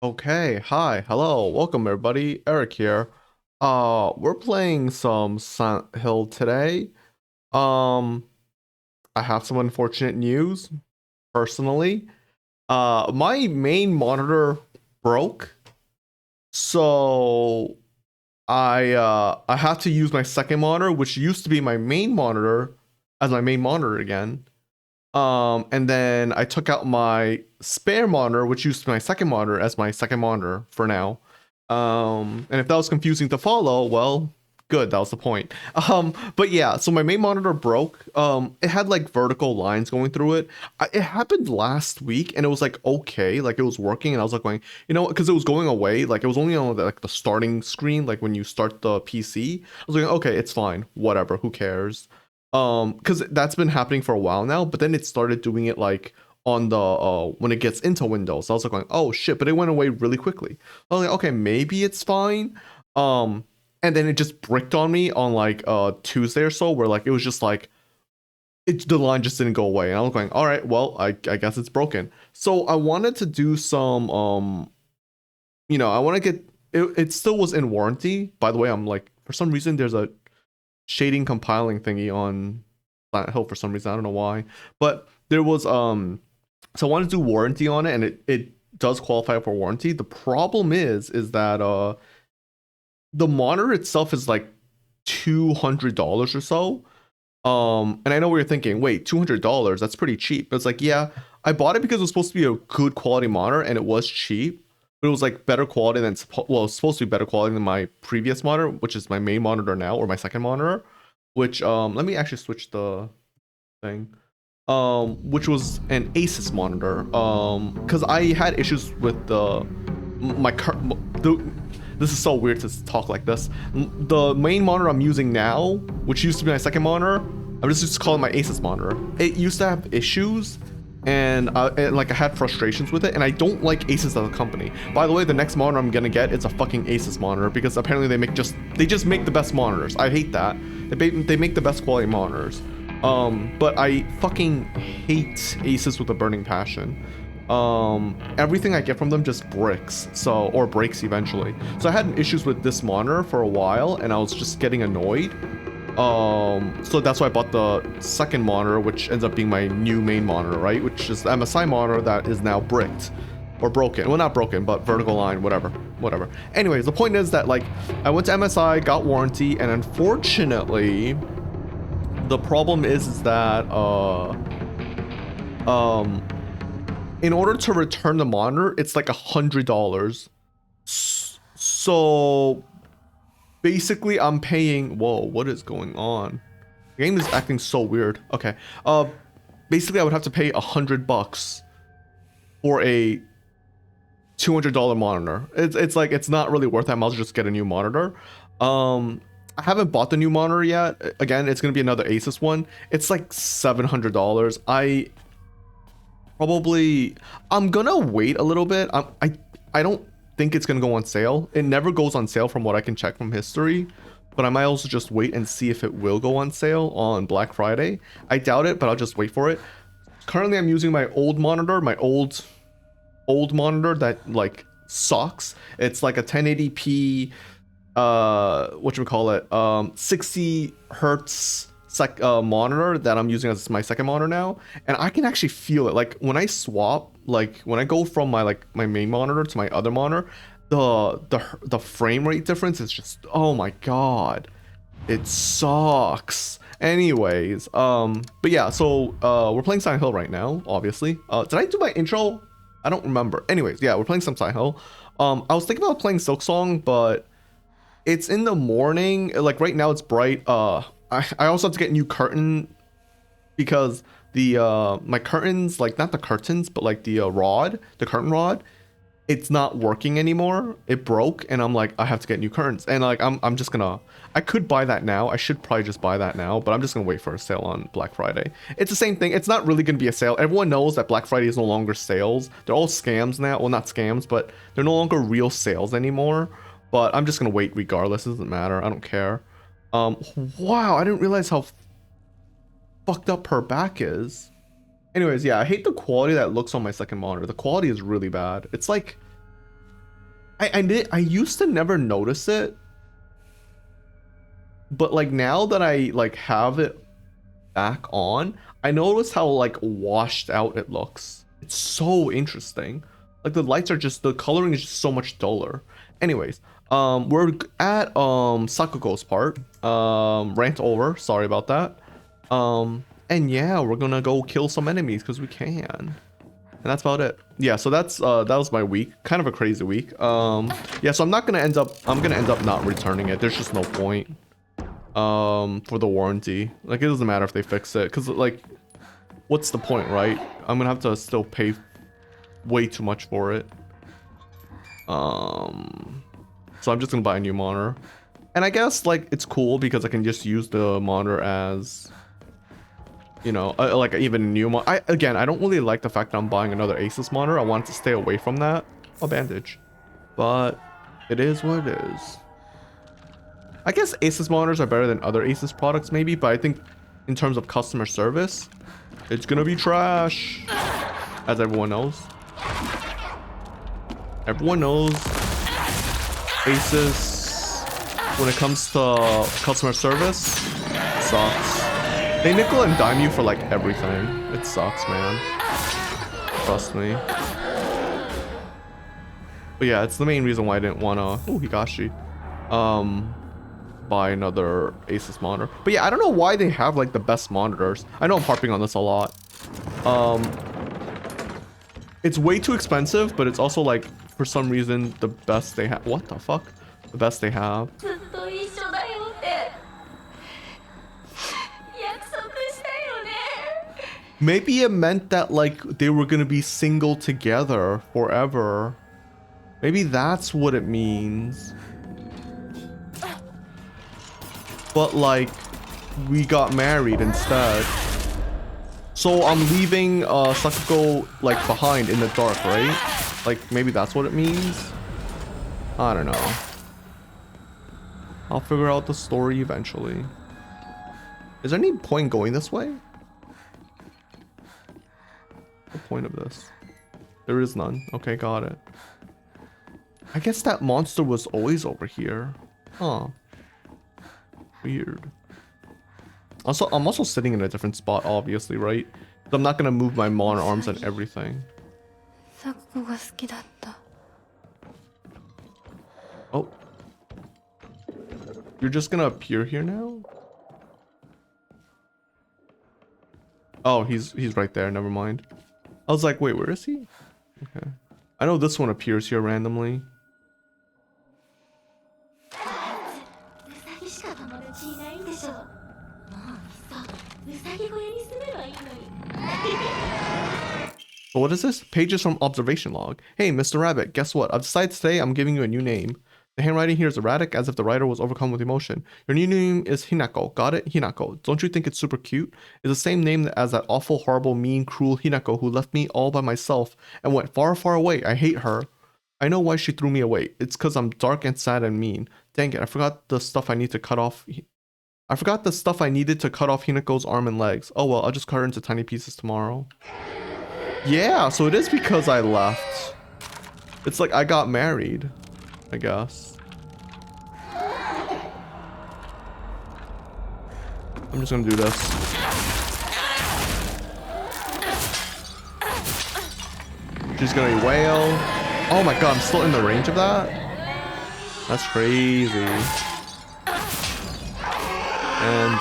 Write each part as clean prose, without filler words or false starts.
Okay, hi, hello, welcome everybody. Eric here. We're playing some Silent Hill today. Um, I have some unfortunate news personally. My main monitor broke, so I have to use my second monitor, which used to be my main monitor, as my main monitor again. And then I took out my spare monitor, which used to be my second monitor, as my second monitor for now. And if that was confusing to follow, well, good, that was the point. But yeah, so my main monitor broke. It had like vertical lines going through it. It happened last week, and it was like okay, like it was working, and I was like going, because it was going away, like it was only on like the starting screen, like when you start the PC. I was like, okay, it's fine, whatever, who cares? Because that's been happening for a while now, but then it started doing it like on the when it gets into Windows. I was like going, oh shit, but it went away really quickly. I was like, okay, maybe it's fine. Um, and then it just bricked on me on like Tuesday or so, where like it was just like the line just didn't go away, and I was going, all right, well, I guess it's broken. So I wanted to do some I want to get it still was in warranty. By the way, I'm like for some reason there's a shading compiling thingy on Silent Hill for some reason. I don't know why, but there was so I wanted to do warranty on it, and it does qualify for warranty. The problem is that the monitor itself is like $200 or so. And I know what you're thinking, wait, $200, that's pretty cheap. It's like, yeah, I bought it because it was supposed to be a good quality monitor, and it was cheap, but it was like better quality than well, it's supposed to be better quality than my previous monitor, which is my main monitor now, or my second monitor. Which let me actually switch the thing. Which was an Asus monitor. Because I had issues with the this is so weird to talk like this. The main monitor I'm using now, which used to be my second monitor, I'm just calling my Asus monitor. It used to have issues, and like I had frustrations with it, and I don't like Asus as a company. By the way, the next monitor I'm gonna get is a fucking Asus monitor, because apparently they just make the best monitors. I hate that. They make the best quality monitors. But I fucking hate Asus with a burning passion. Everything I get from them just bricks, or breaks eventually. So I had issues with this monitor for a while, and I was just getting annoyed. So that's why I bought the second monitor, which ends up being my new main monitor, right? Which is the MSI monitor that is now bricked or broken. Well, not broken, but vertical line, whatever. Anyways, the point is that like I went to MSI, got warranty, and unfortunately, the problem is that in order to return the monitor, it's like $100. So basically, I'm paying. Whoa, what is going on? The game is acting so weird. Okay. Basically, I would have to pay $100 for a $200 monitor. It's like it's not really worth it. I might as well just get a new monitor. I haven't bought the new monitor yet. Again, it's gonna be another Asus one. It's like $700. I'm gonna wait a little bit. I don't think it's gonna go on sale. It never goes on sale from what I can check from history, but I might also just wait and see if it will go on sale on Black Friday. I doubt it, but I'll just wait for it. Currently, I'm using my old monitor, my old monitor that like sucks. It's like a 1080p whatchamacallit, 60 hertz monitor that I'm using as my second monitor now, and I can actually feel it. Like when I swap, like when I go from my main monitor to my other monitor, the frame rate difference is just, oh my god, it sucks. Anyways, but yeah, so we're playing Silent Hill right now, obviously. Did I do my intro? I don't remember. Anyways, yeah, we're playing some Silent Hill. I was thinking about playing Silksong, but it's in the morning. Like right now, it's bright. I also have to get new curtain, because the my curtains, like not the curtains, but like the the curtain rod, it's not working anymore. It broke, and I'm like, I have to get new curtains, and like I'm just gonna. I could buy that now. I should probably just buy that now, but I'm just gonna wait for a sale on Black Friday. It's the same thing. It's not really gonna be a sale. Everyone knows that Black Friday is no longer sales. They're all scams now. Well, not scams, but they're no longer real sales anymore. But I'm just gonna wait regardless. It doesn't matter. I don't care. Wow, I didn't realize how fucked up her back is. Anyways, yeah, I hate the quality that looks on my second monitor. The quality is really bad. It's like I used to never notice it, but like now that I like have it back on, I notice how like washed out it looks. It's so interesting. Like the lights are just, the coloring is just so much duller. Anyways, we're at Sakugo's part. Rant over, sorry about that. And yeah, we're gonna go kill some enemies because we can. And that's about it. Yeah, so that's that was my week. Kind of a crazy week. Yeah, so I'm gonna end up not returning it. There's just no point. For the warranty. Like it doesn't matter if they fix it, because like what's the point, right? I'm gonna have to still pay way too much for it. So I'm just gonna buy a new monitor. And I guess like it's cool because I can just use the monitor as, you know, like even a new monitor. I don't really like the fact that I'm buying another Asus monitor. I want to stay away from that. A bandage. But it is what it is. I guess Asus monitors are better than other Asus products maybe, but I think in terms of customer service, it's gonna be trash. As everyone knows. Everyone knows Asus, when it comes to customer service, sucks. They nickel and dime you for like everything. It sucks, man. Trust me. But yeah, it's the main reason why I didn't wanna, oh, Higashi, buy another Asus monitor. But yeah, I don't know why they have like the best monitors. I know I'm harping on this a lot. It's way too expensive, but it's also like for some reason the best they have. What the fuck? The best they have. Maybe it meant that like they were gonna be single together forever. Maybe that's what it means. But like we got married instead. So I'm leaving Sakugo like behind in the dark, right? Like maybe that's what it means. I don't know. I'll figure out the story eventually. Is there any point going this way? What's the point of this? There is none. Okay, got it. I guess that monster was always over here. Huh. Weird. Also, I'm also sitting in a different spot, obviously, right? So I'm not gonna move my monitor arms and everything. Oh. You're just gonna appear here now? Oh, he's right there, never mind. I was like, wait, where is he? Okay. I know this one appears here randomly. So what is this? Pages from observation log. Hey, Mr. Rabbit, guess what? I've decided today I'm giving you a new name. The handwriting here is erratic, as if the writer was overcome with emotion. Your new name is Hinako. Got it? Hinako. Don't you think it's super cute? It's the same name as that awful, horrible, mean, cruel Hinako who left me all by myself and went far, far away. I hate her. I know why she threw me away. It's because I'm dark and sad and mean. Dang it, I forgot the stuff I need to cut off. I forgot the stuff I needed to cut off Hinako's arm and legs. Oh well, I'll just cut her into tiny pieces tomorrow. Yeah, so it is because I left. It's like I got married, I guess. I'm just gonna do this. She's gonna wail. Oh my god, I'm still in the range of that? That's crazy. And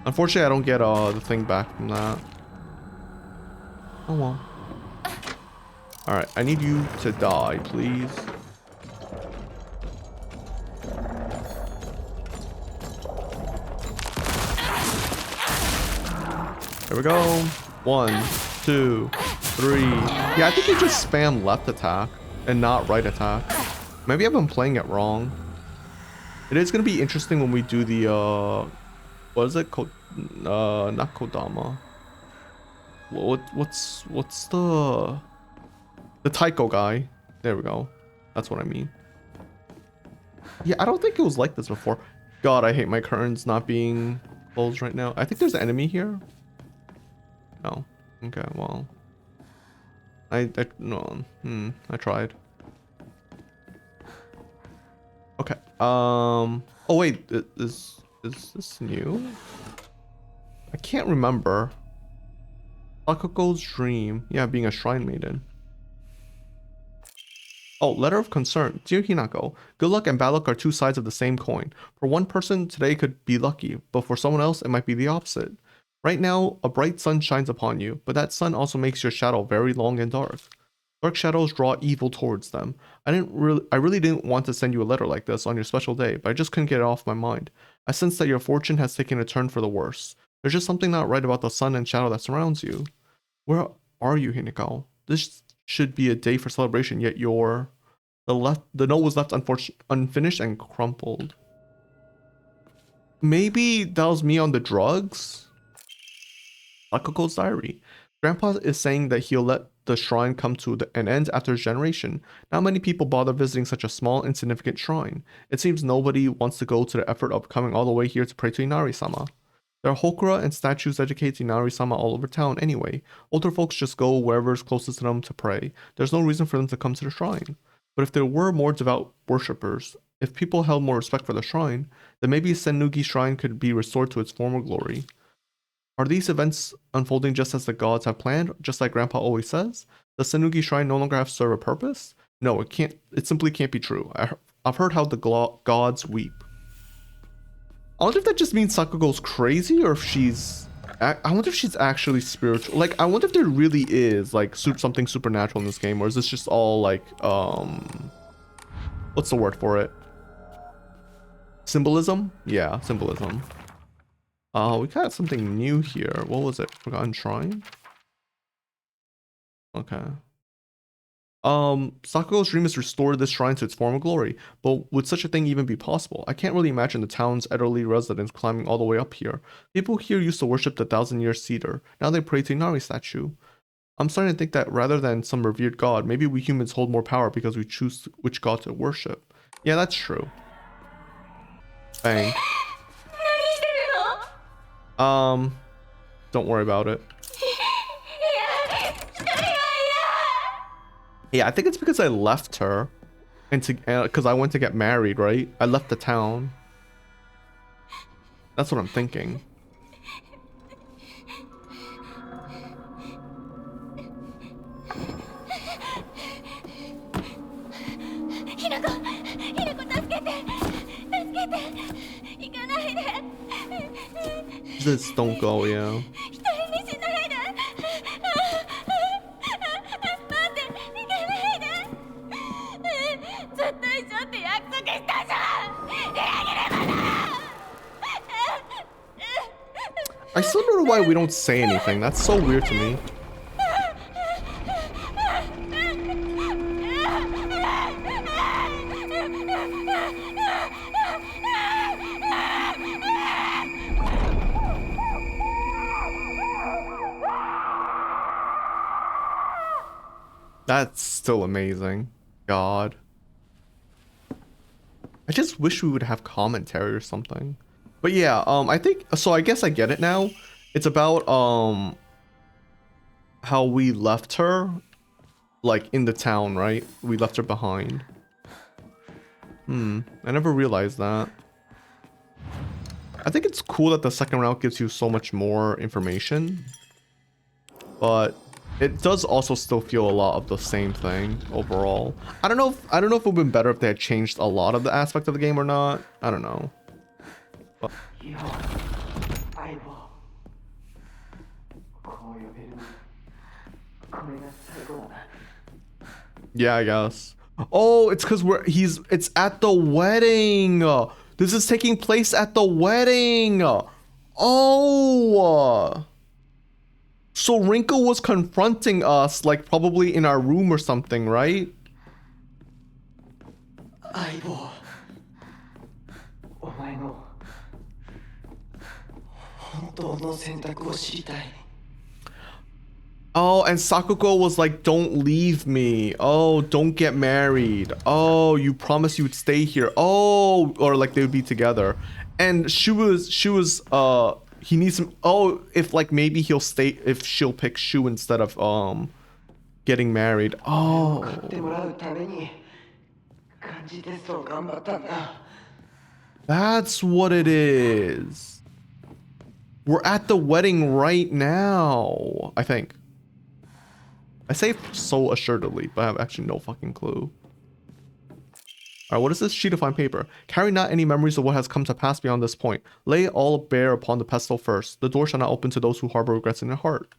unfortunately I don't get the thing back from that. Oh well. Alright, I need you to die, please. There we go. 1, 2, 3. Yeah, I think you just spam left attack and not right attack. Maybe I've been playing it wrong. It is going to be interesting when we do the what is it? Not Kodama. What's the Taiko guy? There we go. That's what I mean. Yeah, I don't think it was like this before. God, I hate my curtains not being closed right now. I think there's an enemy here. No. Okay, well. I tried. Oh wait, is this new? I can't remember. Sakuko's dream. Yeah, being a shrine maiden. Oh, letter of concern. Dear Hinako, good luck and bad luck are two sides of the same coin. For one person, today could be lucky, but for someone else, it might be the opposite. Right now, a bright sun shines upon you, but that sun also makes your shadow very long and dark. Dark shadows draw evil towards them. I really didn't want to send you a letter like this on your special day, but I just couldn't get it off my mind. I sense that your fortune has taken a turn for the worse. There's just something not right about the sun and shadow that surrounds you. Where are you, Hinako? This should be a day for celebration, yet the note was left unfinished and crumpled. Maybe that was me on the drugs? Sakuko's diary. Grandpa is saying that he'll let the shrine come to an end after his generation. Not many people bother visiting such a small, insignificant shrine. It seems nobody wants to go to the effort of coming all the way here to pray to Inari-sama. There are hokura and statues dedicated to Inari-sama all over town anyway. Older folks just go wherever is closest to them to pray. There's no reason for them to come to the shrine. But if there were more devout worshippers, if people held more respect for the shrine, then maybe Sennugi Shrine could be restored to its former glory. Are these events unfolding just as the gods have planned, just like Grandpa always says? Does Sennugi Shrine no longer have to serve a purpose? No, it can't. It simply can't be true. I've heard how the gods weep. I wonder if that just means Sakugo's crazy, or if she's... I wonder if she's actually spiritual. Like, I wonder if there really is, like, something supernatural in this game, or is this just all, like, what's the word for it? Symbolism? Yeah, symbolism. We got something new here. What was it? Forgotten Shrine? Okay. Sakugo's dream is to restore this shrine to its former glory, but would such a thing even be possible? I can't really imagine the town's elderly residents climbing all the way up here. People here used to worship the 1,000-year cedar. Now they pray to Inari statue. I'm starting to think that rather than some revered god, maybe we humans hold more power because we choose which god to worship. Yeah, that's true. Bang. Don't worry about it. Yeah, I think it's because I left her, and because I went to get married, right? I left the town. That's what I'm thinking. Just don't go, yeah. I still don't know why we don't say anything. That's so weird to me. That's still amazing. God. I just wish we would have commentary or something. But yeah, I think so. I guess I get it now. It's about how we left her, like in the town, right? We left her behind. I never realized that. I think it's cool that the second round gives you so much more information, but it does also still feel a lot of the same thing overall. I don't know if it would have been better if they had changed a lot of the aspect of the game or not. I don't know. But... yeah, I guess. Oh, it's because it's at the wedding. This is taking place at the wedding. Oh. So Rinko was confronting us, like probably in our room or something, right? Oh, and Sakuko was like, don't leave me. Oh, don't get married. Oh, you promised you would stay here. Oh, or like they would be together. And she was he needs some, oh, if like maybe he'll stay, if she'll pick Shu instead of getting married. Oh. That's what it is. We're at the wedding right now, I think. I say so assuredly, but I have actually no fucking clue. Alright, what is this sheet of fine paper? Carry not any memories of what has come to pass beyond this point. Lay all bare upon the pestle first. The door shall not open to those who harbor regrets in their heart.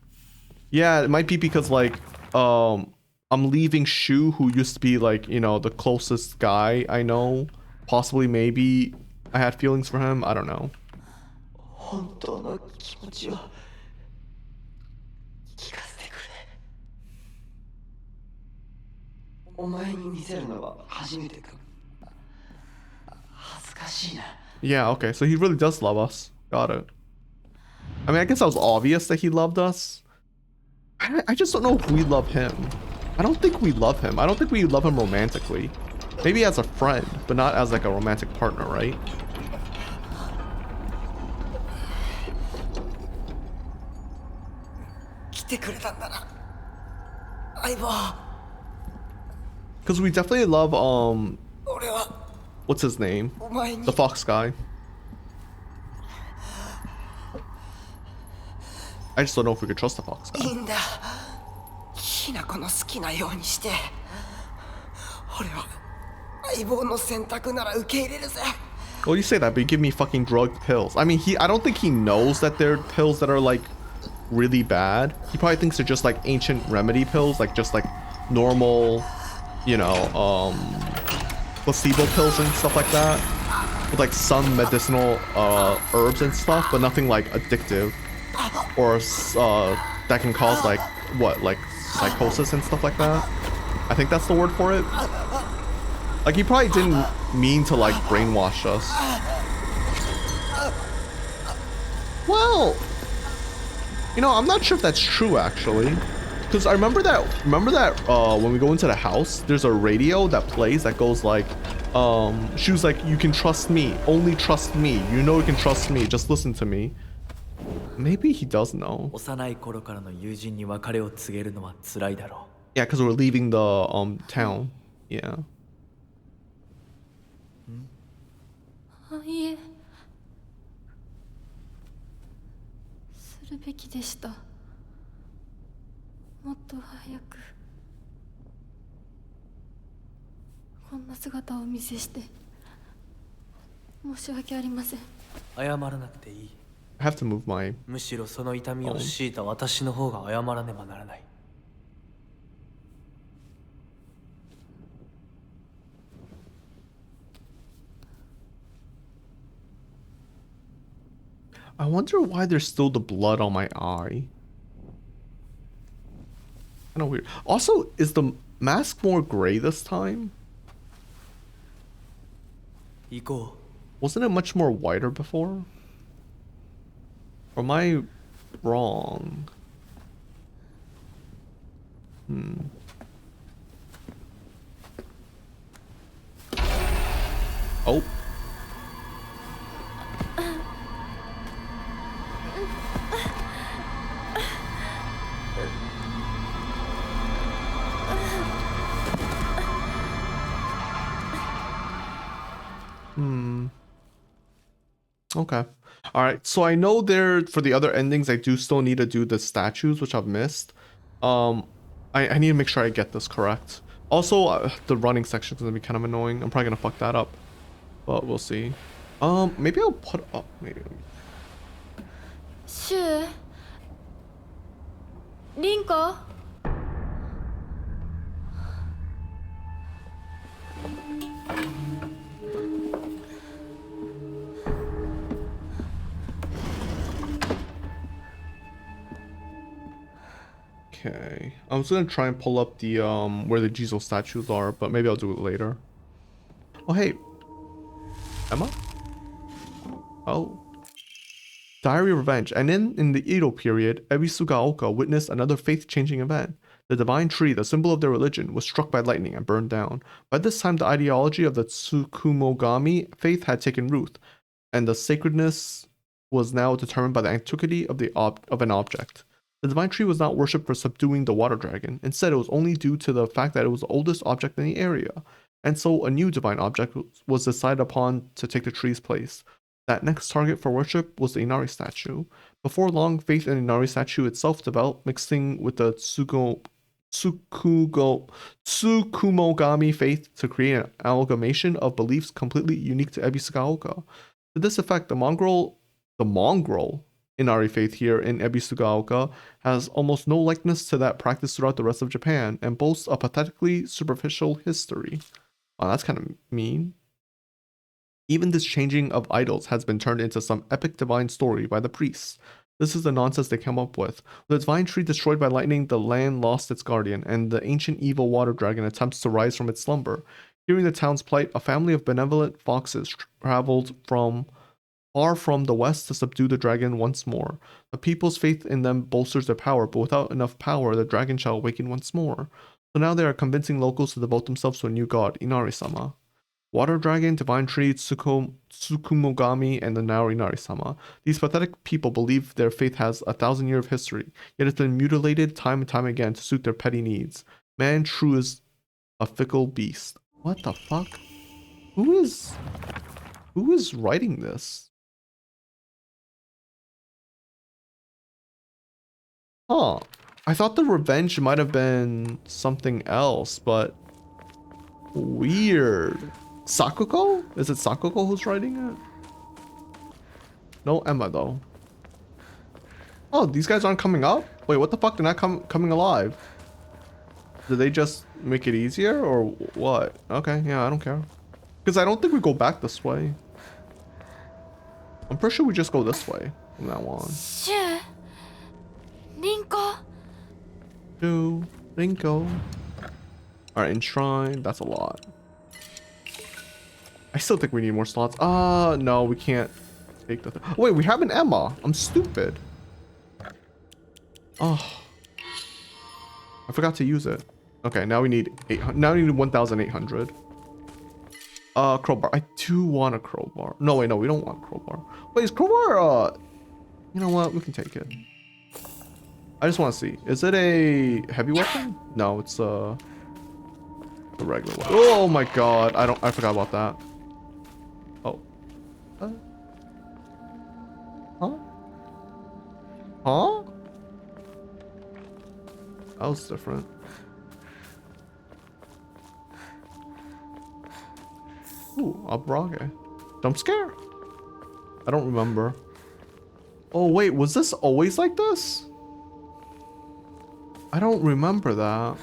Yeah, it might be because like, I'm leaving Shu, who used to be like, you know, the closest guy I know. Possibly, maybe I had feelings for him. I don't know. 本当の気持ちを聞かせてくれ。お前に見せるのは初めてか。恥ずかしいな。 Yeah, okay, so he really does love us. Got it. I mean, I guess that was obvious that he loved us. I just don't know if we love him. I don't think we love him. I don't think we love him romantically. Maybe as a friend, but not as like a romantic partner, right? 来てくれたんだな。相棒。 Because we definitely love, 俺は what's his name? お前に The fox guy. I just don't know if we could trust the fox い guy. いんだ。ひな子の好きなようにして。俺は相棒の選択なら受け入れるぜ。 Well, you say that, but you give me fucking drugged pills. I mean, I don't think he knows that they're pills that are like really bad. He probably thinks they're just like ancient remedy pills, like just like normal, you know, placebo pills and stuff like that, with like some medicinal herbs and stuff, but nothing like addictive or that can cause like what, like psychosis and stuff like that. I think that's the word for it. Like he probably didn't mean to like brainwash us. Well, you know, I'm not sure if that's true actually, because I remember that when we go into the house, there's a radio that plays that goes like, she was like, you can trust me, only trust me, you know you can trust me, just listen to me. Maybe he does know. 幼い頃からの友人に別れを告げるのは辛いだろ Yeah, because we're leaving the town. Yeah. いえするべきでした。もっと早くこんな姿をお見せして申し訳ありません。謝らなくていい。 I have to move my. むしろその痛みを強いた私の方が謝らねばならない。 I wonder why there's still the blood on my eye. Kind of weird. Also, is the mask more gray this time? 行こ Wasn't it much more whiter before? Or am I wrong? Oh. Okay. All right. So I know there for the other endings, I do still need to do the statues, which I've missed. I need to make sure I get this correct. Also, the running section is gonna be kind of annoying. I'm probably gonna fuck that up, but we'll see. Maybe I'll put up. Maybe. シュウリンコ Okay. I was gonna try and pull up the where the Jesus statues are, but maybe I'll do it later. Oh hey, Emma. Oh. Diary of Revenge. And in the Edo period, Ebisugaoka witnessed another faith-changing event. The divine tree, the symbol of their religion, was struck by lightning and burned down. By this time, the ideology of the Tsukumogami faith had taken root, and the sacredness was now determined by the antiquity of an object. The divine tree was not worshipped for subduing the water dragon. Instead, it was only due to the fact that it was the oldest object in the area. and so a new divine object was decided upon to take the tree's place. That next target for worship was the Inari statue. Before long, faith in the Inari statue itself developed, mixing with the Tsukumogami faith to create an amalgamation of beliefs completely unique to Ebisugaoka. To this effect, the mongrel Inari faith here in Ebisugaoka has almost no likeness to that practiced throughout the rest of Japan and boasts a pathetically superficial history. Oh, that's kind of mean. Even this changing of idols has been turned into some epic divine story by the priests. This is the nonsense they came up with. The divine tree destroyed by lightning, the land lost its guardian, and the ancient evil water dragon attempts to rise from its slumber. Hearing the town's plight, a family of benevolent foxes traveled from far from the west to subdue the dragon once more. The people's faith in them bolsters their power, but without enough power, the dragon shall awaken once more. So now they are convincing locals to devote themselves to a new god, Inari-sama. Water Dragon, Divine Tree, Tsukumogami, and the now Inari-sama. These pathetic people believe their faith has 1,000 years of history, yet it's been mutilated time and time again to suit their petty needs. Man true is a fickle beast. What the fuck? Who is writing this? Huh. I thought the revenge might have been something else, but weird. Sakuko? Is it Sakuko who's writing it? No Emma though. Oh, these guys aren't coming up? Wait, what the fuck? They're not coming alive. Did they just make it easier or what? Okay, yeah, I don't care. Because I don't think we go back this way. I'm pretty sure we just go this way from now on. Rinko. Alright, enshrine. That's a lot. I still think we need more slots. No, we can't take the oh, wait, we have an Emma. I'm stupid. Oh. I forgot to use it. Okay, now we need 800. Now we need 1,800. Crowbar. I do want a crowbar. No, wait, no, we don't want crowbar. Wait, is crowbar, you know what? We can take it. I just want to see. Is it a heavy weapon? No, it's a regular weapon. Oh my god. I forgot about that. Oh. Huh? Huh? That was different. Ooh, a Brage. Jump scare. I don't remember. Oh wait, was this always like this? I don't remember that.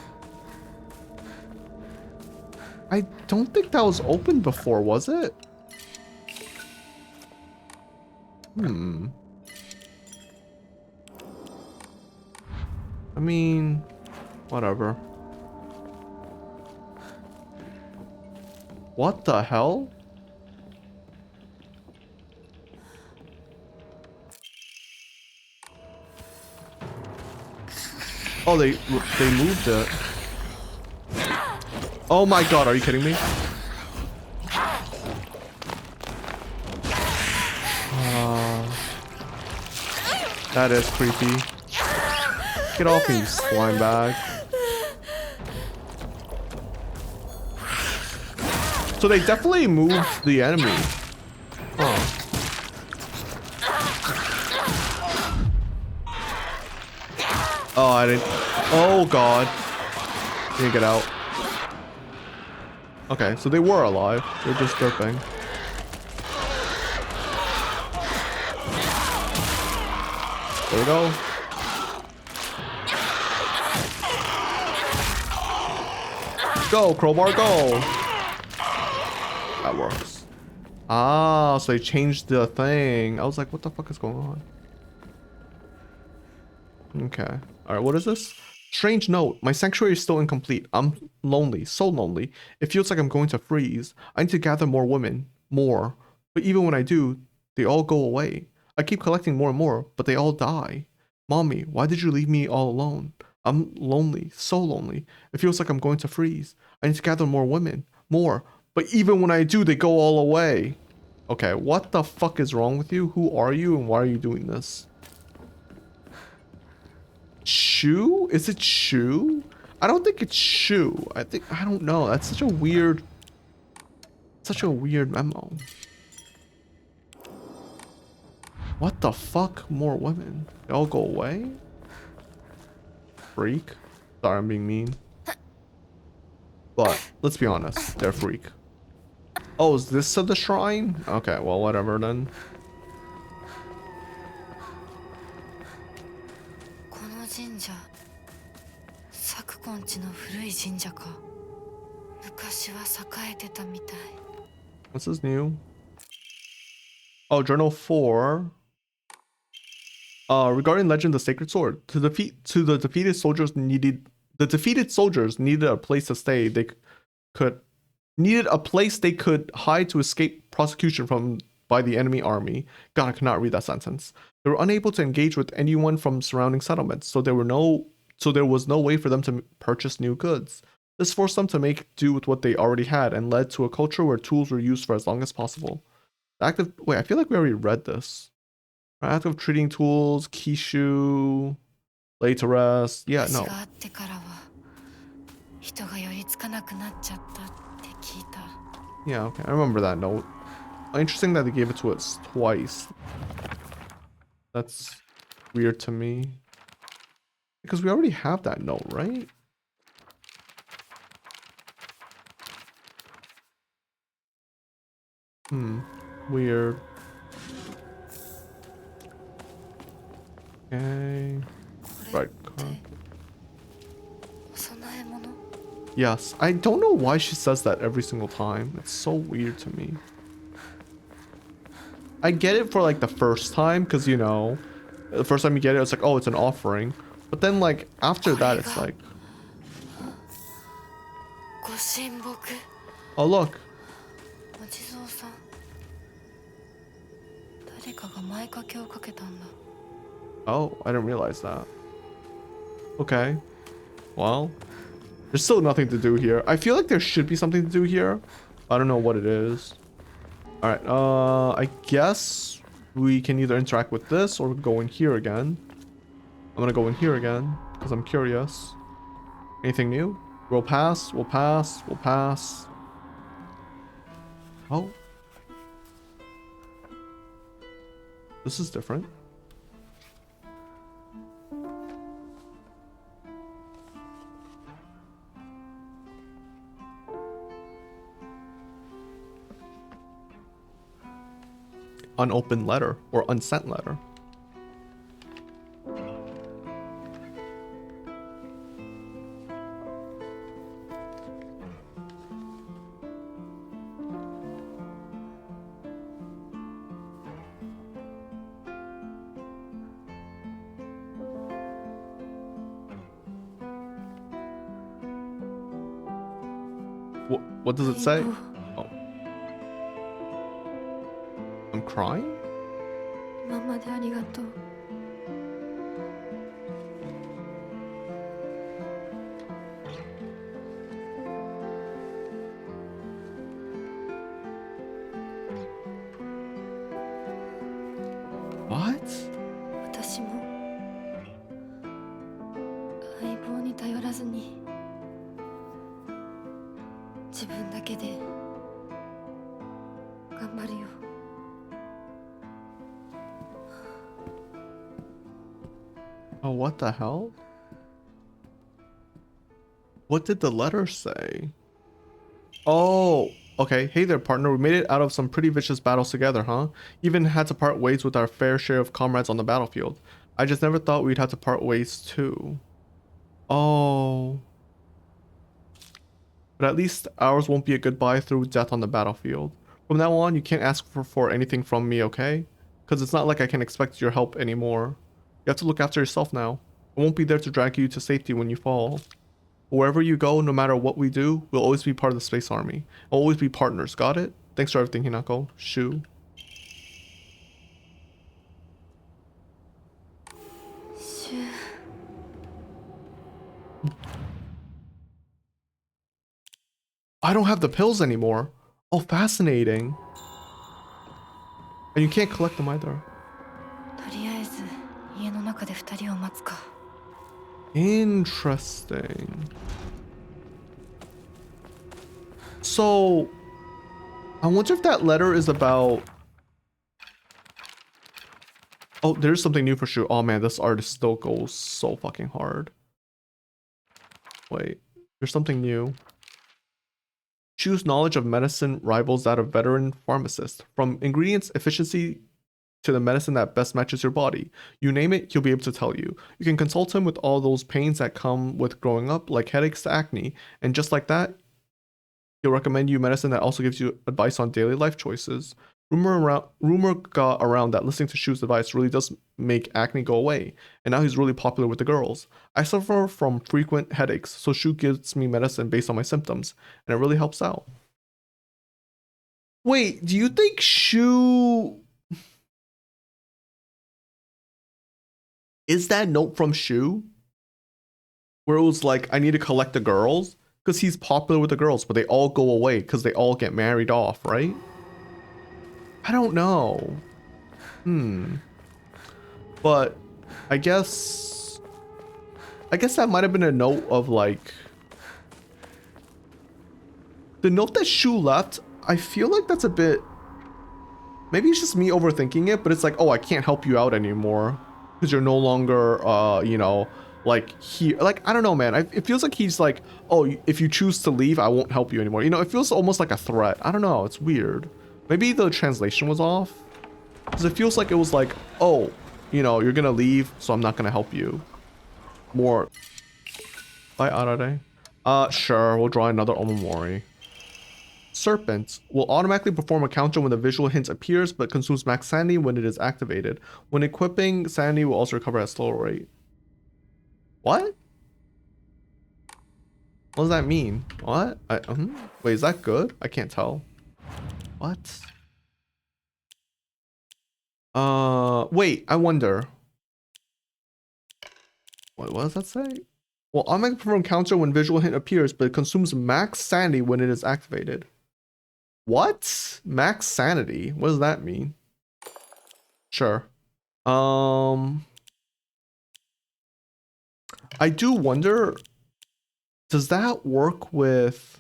I don't think that was open before, was it? I mean, whatever. What the hell? Oh, they moved it. Oh my god, are you kidding me? That is creepy. Get off me, you slime bag. So they definitely moved the enemy. Huh. Oh, I didn't. Oh god. Didn't get out. Okay, so they were alive. They're just derping. There we go. Go, crowbar, go. That works. Ah, so they changed the thing. I was like, what the fuck is going on? Okay. Alright, what is this? Strange note. My sanctuary is still incomplete. I'm lonely. So lonely. It feels like I'm going to freeze. I need to gather more women. More. But even when I do, they all go away. I keep collecting more and more, but they all die. Mommy, why did you leave me all alone? I'm lonely. So lonely. It feels like I'm going to freeze. I need to gather more women. More. But even when I do, they go all away. Okay, what the fuck is wrong with you? Who are you and why are you doing this? Shu? Is it Shu? I don't think it's Shu. I don't know. That's such a weird such a weird memo. What the fuck? More women. They all go away? Freak. Sorry, I'm being mean. But let's be honest, they're freak. Oh, is this to the shrine? Okay, well, whatever then. この神社昨今地の古い神社か昔は栄えてたみたい What's this new? Oh, Journal 4. Regarding Legend of the Sacred Sword, the defeated soldiers needed a place to stay. They needed a place they could hide to escape prosecution by the enemy army. God, I cannot read that sentence. They were unable to engage with anyone from surrounding settlements, so there was no way for them to purchase new goods. This forced them to make do with what they already had and led to a culture where tools were used for as long as possible. Wait, I feel like we already read this. Act of treating tools, Kishu, lay to rest. Yeah, no. があってからは人が寄りつかなくなっちゃったって聞いた Yeah, okay. I remember that note. Interesting that they gave it to us twice. That's weird to me. Because we already have that note, right? Weird. Okay. Right card. お供え物 Yes. I don't know why she says that every single time. It's so weird to me. I get it for like the first time, because you know, the first time you get it, it's like, oh, it's an offering. But then like after that, it's like, ご神木 oh look. お地蔵さん誰かが前掛けをかけたんだ Oh, I didn't realize that. Okay. Well, there's still nothing to do here. I feel like there should be something to do here. I don't know what it is. Alright, I guess we can either interact with this or go in here again. I'm gonna go in here again, because I'm curious. Anything new? We'll pass, we'll pass, we'll pass. Oh. This is different. Unopened letter or unsent letter. What does it say? Oh. I'm crying? 今までありがとう What? 私も相棒に頼らずに自分だけで頑張るよ Oh, what the hell? What did the letter say? Oh, okay. Hey there, partner. We made it out of some pretty vicious battles together, huh? Even had to part ways with our fair share of comrades on the battlefield. I just never thought we'd have to part ways too. Oh. But at least ours won't be a goodbye through death on the battlefield. From now on, you can't ask for anything from me, okay? Because it's not like I can expect your help anymore. You have to look after yourself now. I won't be there to drag you to safety when you fall. Wherever you go, no matter what we do, we'll always be part of the Space Army. We'll always be partners, got it? Thanks for everything, Hinako. Shu. I don't have the pills anymore. Oh, fascinating. And you can't collect them either. とりあえず家の中で2人を待つか Interesting. So, I wonder if that letter is about... Oh, there's something new for Shu. Oh man, this artist still goes so fucking hard. Wait, there's something new. Shu's knowledge of medicine rivals that of veteran pharmacists. From ingredients efficiency to the medicine that best matches your body. You name it, he'll be able to tell you. You can consult him with all those pains that come with growing up, like headaches to acne. And just like that, he'll recommend you medicine that also gives you advice on daily life choices. Rumor got around that listening to Shu's advice really does make acne go away, and now he's really popular with the girls. I suffer from frequent headaches, so Shu gives me medicine based on my symptoms, and it really helps out. Wait, do you think Shu... Is that note from Shu? Where it was like, I need to collect the girls? Because he's popular with the girls, but they all go away because they all get married off, right? I don't know. But I guess that might have been a note of like... The note that Shu left, I feel like that's a bit... Maybe it's just me overthinking it, but it's like, oh, I can't help you out anymore. Because you're no longer, you know, like here. Like, I don't know, man. It feels like he's like, oh, if you choose to leave, I won't help you anymore. You know, it feels almost like a threat. I don't know. It's weird. Maybe the translation was off. Because it feels like it was like, oh, you know, you're going to leave, so I'm not going to help you. More. Bye, Arare. Sure. We'll draw another Omamori. Serpent will automatically perform a counter when the visual hint appears, but consumes max sanity when it is activated. When equipping, sanity will also recover at a slower rate. What? What does that mean? What? Wait, is that good? I can't tell. What? Wait, I wonder. What does that say? Well, automatically perform counter when visual hint appears, but it consumes max sanity when it is activated. What? Max sanity? What does that mean? Sure. I do wonder, does that work with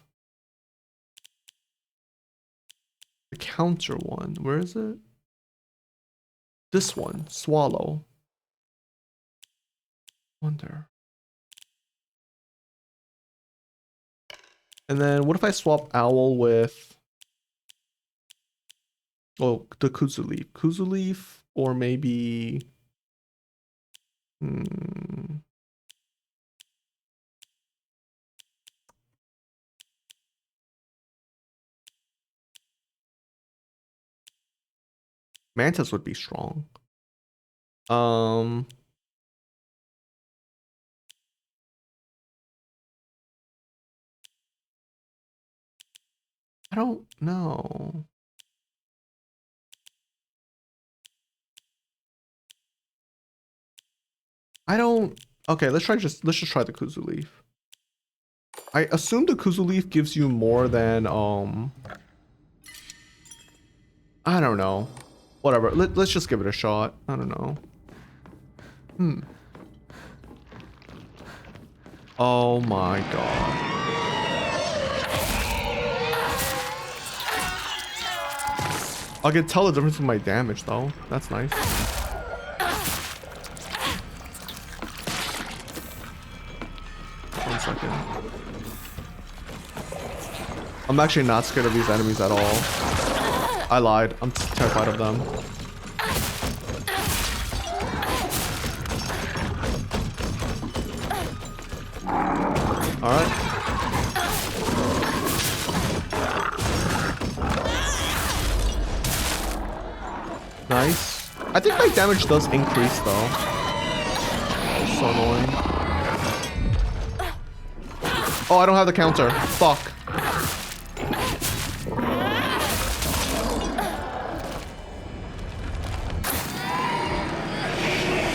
the counter one? Where is it? This one, swallow. Wonder. And then what if I swap owl with, oh, the kuzu leaf? Kuzu leaf, or maybe, Mantis would be strong. I don't know. Okay, let's just try the kuzu leaf. I assume the kuzu leaf gives you more than I don't know. Whatever. Let's just give it a shot. I don't know. Oh my god. I can tell the difference in my damage though. That's nice. One second. I'm actually not scared of these enemies at all. I lied. I'm terrified of them. Alright. Nice. I think my damage does increase though. So annoying. Oh, I don't have the counter. Fuck.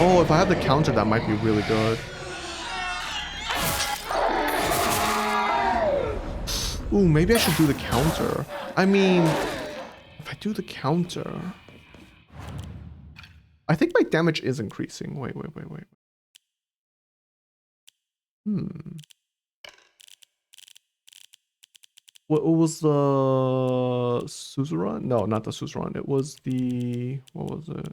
Oh, if I have the counter, that might be really good. Ooh, maybe I should do the counter. I mean, if I do the counter... I think my damage is increasing. Wait. What was the suzerain? No, not the suzerain. It was the, what was it?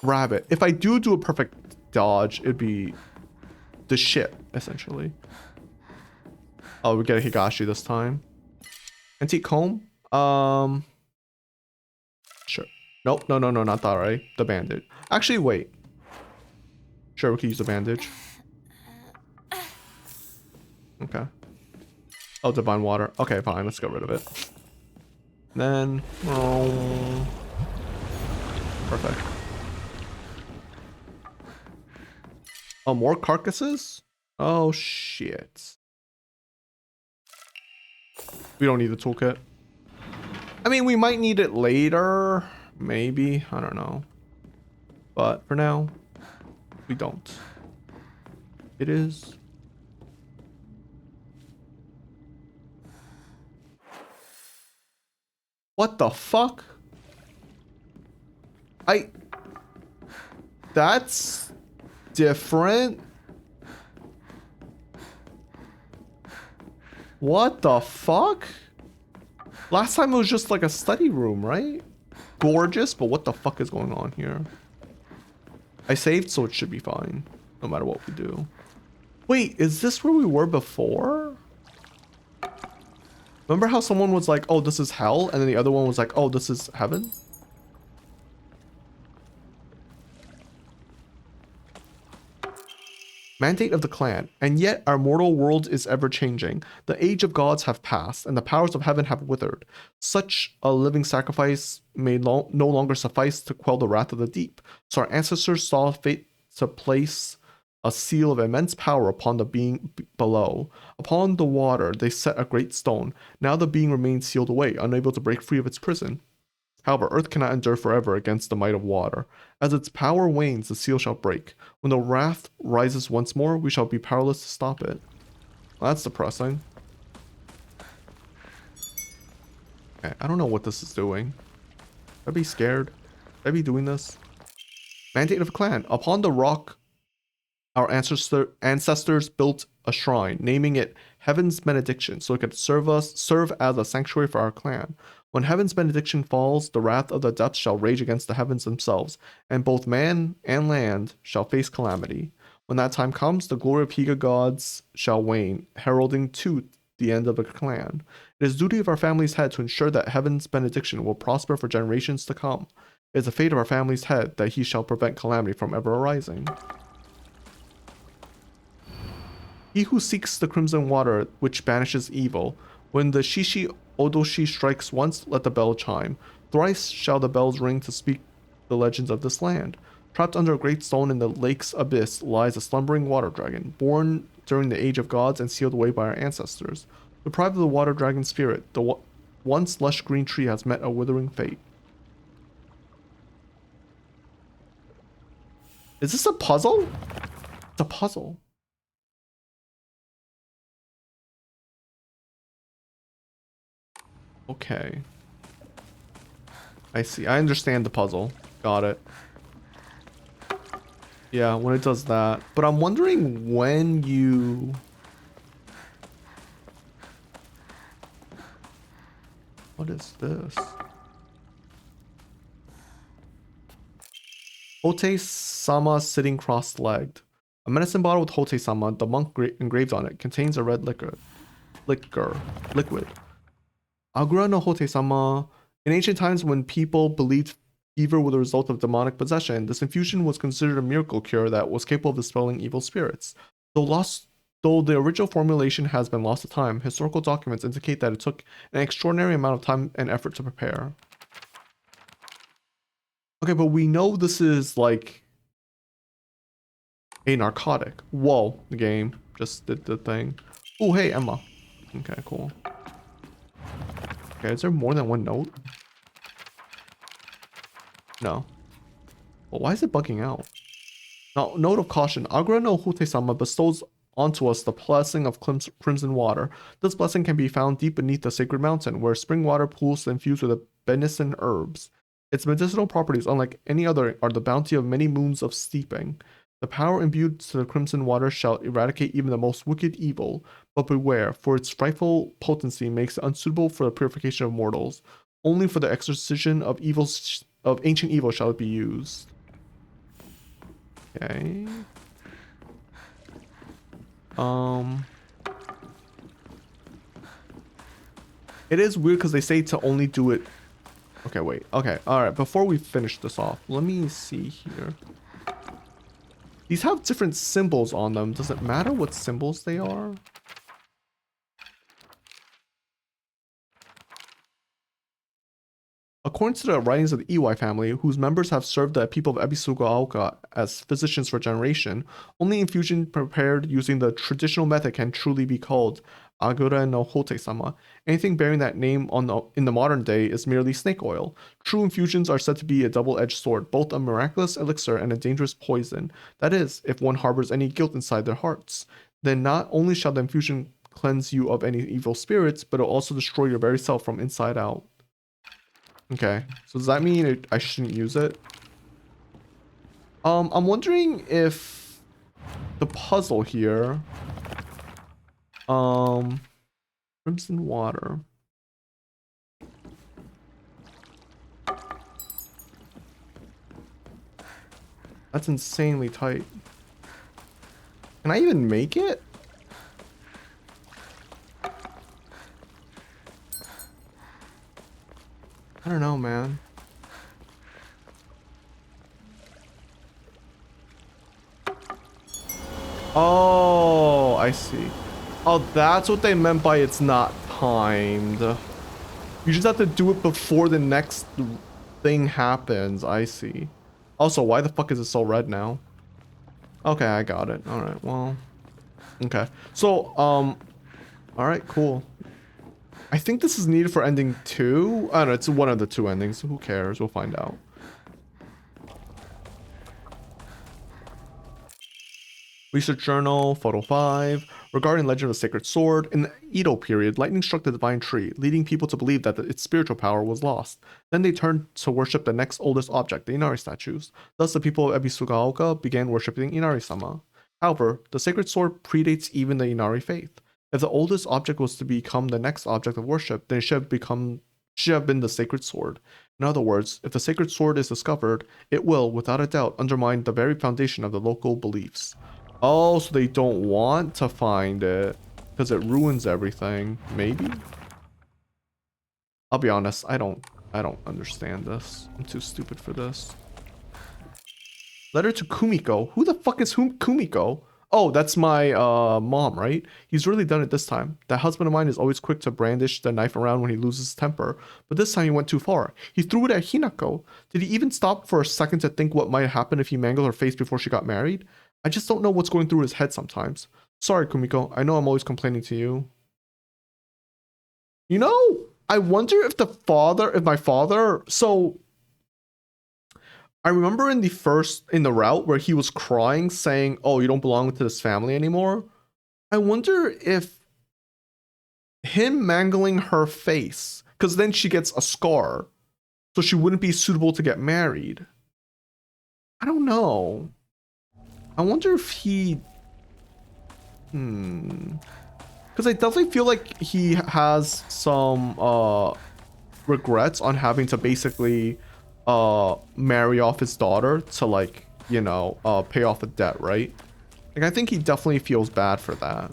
Rabbit. If I do a perfect dodge, it'd be the ship, essentially. Oh, we get a Higashi this time. Antique comb? Sure. Nope, no, not that, right? The bandage. Actually, wait. Sure, we can use the bandage. Okay. Oh, divine water. Okay, fine, let's get rid of it. Then, oh, perfect. Oh, more carcasses? Oh, shit. We don't need the toolkit. I mean, we might need it later. Maybe. I don't know. But for now, we don't. It is. What the fuck? That's different. What the fuck? Last time it was just like a study room, right? Gorgeous, but what the fuck is going on here? I saved, so it should be fine, no matter what we do. Wait, is this where we were before? Remember how someone was like, oh, this is hell, and then the other one was like, oh, this is heaven? Mandate of the clan, and yet our mortal world is ever changing. The age of gods have passed, and the powers of heaven have withered. Such a living sacrifice may no longer suffice to quell the wrath of the deep. So our ancestors saw fate to place a seal of immense power upon the being below. Upon the water they set a great stone. Now the being remains sealed away, unable to break free of its prison. However, earth cannot endure forever against the might of water. As its power wanes, the seal shall break. When the wrath rises once more, we shall be powerless to stop it. Well, that's depressing. Okay, I don't know what this is doing. I'd be scared. I'd be doing this. Mandate of a clan. Upon the rock, our ancestors built a shrine, naming it Heaven's Benediction, so it could serve as a sanctuary for our clan. When Heaven's benediction falls, the wrath of the depths shall rage against the heavens themselves, and both man and land shall face calamity. When that time comes, the glory of Higa gods shall wane, heralding too the end of a clan. It is duty of our family's head to ensure that Heaven's benediction will prosper for generations to come. It is the fate of our family's head that he shall prevent calamity from ever arising. He who seeks the crimson water which banishes evil. When the Shishi Odoshi strikes once, let the bell chime. Thrice shall the bells ring to speak the legends of this land. Trapped under a great stone in the lake's abyss lies a slumbering water dragon, born during the age of gods and sealed away by our ancestors. Deprived of the water dragon spirit, the once lush green tree has met a withering fate. Is this a puzzle? It's a puzzle. Okay. I see. I understand the puzzle. Got it. Yeah, when it does that. But I'm wondering when you... What is this? Hote-sama sitting cross-legged. A medicine bottle with Hote-sama, the monk engraved on it, contains a red liquid. Agura no Hote-sama. In ancient times, when people believed fever was the result of demonic possession, this infusion was considered a miracle cure that was capable of dispelling evil spirits. Though the original formulation has been lost to time, historical documents indicate that it took an extraordinary amount of time and effort to prepare. Okay, but we know this is like a narcotic. Whoa, the game just did the thing. Oh, hey, Emma. Okay, cool. Okay, is there more than one note? No. Well, why is it bugging out? Now, note of caution. Agura no Hote-sama bestows onto us the blessing of crimson water. This blessing can be found deep beneath the sacred mountain, where spring water pools infused with benison herbs. Its medicinal properties, unlike any other, are the bounty of many moons of steeping. The power imbued to the crimson water shall eradicate even the most wicked evil, but beware, for its frightful potency makes it unsuitable for the purification of mortals. Only for the exorcism of ancient evil shall it be used. Okay. It is weird because they say to only do it. Okay, wait. Okay, all right. Before we finish this off, let me see here. These have different symbols on them. Does it matter what symbols they are? According to the writings of the Iwai family, whose members have served the people of Ebisugaoka as physicians for generation, only infusion prepared using the traditional method can truly be called Agura no Hote-sama. Anything bearing that name in the modern day is merely snake oil. True infusions are said to be a double-edged sword, both a miraculous elixir and a dangerous poison. That is, if one harbors any guilt inside their hearts. Then not only shall the infusion cleanse you of any evil spirits, but it will also destroy your very self from inside out. Okay, so does that mean I shouldn't use it? I'm wondering if the puzzle here, crimson water. That's insanely tight. Can I even make it? I don't know, man. Oh, I see. Oh, that's what they meant by it's not timed. You just have to do it before the next thing happens. I see. Also, why the fuck is it so red now? Okay, I got it. All right, well. Okay. So, all right, cool. I think this is needed for ending 2. I don't know, it's one of the 2 endings. Who cares? We'll find out. Research journal, photo 5. Regarding Legend of the Sacred Sword, in the Edo period, lightning struck the divine tree, leading people to believe that its spiritual power was lost. Then they turned to worship the next oldest object, the Inari statues. Thus, the people of Ebisugaoka began worshipping Inari-sama. However, the Sacred Sword predates even the Inari faith. If the oldest object was to become the next object of worship, then it should have been the Sacred Sword. In other words, if the Sacred Sword is discovered, it will, without a doubt, undermine the very foundation of the local beliefs. Oh, so they don't want to find it because it ruins everything. Maybe? I'll be honest, I don't understand this. I'm too stupid for this. Letter to Kumiko. Who the fuck is Kumiko? Oh, that's my mom, right? He's really done it this time. That husband of mine is always quick to brandish the knife around when he loses his temper, but this time he went too far. He threw it at Hinako. Did he even stop for a second to think what might happen if he mangled her face before she got married? I just don't know what's going through his head sometimes. Sorry, Kumiko. I know I'm always complaining to you. You know, I wonder if my father, so I remember in the route where he was crying saying, oh, you don't belong to this family anymore. I wonder if him mangling her face, because then she gets a scar, so she wouldn't be suitable to get married. I don't know. I wonder if he, because I definitely feel like he has some regrets on having to basically marry off his daughter to, like, you know, pay off a debt, right? Like, I think he definitely feels bad for that.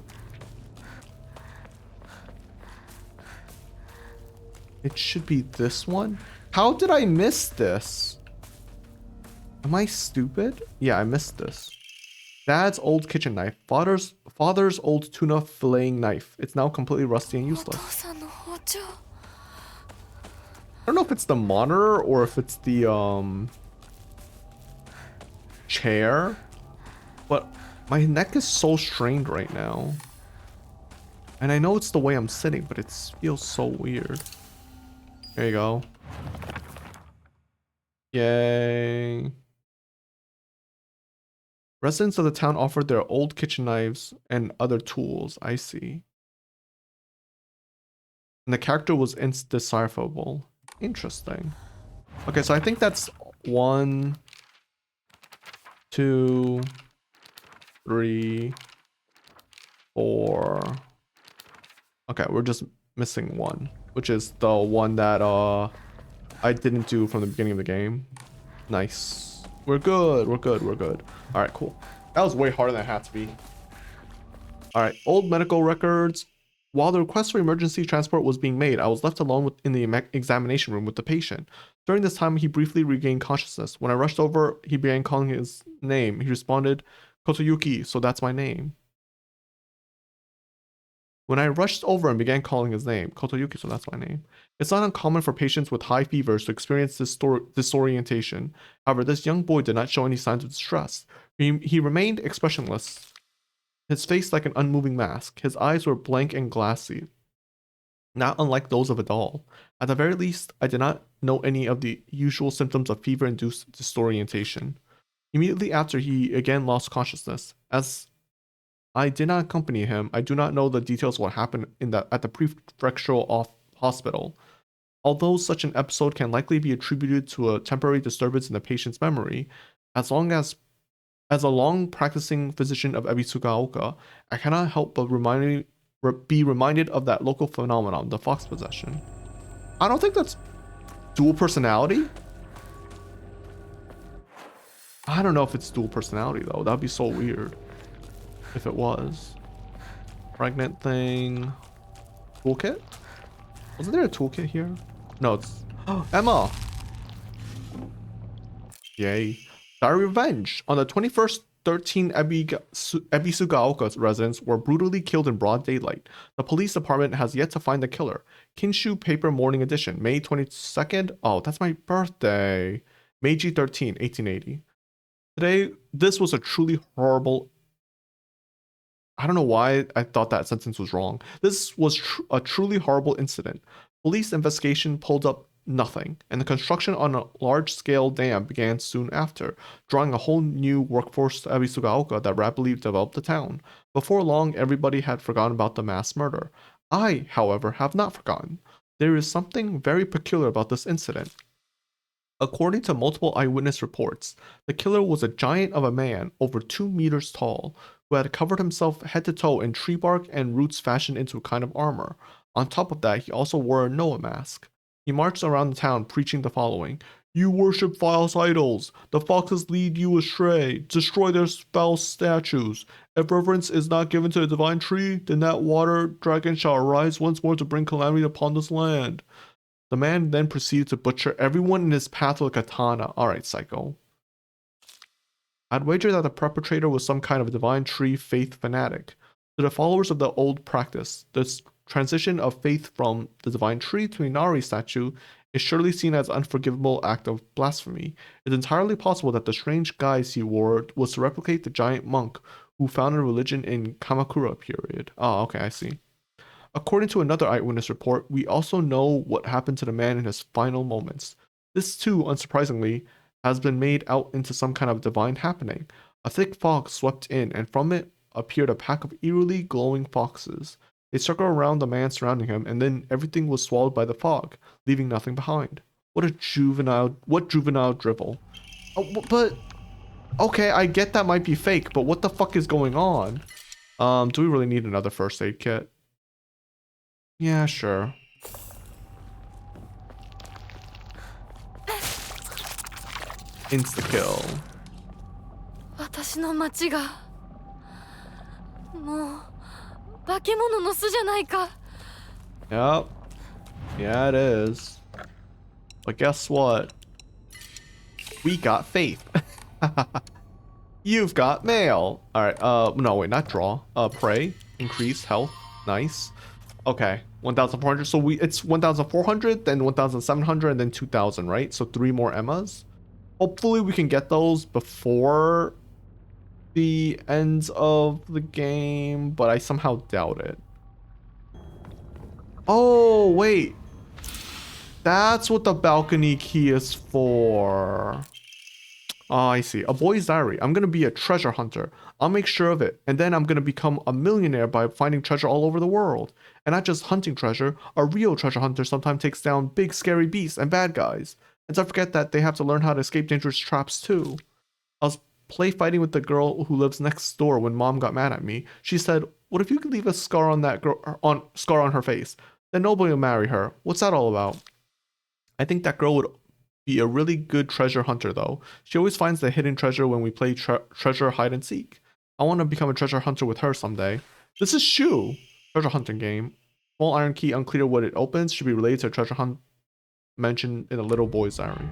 It should be this one. How did I miss this? Am I stupid? Yeah, I missed this. Dad's old kitchen knife. Father's old tuna filleting knife. It's now completely rusty and useless. I don't know if it's the monitor or if it's the chair, but my neck is so strained right now. And I know it's the way I'm sitting, but it feels so weird. There you go. Yay. Residents of the town offered their old kitchen knives and other tools. I see. And the character was indecipherable. Interesting. Okay, so I think that's 1, 2, 3, 4. Okay, we're just missing one, which is the one that I didn't do from the beginning of the game. Nice. We're good. We're good. We're good. All right, cool. That was way harder than it had to be. All right, old medical records. While the request for emergency transport was being made, I was left alone in the examination room with the patient. During this time, he briefly regained consciousness. When I rushed over, he began calling his name. He responded, Kotoyuki, so that's my name. When I rushed over and began calling his name, Kotoyuki, so that's my name. It's not uncommon for patients with high fevers to experience disorientation. However, this young boy did not show any signs of distress. He remained expressionless, his face like an unmoving mask. His eyes were blank and glassy, not unlike those of a doll. At the very least, I did not know any of the usual symptoms of fever-induced disorientation. Immediately after, he again lost consciousness. As I did not accompany him, I do not know the details of what happened at the prefectural hospital. Although such an episode can likely be attributed to a temporary disturbance in the patient's memory, as a long practicing physician of Ebisugaoka, I cannot help but be reminded of that local phenomenon, the fox possession. I don't think that's dual personality. I don't know if it's dual personality though. That'd be so weird if it was. Pregnant thing. Toolkit? Wasn't there a toolkit here? No, it's Emma. Yay. Diary Revenge. On the 21st, 13 Ebisugaoka residents were brutally killed in broad daylight. The police department has yet to find the killer. Kinshu Paper Morning Edition, May 22nd. Oh, that's my birthday. Meiji 13, 1880. Today, this was a truly horrible... I don't know why I thought that sentence was wrong. This was a truly horrible incident. Police investigation pulled up nothing, and the construction on a large-scale dam began soon after, drawing a whole new workforce to Ebisugaoka that rapidly developed the town. Before long, everybody had forgotten about the mass murder. I, however, have not forgotten. There is something very peculiar about this incident. According to multiple eyewitness reports, the killer was a giant of a man, over 2 meters tall, who had covered himself head to toe in tree bark and roots fashioned into a kind of armor. On top of that, he also wore a Noah mask. He marched around the town preaching the following: "You worship false idols. The foxes lead you astray. Destroy their false statues. If reverence is not given to the divine tree, then that water dragon shall arise once more to bring calamity upon this land." The man then proceeded to butcher everyone in his path with a katana. Alright, psycho. I'd wager that the perpetrator was some kind of divine tree faith fanatic. To the followers of the old practice, this transition of faith from the divine tree to Inari statue is surely seen as an unforgivable act of blasphemy. It's entirely possible that the strange guise he wore was to replicate the giant monk who founded religion in Kamakura period. Oh, okay, I see. According to another eyewitness report, we also know what happened to the man in his final moments. This too, unsurprisingly, has been made out into some kind of divine happening. A thick fog swept in, and from it appeared a pack of eerily glowing foxes. They circled around the man surrounding him, and then everything was swallowed by the fog, leaving nothing behind. What juvenile drivel. Oh, but okay, I get that might be fake, but what the fuck is going on? Do we really need another first aid kit? Yeah, sure. Insta-kill. 私の町がもう化け物の巣じゃないか。 Yep. Yeah, it is. But guess what? We got faith. You've got mail. Alright, no, wait, not draw. Pray. Increase health. Nice. Okay, 1,400. So it's 1,400, then 1,700, and then 2,000, right? So 3 more Emmas. Hopefully we can get those before the end of the game, but I somehow doubt it. Oh, wait. That's what the balcony key is for. Oh, I see. A boy's diary. I'm going to be a treasure hunter. I'll make sure of it. And then I'm going to become a millionaire by finding treasure all over the world. And not just hunting treasure. A real treasure hunter sometimes takes down big scary beasts and bad guys. And don't forget that they have to learn how to escape dangerous traps too. I was play fighting with the girl who lives next door when mom got mad at me. She said, "What if you could leave a scar on that girl on her face? Then nobody will marry her." What's that all about? I think that girl would be a really good treasure hunter though. She always finds the hidden treasure when we play treasure hide and seek. I want to become a treasure hunter with her someday. This is Shu. Treasure hunting game. Small iron key, unclear what it opens, should be related to a treasure hunt mentioned in a little boy's diary.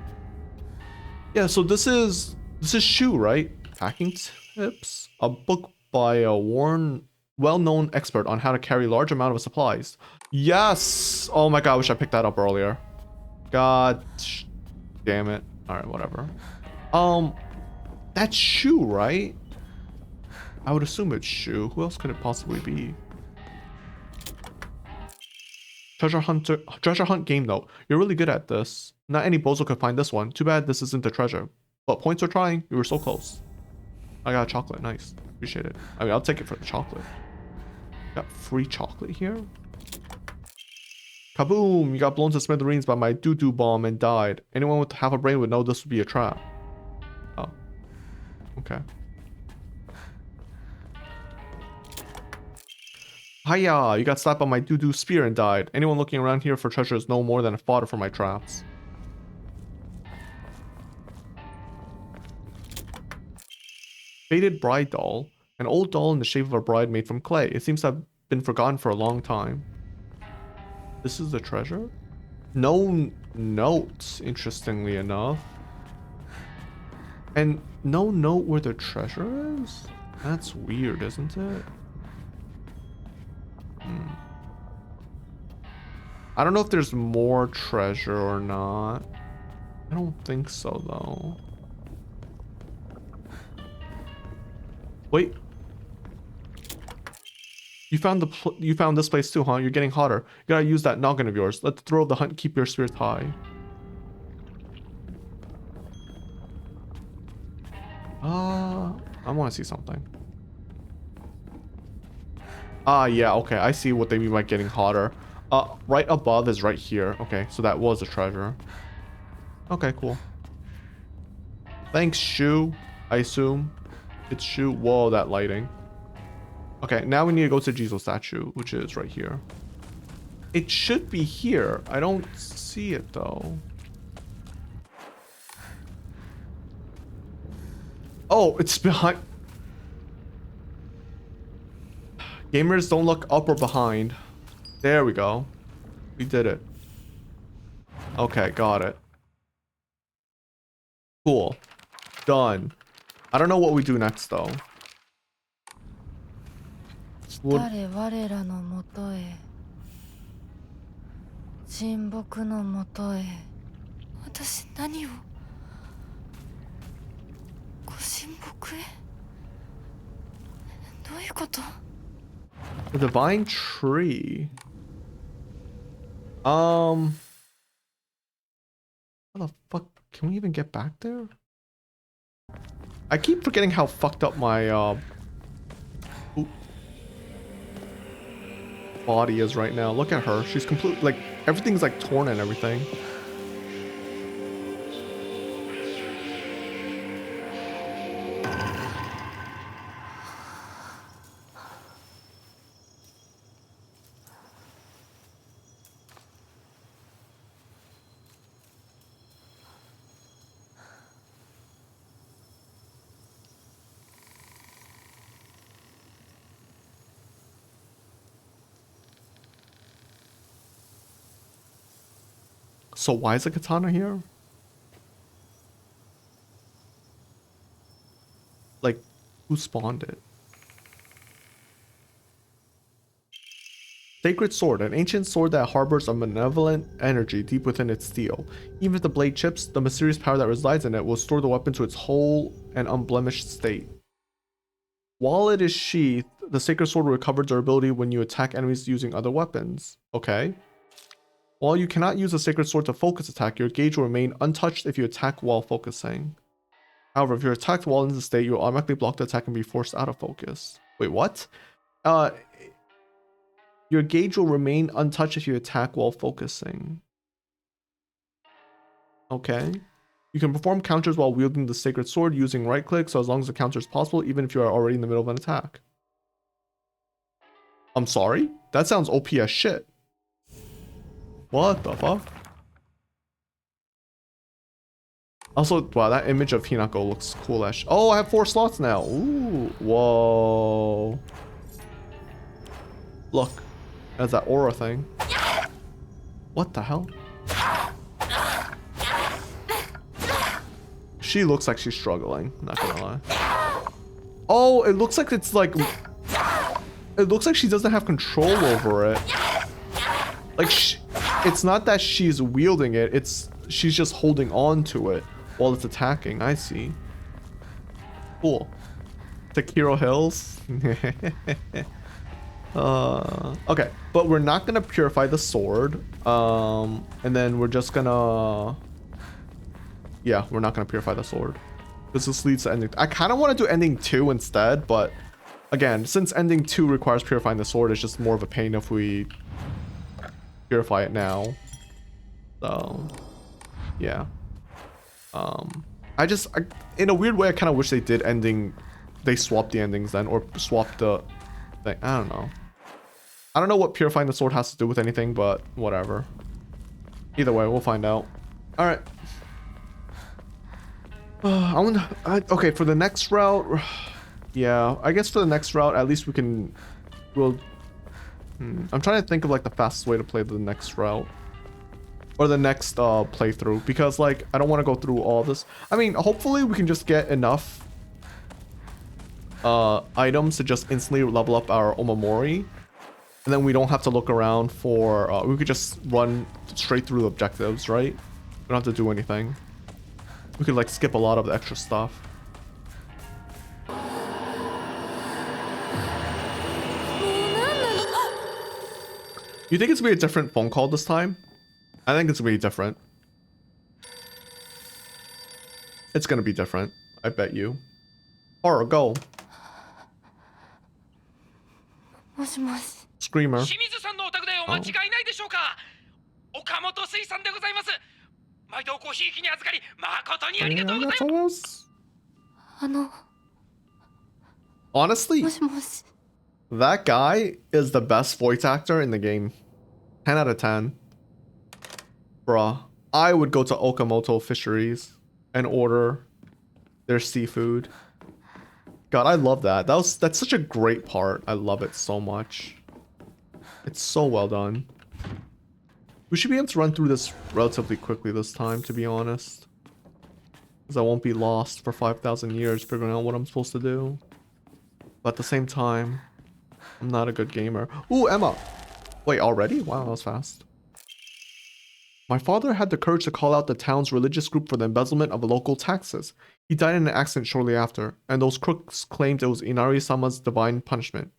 Yeah, so this is Shu, right? Packing tips, a book by a well-known expert on how to carry large amount of supplies. Yes. Oh my god, I wish I picked that up earlier. God damn it. All right, whatever. That's Shu, right? I would assume it's Shu. Who else could it possibly be? Treasure hunt game though. You're really good at this. Not any bozo could find this one. Too bad this isn't the treasure. But points are trying. You were so close. I got a chocolate. Nice. Appreciate it. I mean, I'll take it for the chocolate. Got free chocolate here. Kaboom! You got blown to smithereens by my doo-doo bomb and died. Anyone with half a brain would know this would be a trap. Oh. Okay. Hiya! You got slapped by my doo-doo spear and died. Anyone looking around here for treasure is no more than a fodder for my traps. Faded bride doll. An old doll in the shape of a bride made from clay. It seems to have been forgotten for a long time. This is the treasure? No notes, interestingly enough. And no note where the treasure is? That's weird, isn't it? I don't know if there's more treasure or not. I don't think so though. Wait. You found this place too, huh? You're getting hotter. You gotta use that noggin of yours. Let the thrill of the hunt keep your spirits high. I want to see something. Yeah, okay. I see what they mean by getting hotter. Right above is right here. Okay, so that was a treasure. Okay, cool. Thanks, Shu. I assume it's Shu. Whoa, that lighting. Okay, now we need to go to Jesus statue, which is right here. It should be here. I don't see it though. Oh, it's behind. Gamers, don't look up or behind. There we go. We did it. Okay, got it. Cool. Done. I don't know what we do next though. 来たれ我らのもとへ神木のもとへ私何をご神木へどういうこと The divine tree. How the fuck can we even get back there? I keep forgetting how fucked up my body is right now. Look at her. She's completely like everything's like torn and everything. So why is a katana here? Like, who spawned it? Sacred Sword, an ancient sword that harbors a malevolent energy deep within its steel. Even if the blade chips, the mysterious power that resides in it will restore the weapon to its whole and unblemished state. While it is sheathed, the Sacred Sword will recover durability when you attack enemies using other weapons. Okay. While you cannot use a Sacred Sword to focus attack, your gauge will remain untouched if you attack while focusing. However, if you're attacked while in this state, you will automatically block the attack and be forced out of focus. Wait, what? Your gauge will remain untouched if you attack while focusing. Okay. You can perform counters while wielding the sacred sword using right click, so as long as the counter is possible, even if you are already in the middle of an attack. I'm sorry? That sounds OP as shit. What the fuck? Also, wow, that image of Hinako looks cool as oh, I have 4 slots now. Ooh, whoa. Look, there's that aura thing. What the hell? She looks like she's struggling, not gonna lie. Oh, it looks like it's like... It looks like she doesn't have control over it. Like, it's not that she's wielding it, it's she's just holding on to it while it's attacking. I see. Cool. Takiro Hills. Okay, but we're not gonna purify the sword. And then we're just gonna... Yeah, we're not gonna purify the sword. Because this leads to ending... I kind of want to do ending 2 instead, but... Again, since ending 2 requires purifying the sword, it's just more of a pain if we purify it now. So, yeah. In a weird way, I kind of wish they did ending... They swapped the endings then, or swapped the thing. I don't know. I don't know what purifying the sword has to do with anything, but whatever. Either way, we'll find out. Alright. Okay, for the next route... Yeah, I guess for the next route, at least I'm trying to think of like the fastest way to play the next route. Or the next playthrough. Because like, I don't want to go through all this. I mean, hopefully we can just get enough items to just instantly level up our Omamori. And then we don't have to look around for... we could just run straight through the objectives, right? We don't have to do anything. We could like skip a lot of the extra stuff. You think it's gonna be a different phone call this time? I think it's gonna be different. It's gonna be different. I bet you. Horror, go. もしもし Screamer. 清水さんのお宅でお間違いないでしょうか。岡本水産でございます。毎度ごひいきに預かり誠にありがとうございます。Honestly, もしもし that guy is the best voice actor in the game. 10 out of 10. Bruh. I would go to Okamoto Fisheries and order their seafood. God, I love that. That's such a great part. I love it so much. It's so well done. We should be able to run through this relatively quickly this time, to be honest. Because I won't be lost for 5,000 years figuring out what I'm supposed to do. But at the same time, I'm not a good gamer. Ooh, Emma! Wait, already? Wow, that was fast. My father had the courage to call out the town's religious group for the embezzlement of local taxes. He died in an accident shortly after, and those crooks claimed it was Inari-sama's divine punishment.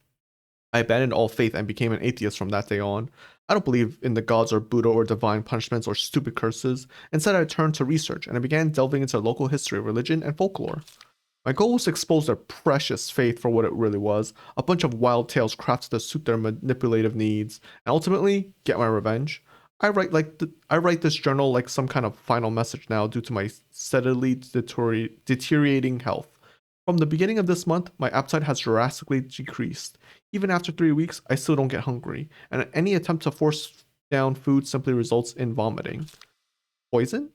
I abandoned all faith and became an atheist from that day on. I don't believe in the gods or Buddha or divine punishments or stupid curses. Instead, I turned to research and I began delving into local history, religion, and folklore. My goal was to expose their precious faith for what it really was, a bunch of wild tales crafted to suit their manipulative needs, and ultimately, get my revenge. I write this journal like some kind of final message now due to my steadily deteriorating health. From the beginning of this month, my appetite has drastically decreased. Even after 3 weeks, I still don't get hungry, and any attempt to force down food simply results in vomiting. Poison?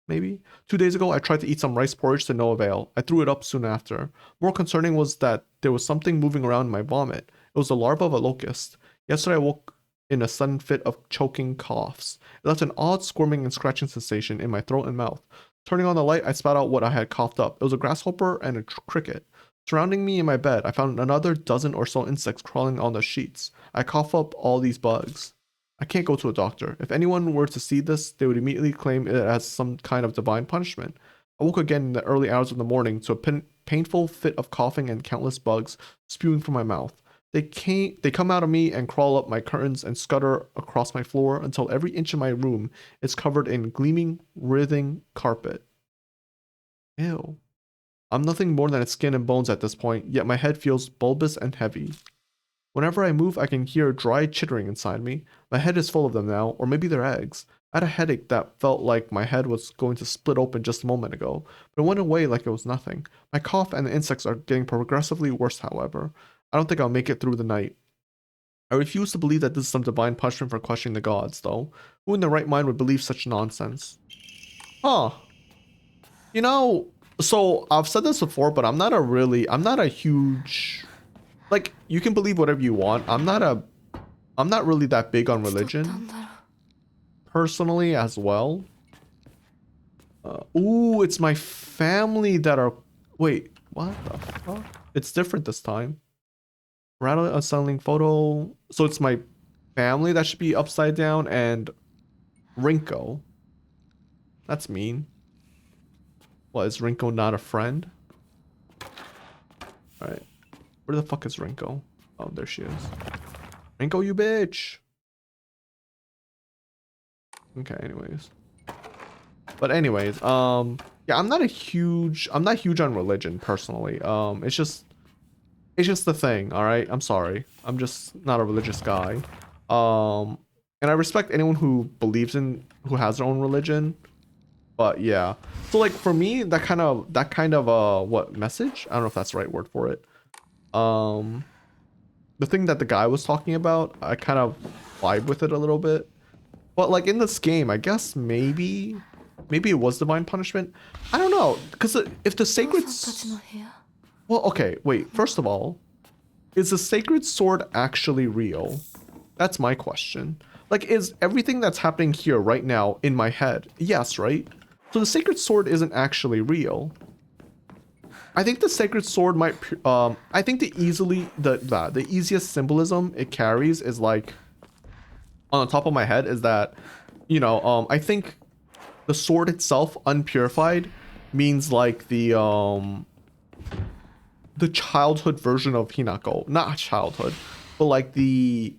Maybe? 2 days ago, I tried to eat some rice porridge to no avail. I threw it up soon after. More concerning was that there was something moving around in my vomit. It was the larva of a locust. Yesterday, I woke in a sudden fit of choking coughs. It left an odd squirming and scratching sensation in my throat and mouth. Turning on the light, I spat out what I had coughed up. It was a grasshopper and a cricket. Surrounding me in my bed, I found another dozen or so insects crawling on the sheets. I cough up all these bugs. I can't go to a doctor. If anyone were to see this, they would immediately claim it as some kind of divine punishment. I woke again in the early hours of the morning to a painful fit of coughing and countless bugs spewing from my mouth. They come out of me and crawl up my curtains and scutter across my floor until every inch of my room is covered in gleaming, writhing carpet. Ew. I'm nothing more than a skin and bones at this point, yet my head feels bulbous and heavy. Whenever I move, I can hear dry chittering inside me. My head is full of them now, or maybe they're eggs. I had a headache that felt like my head was going to split open just a moment ago, but it went away like it was nothing. My cough and the insects are getting progressively worse, however. I don't think I'll make it through the night. I refuse to believe that this is some divine punishment for questioning the gods, though. Who in their right mind would believe such nonsense? Huh. You know, so I've said this before, but I'm not a huge, like, you can believe whatever you want. I'm not really that big on religion, personally, as well. Ooh, it's my family that are, wait, what the fuck? It's different this time. Rattle unsettling photo. So it's my family that should be upside down and Rinko. That's mean. What, is Rinko not a friend? Alright. Where the fuck is Rinko? Oh, there she is. Rinko, you bitch! Okay, anyways. But anyways, yeah, I'm not huge on religion, personally. It's just the thing, alright? I'm sorry. I'm just not a religious guy. And I respect anyone who has their own religion. But yeah. So like for me, that kind of what message? I don't know if that's the right word for it. The thing that the guy was talking about, I kind of vibe with it a little bit. But like in this game, I guess maybe it was divine punishment. I don't know, because if the sacred well, okay, wait. First of all, is the sacred sword actually real? That's my question. Like, is everything that's happening here right now in my head? Yes, right? So the sacred sword isn't actually real. I think the sacred sword might. I think the easiest symbolism it carries is like, on the top of my head, is that, you know, I think the sword itself, unpurified, means like the childhood version of Hinako. Not childhood, but like the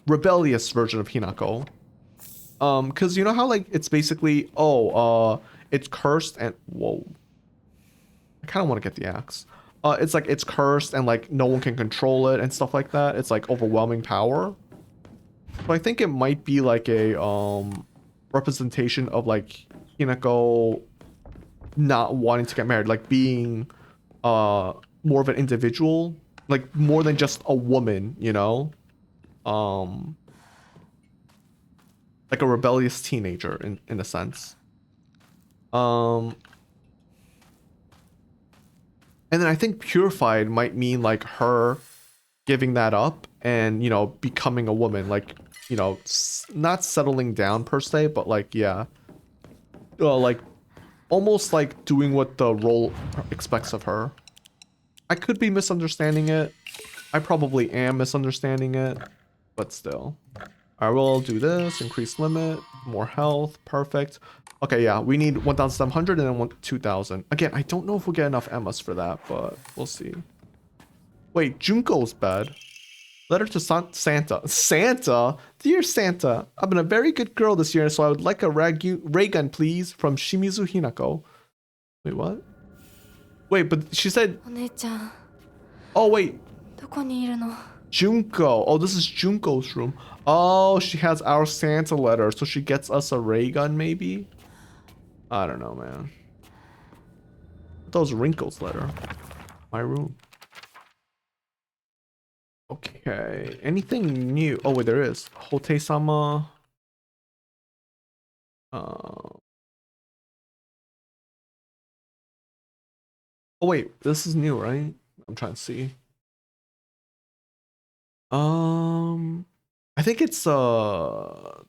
rebellious version of Hinako. Because you know how like it's basically, it's cursed and whoa. I kind of want to get the axe. It's like it's cursed and like no one can control it and stuff like that. It's like overwhelming power. So I think it might be like a representation of like Hinako not wanting to get married, like being more of an individual, like more than just a woman, you know? Like a rebellious teenager in a sense. And then I think purified might mean like her giving that up and, you know, becoming a woman, like, you know, not settling down per se, but like, yeah, like almost like doing what the role expects of her. I could be misunderstanding it. I probably am misunderstanding it, but still. I will do this, increase limit, more health, perfect. Okay, yeah, we need 1,700 and then 2,000. Again, I don't know if we'll get enough Emmas for that, but we'll see. Wait, Junko's bed. Letter to Santa. Santa? Dear Santa, I've been a very good girl this year, so I would like a ray gun, please, from Shimizu Hinako. Wait, what? Wait, but she said... Oh, wait. Junko. Oh, this is Junko's room. Oh, she has our Santa letter, so she gets us a ray gun, maybe? I don't know, man. That was Wrinkle's letter. My room. Okay. Anything new? Oh, wait, there is. Hote-sama. Oh, wait. This is new, right? I'm trying to see. I think it's I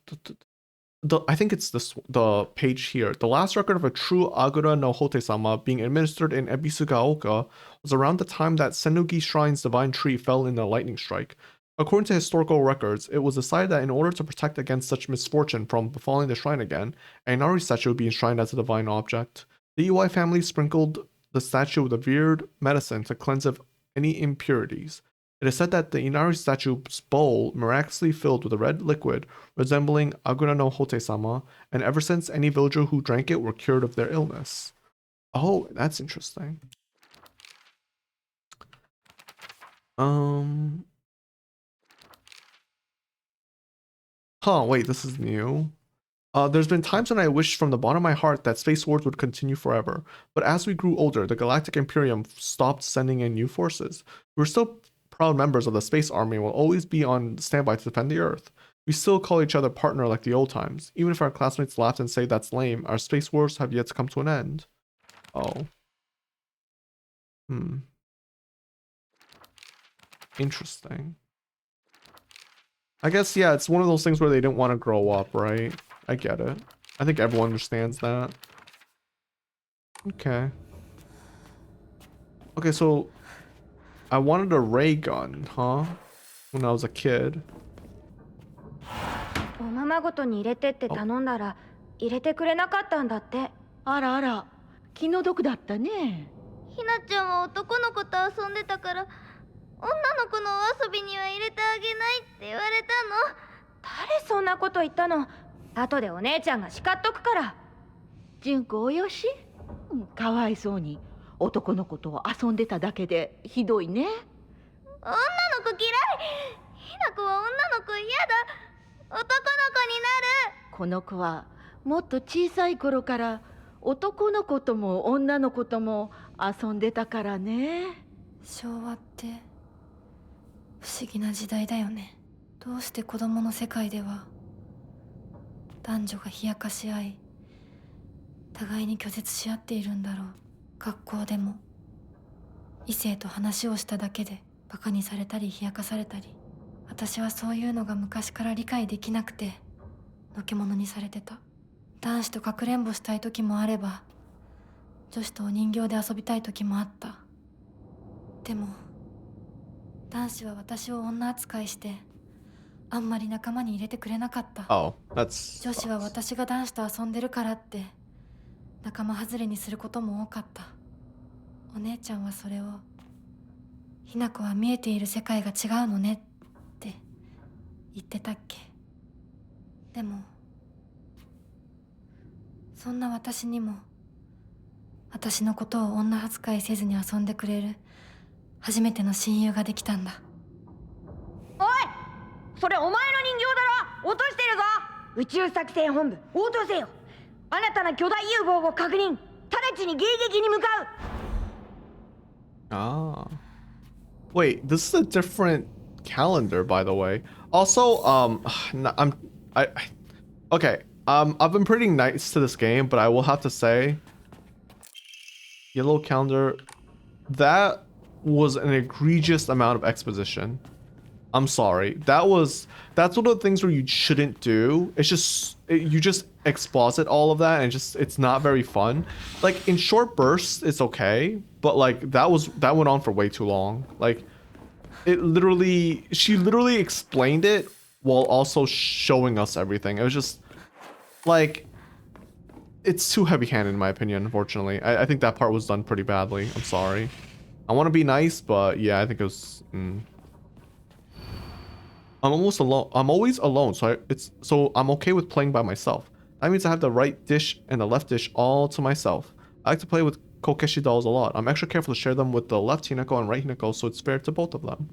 think it's the page here. The last record of a true Agura no Hote-sama being administered in Ebisugaoka was around the time that Senugi Shrine's divine tree fell in a lightning strike. According to historical records, it was decided that in order to protect against such misfortune from befalling the shrine again, a Inari statue would be enshrined as a divine object. The Iwai family sprinkled the statue with a weird medicine to cleanse of any impurities. It is said that the Inari statue's bowl miraculously filled with a red liquid resembling Agura no Hote-sama, and ever since any villager who drank it were cured of their illness. Oh, that's interesting. Um. Huh, wait, this is new. There's been times when I wished from the bottom of my heart that Space Wars would continue forever, but as we grew older, the Galactic Imperium stopped sending in new forces. We're still proud members of the Space Army and will always be on standby to defend the Earth. We still call each other partner like the old times. Even if our classmates laugh and say that's lame, our Space Wars have yet to come to an end. Oh. Interesting. I guess, yeah, it's one of those things where they didn't want to grow up, right? I get it. I think everyone understands that. Okay. Okay, so I wanted a ray gun, huh? When I was a kid. おままごとに入れてって頼んだら入れてくれなかったんだって。あらあら、気の毒だったね。ひなちゃんは男の子と遊んでたから女の子のお遊びには入れてあげないって言われたの。誰そんなこと言ったの？後でお姉ちゃんが叱っとくから。純子およし、かわいそうに男の子と遊んでただけでひどいね。女の子嫌い。ひな子は女の子嫌だ。男の子になる。この子はもっと小さい頃から男の子とも女の子とも遊んでたからね。昭和って不思議な時代だよね。どうして子供の世界では男女が冷やかし合い互いに拒絶し合っているんだろう。学校でも異性と話をしただけでバカにされたり冷やかされたり、私はそういうのが昔から理解できなくてのけ者にされてた。男子とかくれんぼしたい時もあれば女子とお人形で遊びたい時もあった。でも男子は私を女扱いしてあんまり仲間に入れてくれなかった。Oh, that's... 女子は私が男子と遊んでるからって仲間外れにすることも多かった。お姉ちゃんはそれをひな子は見えている世界が違うのねって言ってたっけ。でもそんな私にも私のことを女扱いせずに遊んでくれる初めての親友ができたんだ。おい、それお前の人形だろ。落としてるぞ。宇宙作戦本部応答せよ。新たな巨大融合を確認。直ちに迎撃に向かう。Ah. Wait, this is a different calendar, by the way. Also, okay. I've been pretty nice to this game, but I will have to say, yellow calendar, that was an egregious amount of exposition. I'm sorry. That's one of the things where you shouldn't do. It's just you just exposit all of that, and it's not very fun. Like in short bursts, it's okay, but like that went on for way too long. Like she literally explained it while also showing us everything. It was just like it's too heavy-handed in my opinion. Unfortunately, I think that part was done pretty badly. I'm sorry. I want to be nice, but yeah, I think it was. I'm almost alone. I'm always alone, so I'm okay with playing by myself. That means I have the right dish and the left dish all to myself. I like to play with Kokeshi dolls a lot. I'm extra careful to share them with the left Hinako and right Hinako, so it's fair to both of them.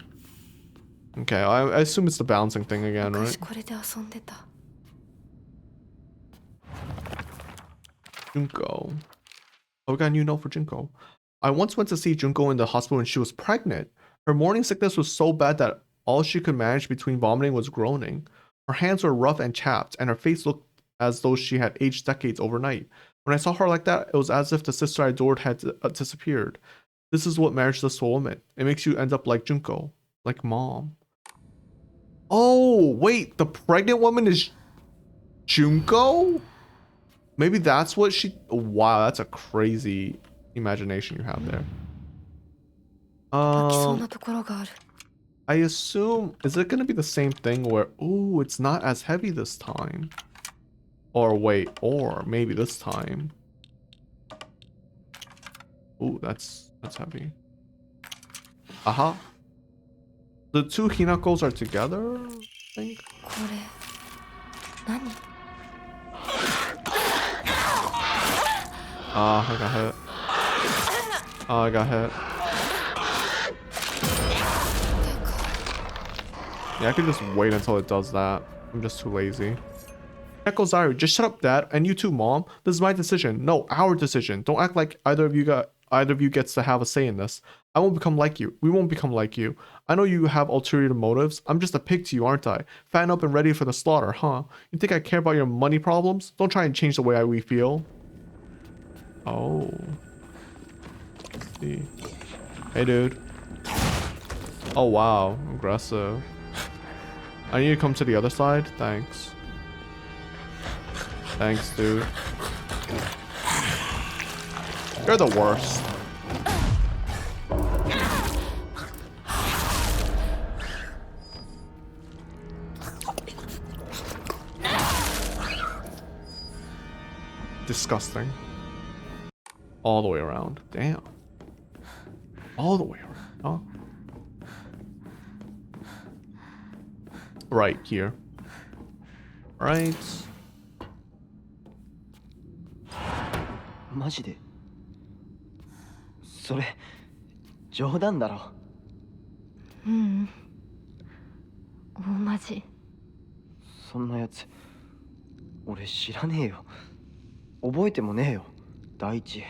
Okay, I assume it's the balancing thing again, right? これで遊んでた。Junko. Oh, we got a new note for Junko. I once went to see Junko in the hospital when she was pregnant. Her morning sickness was so bad that all she could manage between vomiting was groaning. Her hands were rough and chapped, and her face looked as though she had aged decades overnight. When I saw her like that, it was as if the sister I adored had disappeared. This is what marriage does to a woman. It makes you end up like Junko, like mom. Oh, wait, the pregnant woman is Junko? Maybe that's what she... Wow, that's a crazy imagination you have there. 飽きそうなところがある。I assume... Is it going to be the same thing where... Ooh, it's not as heavy this time. Or wait, or maybe this time. Ooh, that's heavy. Aha. The two Hinakos are together, I think. これ何？ Ah, I got hit. Oh, I got hit. Yeah, I could just wait until it does that. I'm just too lazy. Echo Zairi, just shut up, Dad, and you too, Mom. This is my decision. No, our decision. Don't act like either of you gets to have a say in this. I won't become like you. We won't become like you. I know you have ulterior motives. I'm just a pig to you, aren't I? Fattened up and ready for the slaughter, huh? You think I care about your money problems? Don't try and change the way we feel. Oh. Let's see. Hey, dude. Oh, wow. Aggressive. I need to come to the other side. Thanks. Thanks, dude. You're the worst. Disgusting. All the way around. Damn. All the way around, huh? Right here. Right. マジでそれ冗談だろ。ううん大マジ。そんなやつ俺知らねえよ。覚えてもねえよ。第一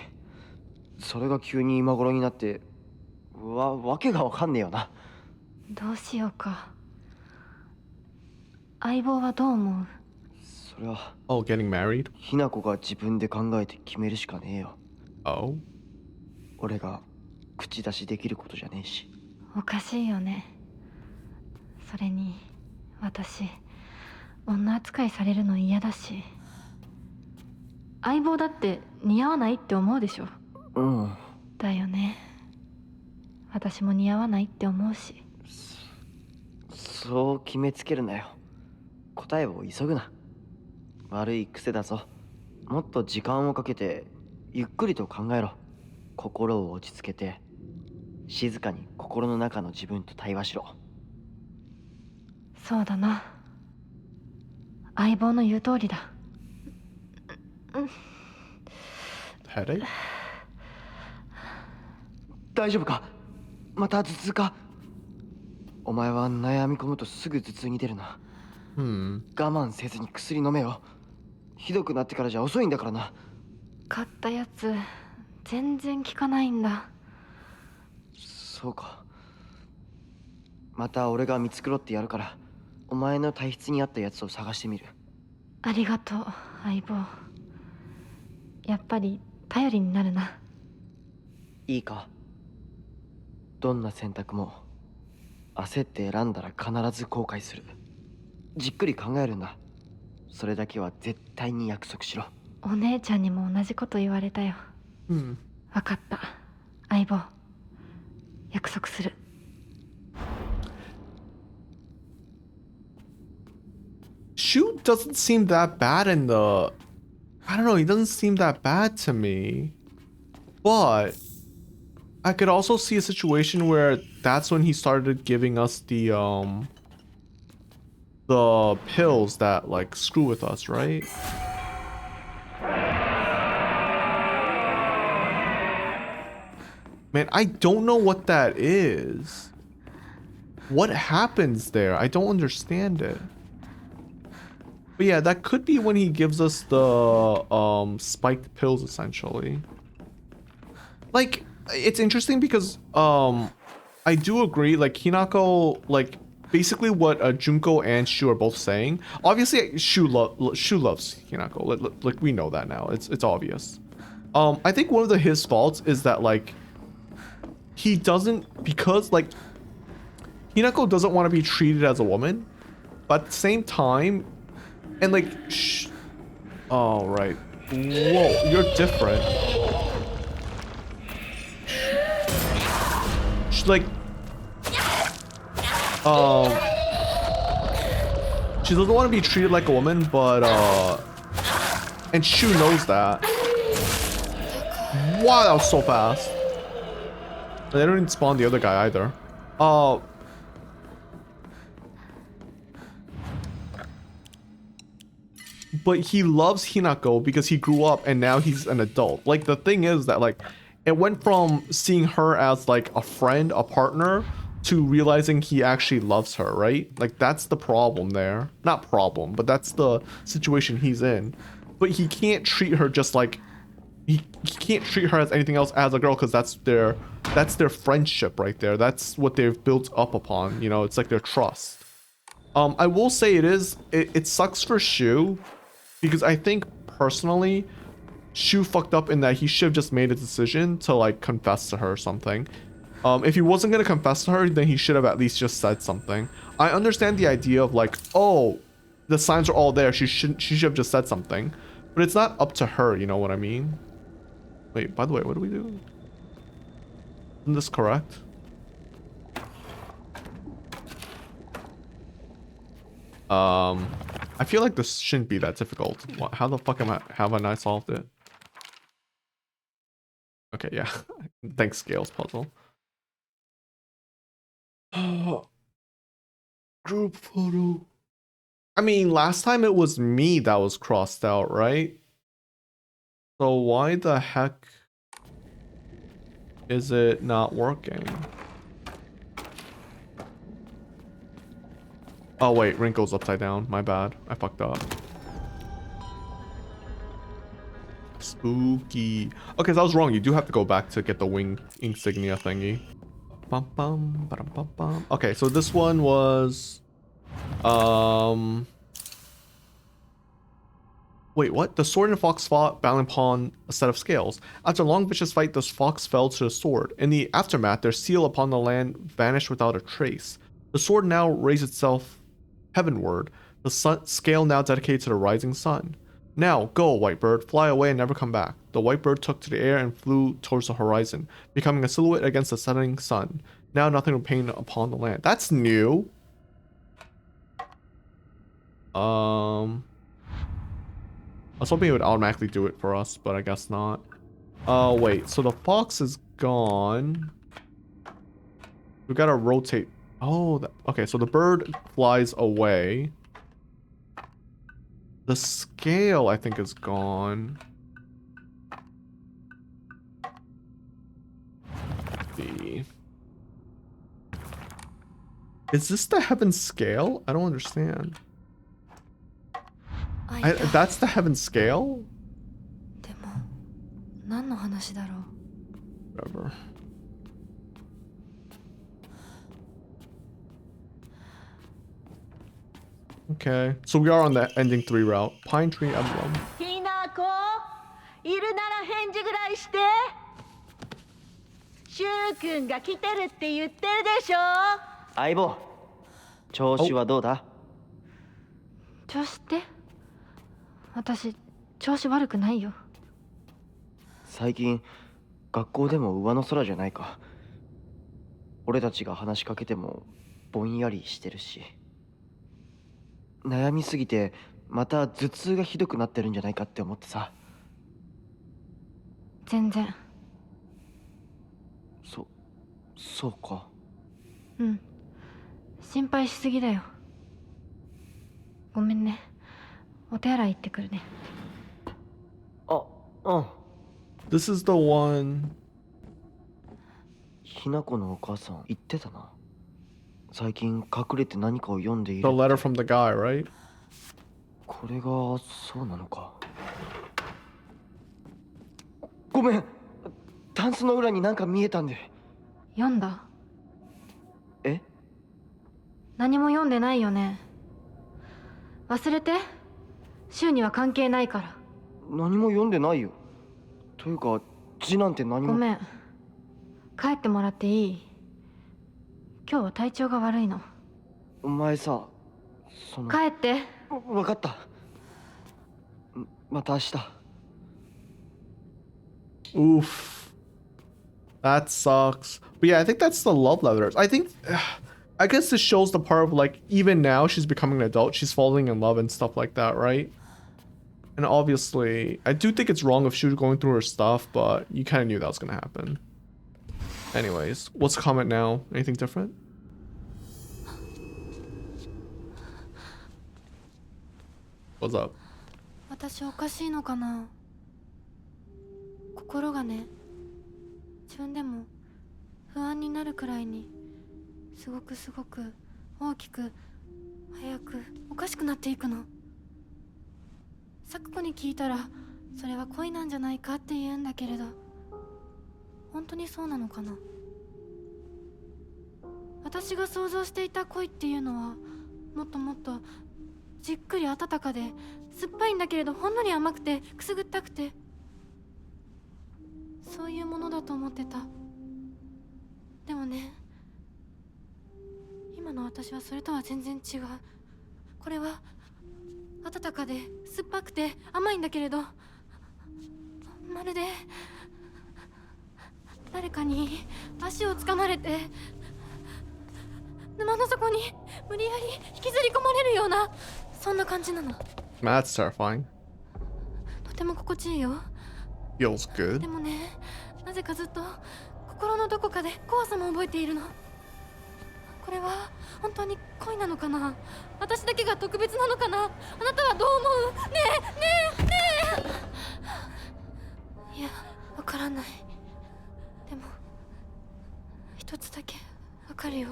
それが急に今頃になってわけがわかんねえよな。どうしようか。相棒はどう思う？それは Oh, getting married? ひな子が自分で考えて決めるしかねえよ。 Oh? 俺が口出しできることじゃねえし。おかしいよね。それに私女扱いされるの嫌だし、相棒だって似合わないって思うでしょ。うん。だよね。私も似合わないって思うし。そう決めつけるなよ。答えを急ぐな。悪い癖だぞ。もっと時間をかけてゆっくりと考えろ。心を落ち着けて静かに心の中の自分と対話しろ。そうだな。相棒の言う通りだ。Headache? 大丈夫か？また頭痛か？お前は悩み込むとすぐ頭痛に出るな。我慢せずに薬飲めよ。ひどくなってからじゃ遅いんだからな。買ったやつ全然効かないんだ。そうか。また俺が見繕ってやるから、お前の体質に合ったやつを探してみる。ありがとう相棒。やっぱり頼りになるな。いいか？どんな選択も焦って選んだら必ず後悔する。じっくり考えるんだ。それだけは絶対に約束しろ。お姉ちゃんにも同じこと言われたよ。わかった。相棒。約束する。Shu doesn't seem that bad in the... I don't know, he doesn't seem that bad to me. But I could also see a situation where that's when he started giving us the pills that like screw with us, right? Man, I don't know what that is. What happens there? I don't understand it. But yeah, that could be when he gives us the spiked pills essentially. Like, it's interesting because I do agree, like Hinako, like basically what Junko and Shu are both saying. Obviously Shu loves Hinako. Like we know that now. It's obvious. I think one of his faults is that like he doesn't, because like Hinako doesn't want to be treated as a woman, but at the same time, and like oh right, whoa, you're different. Like she doesn't want to be treated like a woman, but and Shu knows that. Wow, that was so fast. They don't even spawn the other guy either. But he loves Hinako because he grew up and now he's an adult. Like the thing is that like it went from seeing her as like a friend, a partner, to realizing he actually loves her, right? Like that's the problem there. Not problem, but that's the situation he's in. But he can't treat her just like he can't treat her as anything else as a girl because that's their friendship right there. That's what they've built up upon, you know, it's like their trust. I will say it sucks for Shu because I think personally Shu fucked up in that he should have just made a decision to like confess to her or something. If he wasn't gonna confess to her, then he should have at least just said something. I understand the idea of like, oh, the signs are all there. She should have just said something, but it's not up to her. You know what I mean? Wait, by the way, what do we do? Isn't this correct? I feel like this shouldn't be that difficult. How the fuck have I solved it? Okay, yeah. Thanks, Scales puzzle. Group photo. I mean, last time it was me that was crossed out, right? So why the heck is it not working? Oh wait, wrinkles upside down. My bad. I fucked up. Spooky. Okay, so I was wrong. You do have to go back to get the wing insignia thingy. Bum, bum, ba-dum, bum, bum. Okay, so this one was wait, what? The sword and fox fought, battling upon a set of scales. After a long vicious fight, the fox fell to the sword. In the aftermath, their seal upon the land vanished without a trace. The sword now raised itself heavenward, the scale now dedicated to the rising sun. Now, go, white bird, fly away and never come back. The white bird took to the air and flew towards the horizon, becoming a silhouette against the setting sun. Now nothing will pain upon the land. That's new. I was hoping it would automatically do it for us, but I guess not. Oh, wait, so the fox is gone. We gotta rotate. Oh, okay, so the bird flies away. The scale, I think, is gone. Is this the heaven scale? I don't understand. That's the heaven scale? でも何の話だろう Whatever. Okay, so we are on the ending 3 route. Pine Tree Emblem. ひなこ、いるなら返事ぐらいして。シュウ君が来てるって言ってるでしょ。相棒、調子はどうだ？調子って？私調子悪くないよ。最近学校でも上の空じゃないか。俺たちが話しかけてもぼんやりしてるし。悩みすぎてまた頭痛がひどくなってるんじゃないかって思ってさ。全然。そうか。うん。心配しすぎだよ。ごめんね。お手洗い行ってくるね。あ、うん。This is the one. ひなこのお母さん言ってたな。最近隠れて何かを読んでいる。 The letter from the guy, right? これがそうなのか。ごめん。タンスの裏になんか見えたんで。読んだ？え？何も読んでないよね。忘れて。週には関係ないから。何も読んでないよ。というか字なんて何も。ごめん。帰ってもらっていい？今日は体調が悪いの。お前さ、その。帰って。わかった。また明日。Oof. That sucks. But yeah, I think that's the love letters. I guess this shows the part of like, even now she's becoming an adult, she's falling in love and stuff like that, right? And obviously, I do think it's wrong if she was going through her stuff, but you kind of knew that was going to happen. Anyways, what's the comment now? Anything different? What's up? 私おかしいのかな。心がね、自分でも不安になるくらいにすごくすごく大きく早くおかしくなっていくの。サクコに聞いたらそれは恋なんじゃないかって言うんだけれど、本当にそうなのかな。私が想像していた恋っていうのはもっともっとじっくり温かで酸っぱいんだけれどほんのり甘くてくすぐったくて、そういうものだと思ってた。でもね、今の私はそれとは全然違う。これは温かで酸っぱくて甘いんだけれど、まるで誰かに足をつかまれて沼の底に無理やり引きずり込まれるような、そんな感じなの。 That's terrifying. とても心地いいよ。 Feels good. でもね、なぜかずっと心のどこかで怖さも覚えているの。これは本当に恋なのかな。私だけが特別なのかな。あなたはどう思う？ねえねえねえ。いや、わからない。でも一つだけわかるよ。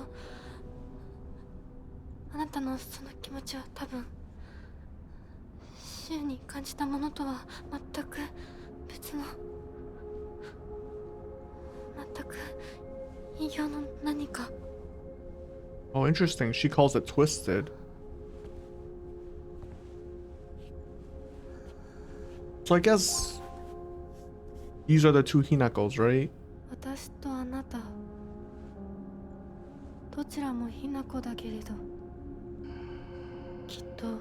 あなたのその気持ちは多分柊に感じたものとは全く別の、全く異形の何か。 Oh, interesting. She calls it twisted. So I guess these are the two Hinakos, right? 私とあなた、どちらもひなこだけれど、きっとど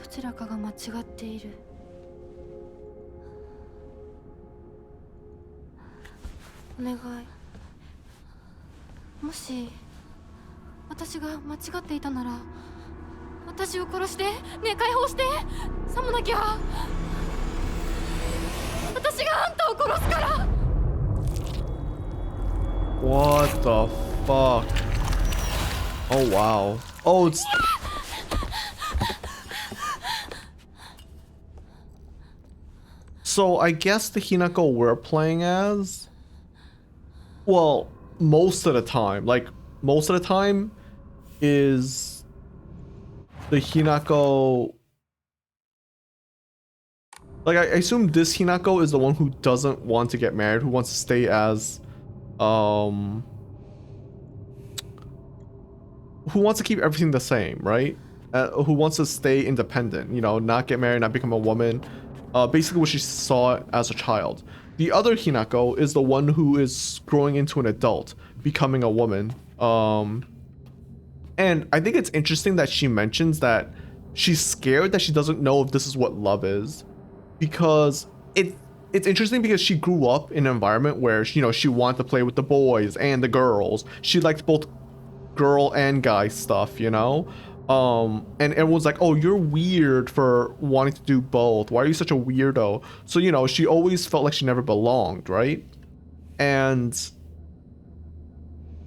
ちらかが間違っている。お願い、もし私が間違っていたなら私を殺して、ねえ解放して。さもなきゃ私があんたを殺すから。 What the fuck? Oh wow. Oh, it's... So I guess the Hinako we're playing as, well, most of the time, like most of the time is the Hinako, like I assume this Hinako is the one who doesn't want to get married, who wants to stay as who wants to keep everything the same, right? Who wants to stay independent, you know, not get married, not become a woman. Basically what she saw as a child. The other Hinako is the one who is growing into an adult, becoming a woman. And I think it's interesting that she mentions that she's scared that she doesn't know if this is what love is, because it's interesting because she grew up in an environment where, you know, she wanted to play with the boys and the girls. She liked both girl and guy stuff, you know? And everyone's like, oh, you're weird for wanting to do both. Why are you such a weirdo? So, you know, she always felt like she never belonged, right? And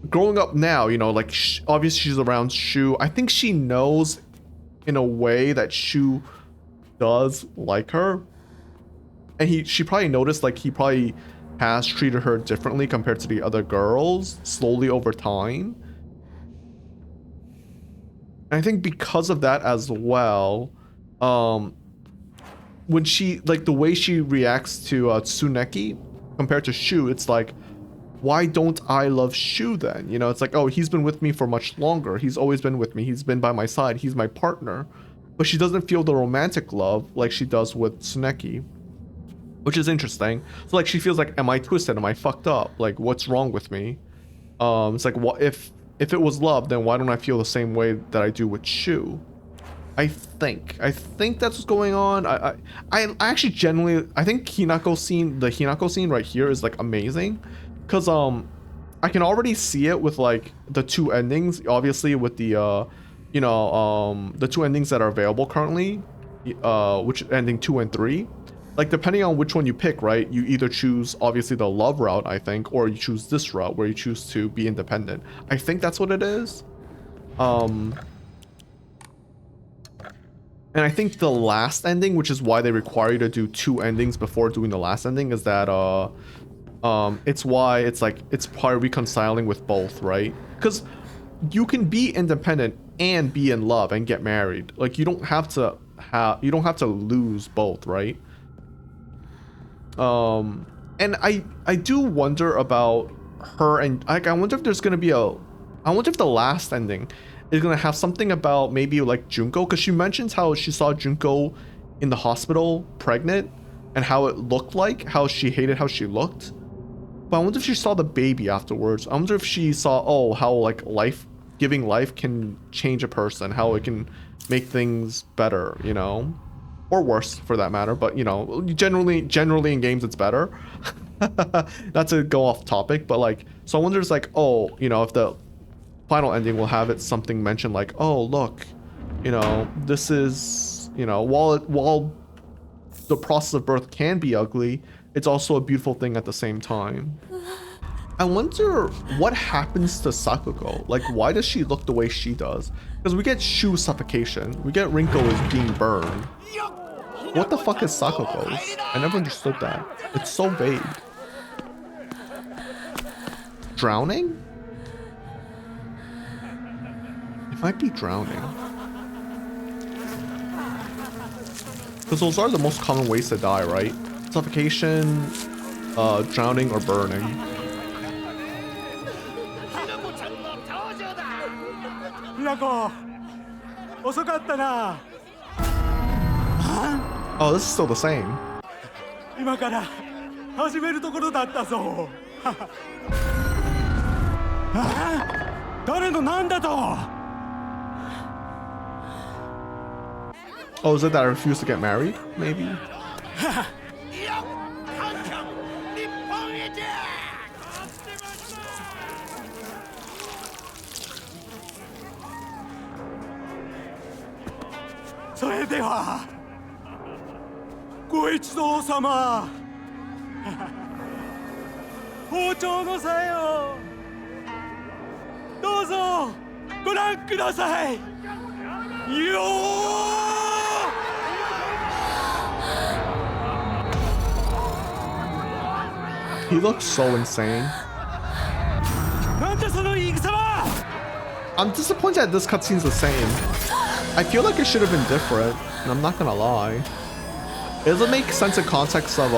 growing up now, you know, like, obviously she's around Shu. I think she knows in a way that Shu does like her. And she probably noticed, like, he probably has treated her differently compared to the other girls slowly over time. And I think because of that as well, when she, like, the way she reacts to Tsuneki compared to Shu, it's like, why don't I love Shu then? You know, it's like, oh, he's been with me for much longer. He's always been with me. He's been by my side. He's my partner. But she doesn't feel the romantic love like she does with Tsuneki, which is interesting. So, like, she feels like, am I twisted? Am I fucked up? Like, what's wrong with me? It's like, what if it was love, then why don't I feel the same way that I do with Shu? I think that's what's going on. I actually genuinely, I think the Hinako scene right here is, like, amazing, because I can already see it with, like, the two endings, obviously, with the you know, the two endings that are available currently, which ending 2 and 3. Like, depending on which one you pick, right, you either choose, obviously, the love route, I think, or you choose this route, where you choose to be independent. I think that's what it is. And I think the last ending, which is why they require you to do 2 endings before doing the last ending, is that, it's why it's like, it's probably reconciling with both, right? because you can be independent and be in love and get married. Like you don't have to lose both, right? And I do wonder about her, and like I wonder if there's gonna be I wonder if the last ending is gonna have something about maybe like Junko, because she mentions how she saw Junko in the hospital pregnant and how it looked like, how she hated how she looked. But I wonder if she saw the baby afterwards. I wonder if she saw, how like giving life can change a person, how it can make things better, you know, or worse for that matter. But you know, generally in games it's better. Not to go off topic, but like, so I wonder, it's like, you know, if the final ending will have it something mentioned like, oh look, you know, this is, you know, while the process of birth can be ugly, it's also a beautiful thing at the same time. I wonder what happens to Sakuko. Like, why does she look the way she does? Because we get Shu suffocation, we get Rinko is being burned. What the fuck is Sakuko's? I never understood that. It's so vague. Drowning? It might be drowning. Because those are the most common ways to die, right? Suffocation, drowning, or burning. Oh, this is still the same. Oh, is it that I refuse to get married? Maybe. He looks so insane. I'm disappointed that this cutscene's the same. I feel like it should have been different, and I'm not gonna lie. It doesn't make sense in context of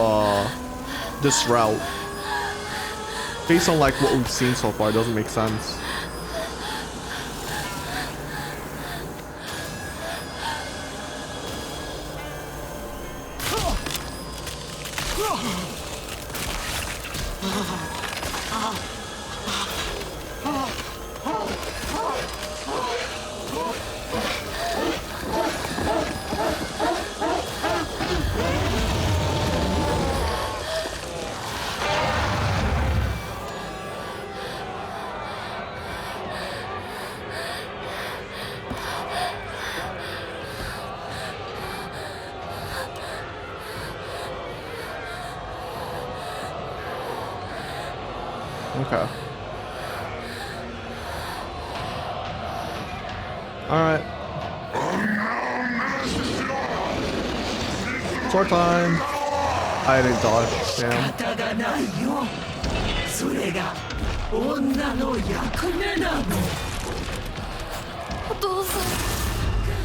this route. Based on like what we've seen so far, it doesn't make sense. Okay. Alright. Sword time. I didn't dodge. Damn.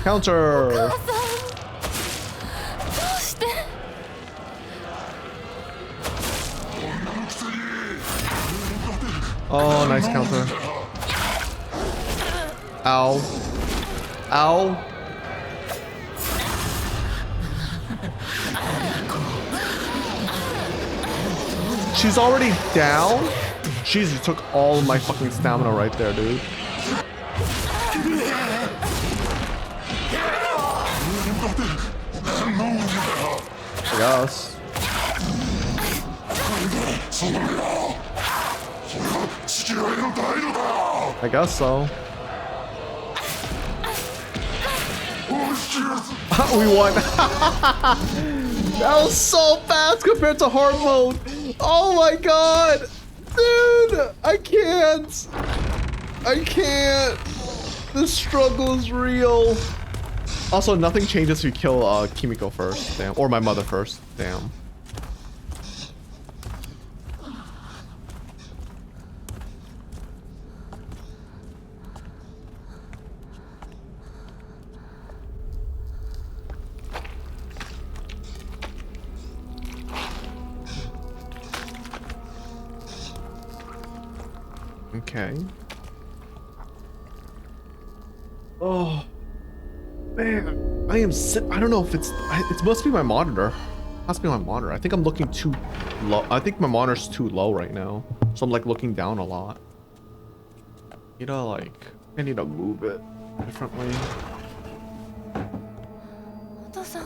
Counter. Oh, nice counter. Ow. Ow. She's already down? Jeez, you took all of my fucking stamina right there, dude. I guess. I guess so. We won. That was so fast compared to hard mode. Oh my god. Dude, I can't. I can't. This struggle is real. Also, nothing changes if you kill Kimiko first. Damn. Or my mother first. Damn. Okay. Oh man, I don't know if it must be my monitor. It must be my monitor. I think I'm looking too low. I think my monitor's too low right now, so I'm like looking down a lot. You know, like I need to move it differently. お父さん、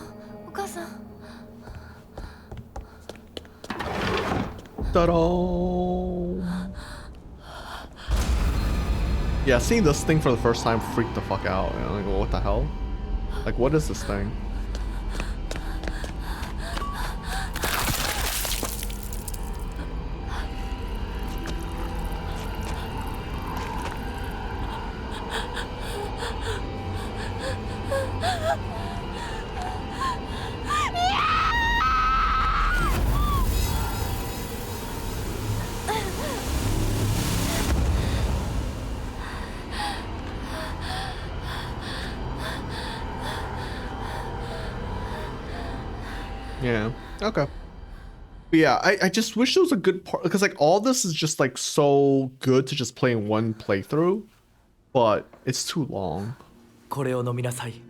お母さん。 Ta-da! Yeah, seeing this thing for the first time freaked the fuck out. You know, like, what the hell? Like, what is this thing? Yeah. Okay. But yeah, I just wish there was a good part, because like all this is just like so good to just play in one playthrough, but it's too long. これを飲みなさい。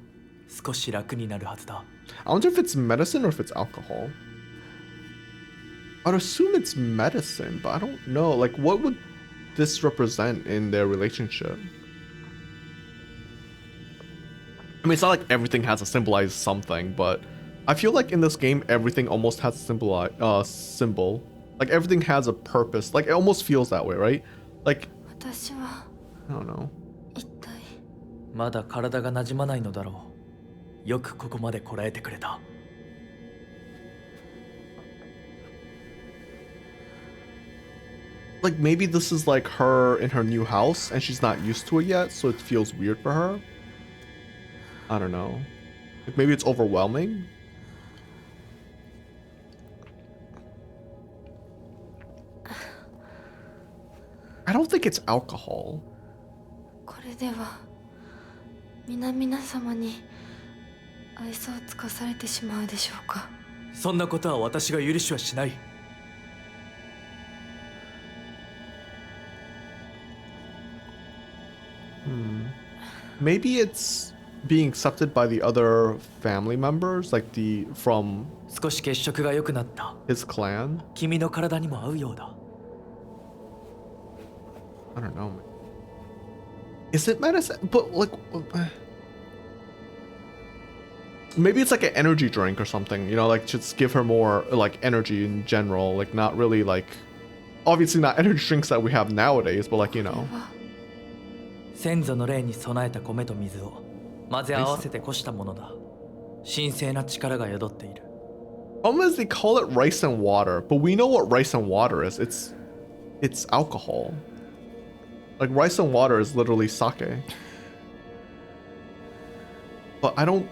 少し楽になるはずだ。 I wonder if it's medicine or if it's alcohol. I'd assume it's medicine, but I don't know. Like, what would this represent in their relationship? I mean, it's not like everything has to symbolize something, but I feel like in this game, everything almost has a symbol. Like, everything has a purpose. Like, it almost feels that way, right? Like, 私は I don't know. 一体。まだ体が馴染まないのだろう。よくここまでこらえてくれた。 Like, maybe this is like her in her new house and she's not used to it yet, so it feels weird for her. I don't know. Like, maybe it's overwhelming. I don't think it's alcohol. これでは皆様に愛想を尽かされてしまうでしょうか。そんなことは私が許しはしない。 Maybe it's being accepted by the other family members, like from 少し血色が良くなった。 his clan. 君の体にも合うようだ。 I don't know. Is it medicine? But like, maybe it's like an energy drink or something. You know, like just give her more like energy in general. Like not really like, obviously not energy drinks that we have nowadays, but like you know. 先祖の霊に備えた米と水を混ぜ合わせてこしたものだ。神聖な力が宿っている。 Problem is they call it rice and water, but we know what rice and water is. It's alcohol. Like rice and water is literally sake. But I don't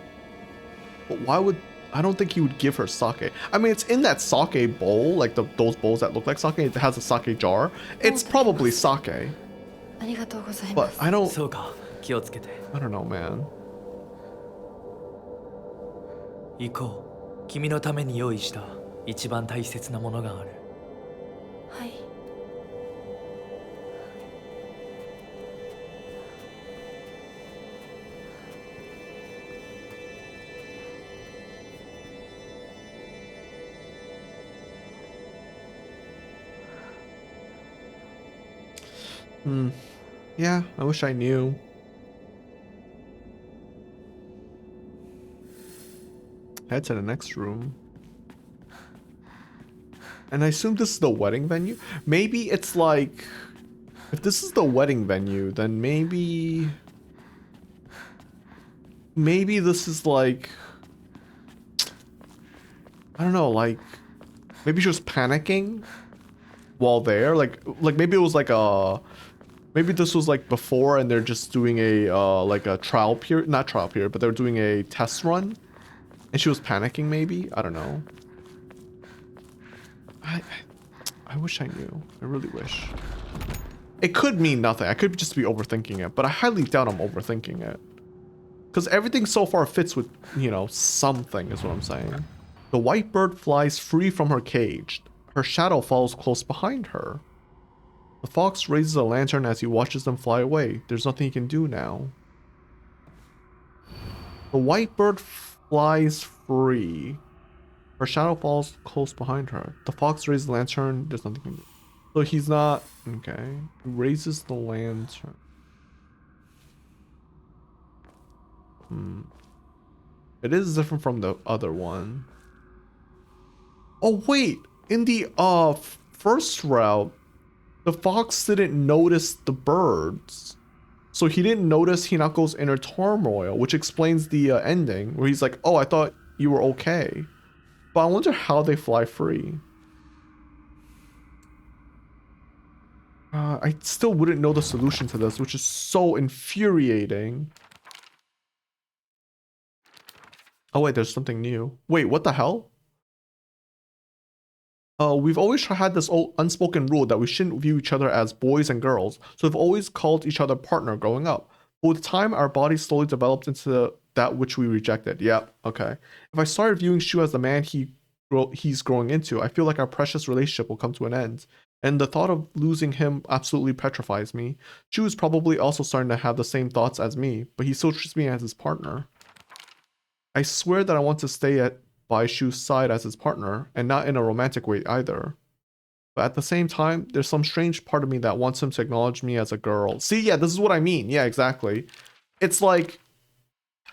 think he would give her sake. I mean, it's in that sake bowl, like those bowls that look like sake. It has a sake jar. It's probably sake. ありがとうござい But ます。 I don't そうか、気をつけて。 know, man. 行こう。君のために用意した一番大切なものがある。はい。 Yeah, I wish I knew. Head to the next room. And I assume this is the wedding venue? Maybe it's like... If this is the wedding venue, then maybe... Maybe this is like... I don't know, like... Maybe she was panicking while there? Like maybe it was like a... Maybe this was like before and they're just doing a like a trial period, not trial period, but they're doing a test run and she was panicking maybe. I don't know. I wish I knew. I really wish. It could mean nothing. I could just be overthinking it, but I highly doubt I'm overthinking it. Because everything so far fits with, you know, something is what I'm saying. The white bird flies free from her cage. Her shadow follows close behind her. The fox raises a lantern as he watches them fly away. There's nothing he can do now. The white bird flies free. Her shadow falls close behind her. The fox raises the lantern. There's nothing he can do. So he's not... Okay. He raises the lantern. It is different from the other one. Oh wait! In the first route, the fox didn't notice the birds. So he didn't notice Hinako's inner turmoil, which explains the ending, where he's like, oh, I thought you were okay. But I wonder how they fly free. I still wouldn't know the solution to this, which is so infuriating. Oh wait, there's something new. Wait, what the hell? We've always had this old unspoken rule that we shouldn't view each other as boys and girls, so we've always called each other partner growing up. But with time, our bodies slowly developed into that which we rejected. Yep, okay. If I started viewing Shu as the man he's growing into, I feel like our precious relationship will come to an end. And the thought of losing him absolutely petrifies me. Shu is probably also starting to have the same thoughts as me, but he still treats me as his partner. I swear that I want to stay by Shu's side as his partner, and not in a romantic way either. But at the same time, there's some strange part of me that wants him to acknowledge me as a girl. See, yeah, this is what I mean. Yeah, exactly. It's like,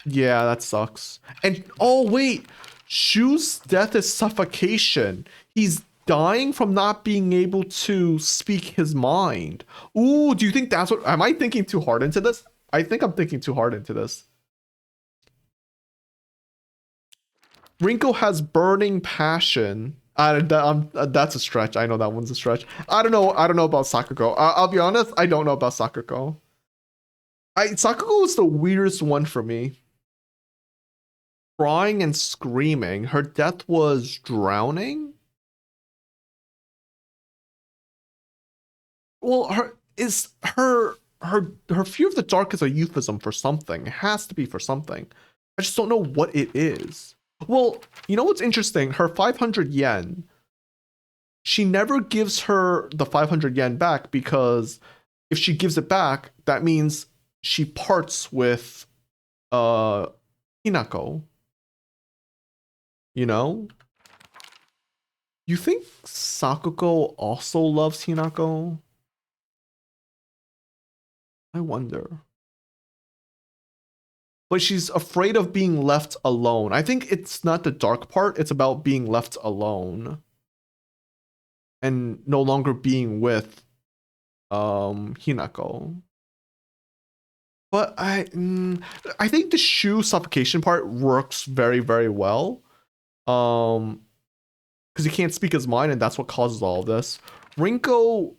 yeah, that sucks. And, oh wait, Shu's death is suffocation. He's dying from not being able to speak his mind. Ooh, do you think that's what, am I thinking too hard into this? I think I'm thinking too hard into this. Rinko has burning passion. That's a stretch. I know that one's a stretch. I don't know about Sakugo. I'll be honest. I don't know about Sakugo. Sakugo is the weirdest one for me. Crying and screaming. Her death was drowning. Well, her fear of the dark is a euphemism for something. It has to be for something. I just don't know what it is. Well, you know what's interesting? Her 500 yen, she never gives her the 500 yen back, because if she gives it back, that means she parts with Hinako. You know? You think Sakugo also loves Hinako? I wonder. But she's afraid of being left alone. I think it's not the dark part, it's about being left alone. And no longer being with Hinako. But I think the Shu suffocation part works very, very well. Because he can't speak his mind, and that's what causes all of this. Rinko,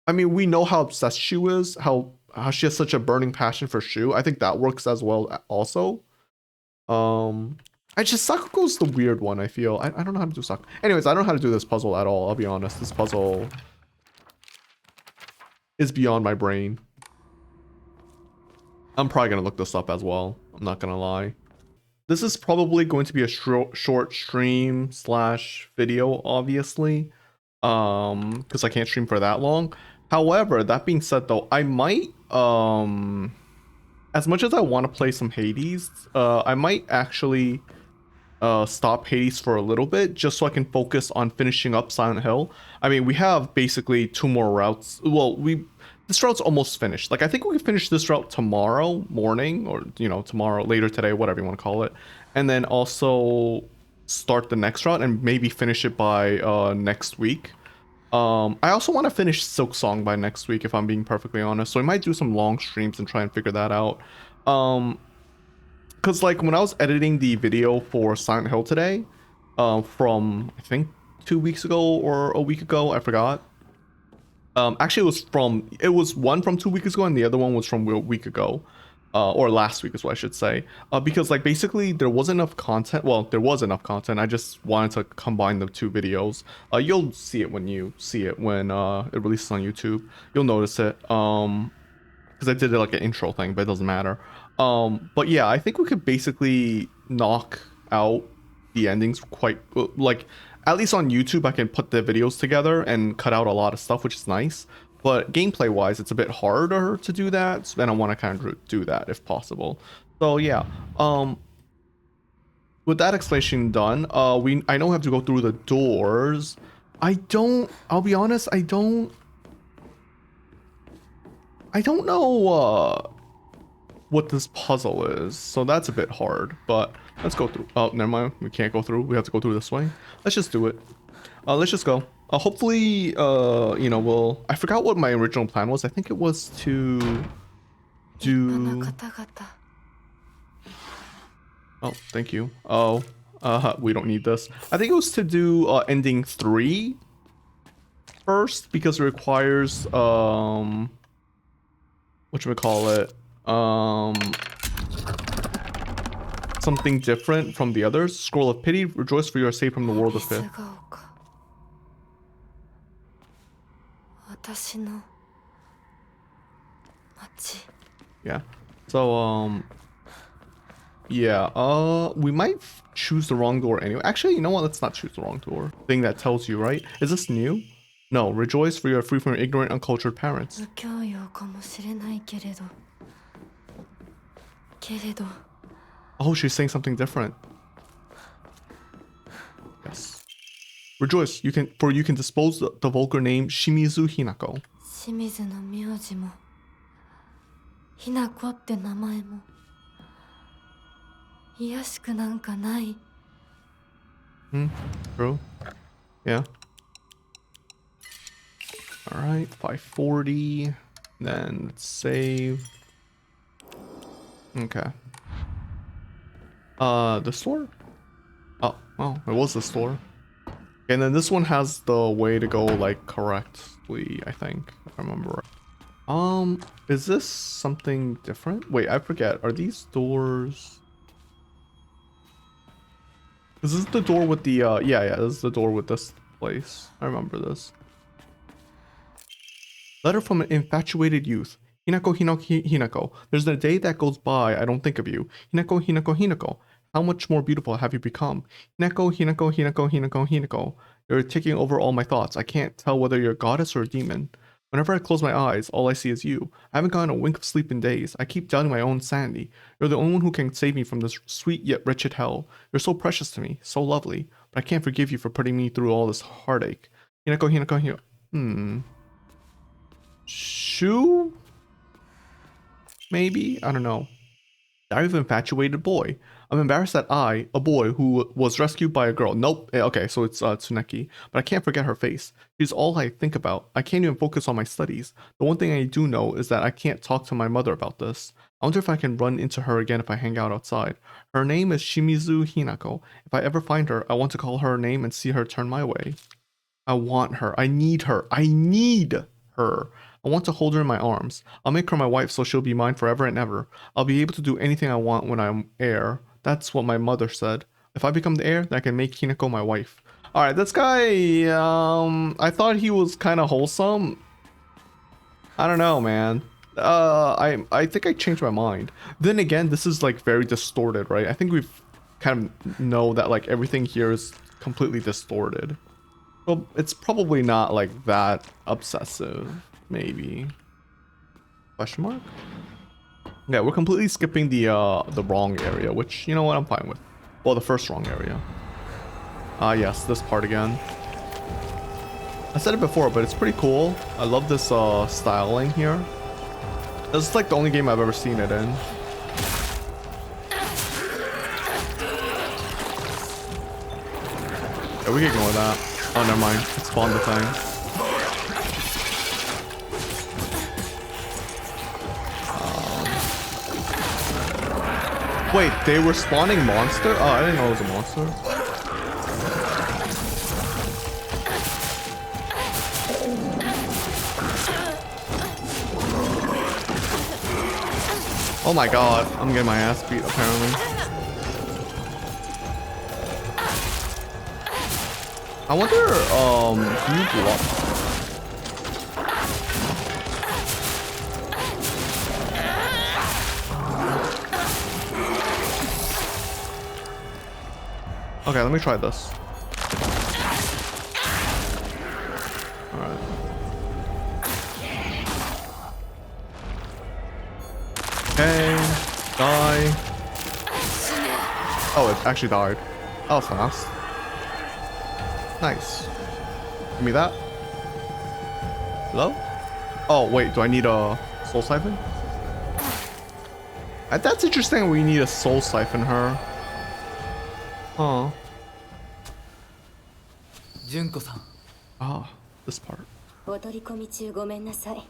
I mean, we know how obsessed Shu is, how she has such a burning passion for Shu. I think that works as well also. Sakugo's the weird one, I feel. I don't know how to do Sakugo. Anyways, I don't know how to do this puzzle at all, I'll be honest. This puzzle is beyond my brain. I'm probably gonna look this up as well. I'm not gonna lie. This is probably going to be a short stream / video, obviously. Because I can't stream for that long. However, that being said though, I might, as much as I want to play some Hades, I might actually stop Hades for a little bit, just so I can focus on finishing up Silent Hill. I mean, we have basically 2 more routes. Well, this route's almost finished. Like, I think we can finish this route tomorrow morning, or, you know, tomorrow, later today, whatever you want to call it. And then also start the next route and maybe finish it by next week. I also want to finish Silksong by next week, if I'm being perfectly honest. So I might do some long streams and try and figure that out. Because like when I was editing the video for Silent Hill today, from I think 2 weeks ago or a week ago, I forgot. Actually, it was one from 2 weeks ago and the other one was from a week ago. Or last week is what I should say. Because like basically there wasn't enough content. Well, there was enough content. I just wanted to combine the 2 videos. You'll see it when you see it when it releases on YouTube. You'll notice it. Because I did it like an intro thing, but it doesn't matter. But yeah, I think we could basically knock out the endings quite like at least on YouTube, I can put the videos together and cut out a lot of stuff, which is nice. But gameplay wise, it's a bit harder to do that, and I want to kind of do that if possible. So yeah, with that explanation done, I know we have to go through the doors. I'll be honest, I don't know what this puzzle is, so that's a bit hard, but let's go through. Oh, never mind, we can't go through, we have to go through this way. Let's just do it. Let's just go. Hopefully, you know, I forgot what my original plan was. I think it was to do... Oh, thank you. Oh, we don't need this. I think it was to do ending 3 first, because it requires whatchamacallit, something different from the others. Scroll of Pity, rejoice for you are saved from the world of Fifth. Yeah. So yeah, we might choose the wrong door anyway. Actually, you know what? Let's not choose the wrong door. Thing that tells you, right? Is this new? No, rejoice for you are free from your ignorant, uncultured parents. Oh, she's saying something different. Yes. Rejoice, you can dispose the vulgar name Shimizu Hinako. 清水の名字もひなこって名前もいやしくなんかない。 True. Yeah. Alright, 540. Then let's save. Okay. The store? Oh, well, it was the store. And then this one has the way to go, like, correctly, I think, if I remember. Is this something different? Wait, I forget. Are these doors? Is this the door with the, yeah, this is the door with this place. I remember this. Letter from an infatuated youth. Hinako, Hinako. There's a day that goes by, I don't think of you. Hinako, Hinako. How much more beautiful have you become? Hinako. You're taking over all my thoughts. I can't tell whether you're a goddess or a demon. Whenever I close my eyes, all I see is you. I haven't gotten a wink of sleep in days. I keep doubting my own sanity. You're the only one who can save me from this sweet yet wretched hell. You're so precious to me, so lovely, but I can't forgive you for putting me through all this heartache. Hinako. Shu? Maybe? I don't know. Diary of an Infatuated Boy. I'm embarrassed that I, a boy who was rescued by a girl. Nope. Okay, so it's Tsuneki. But I can't forget her face. She's all I think about. I can't even focus on my studies. The one thing I do know is that I can't talk to my mother about this. I wonder if I can run into her again if I hang out outside. Her name is Shimizu Hinako. If I ever find her, I want to call her name and see her turn my way. I want her. I need her. I need her. I want to hold her in my arms. I'll make her my wife so she'll be mine forever and ever. I'll be able to do anything I want when I'm heir. That's what my mother said. If I become the heir, then I can make Hinako my wife. Alright, this guy, I thought he was kind of wholesome. I don't know, man. I think I changed my mind. Then again, this is like very distorted, right? I think we've kind of know that like everything here is completely distorted. Well, it's probably not like that obsessive. Maybe. Question mark? Yeah, we're completely skipping the wrong area, which, you know what, I'm fine with. Well, the first wrong area. Yes, this part again. I said it before, but it's pretty cool. I love this styling here. This is like the only game I've ever seen it in. Yeah, we can ignore that. Oh, never mind. It spawned the thing. Wait, they were spawning monster? Oh, I didn't know it was a monster. Oh my god, I'm getting my ass beat apparently. I wonder, do you block? Okay, let me try this. Alright. Okay. Die. Oh, it actually died. That was fast. Nice. Give me that. Hello? Oh, wait. Do I need a soul siphon? That's interesting. We need a soul siphon her. Huh. 純子さん Ah, this part. お取り込み中ごめんなさい。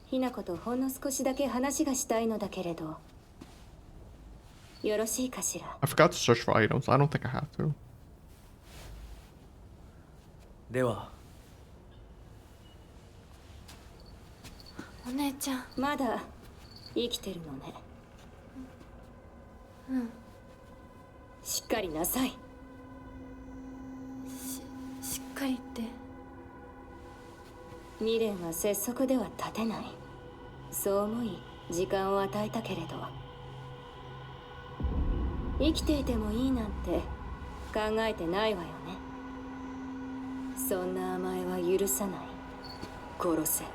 ひなことほんの少しだけ話がしたいのだけれど、よろしいかしら。 I forgot to search for items. I don't think I have to. ではお姉ちゃん。まだ生きてるのね。うん。しっかりなさい。しっかりって。未練は拙速では立てない。そう思い時間を与えたけれど、生きていてもいいなんて考えてないわよね。そんな甘えは許さない。殺せ。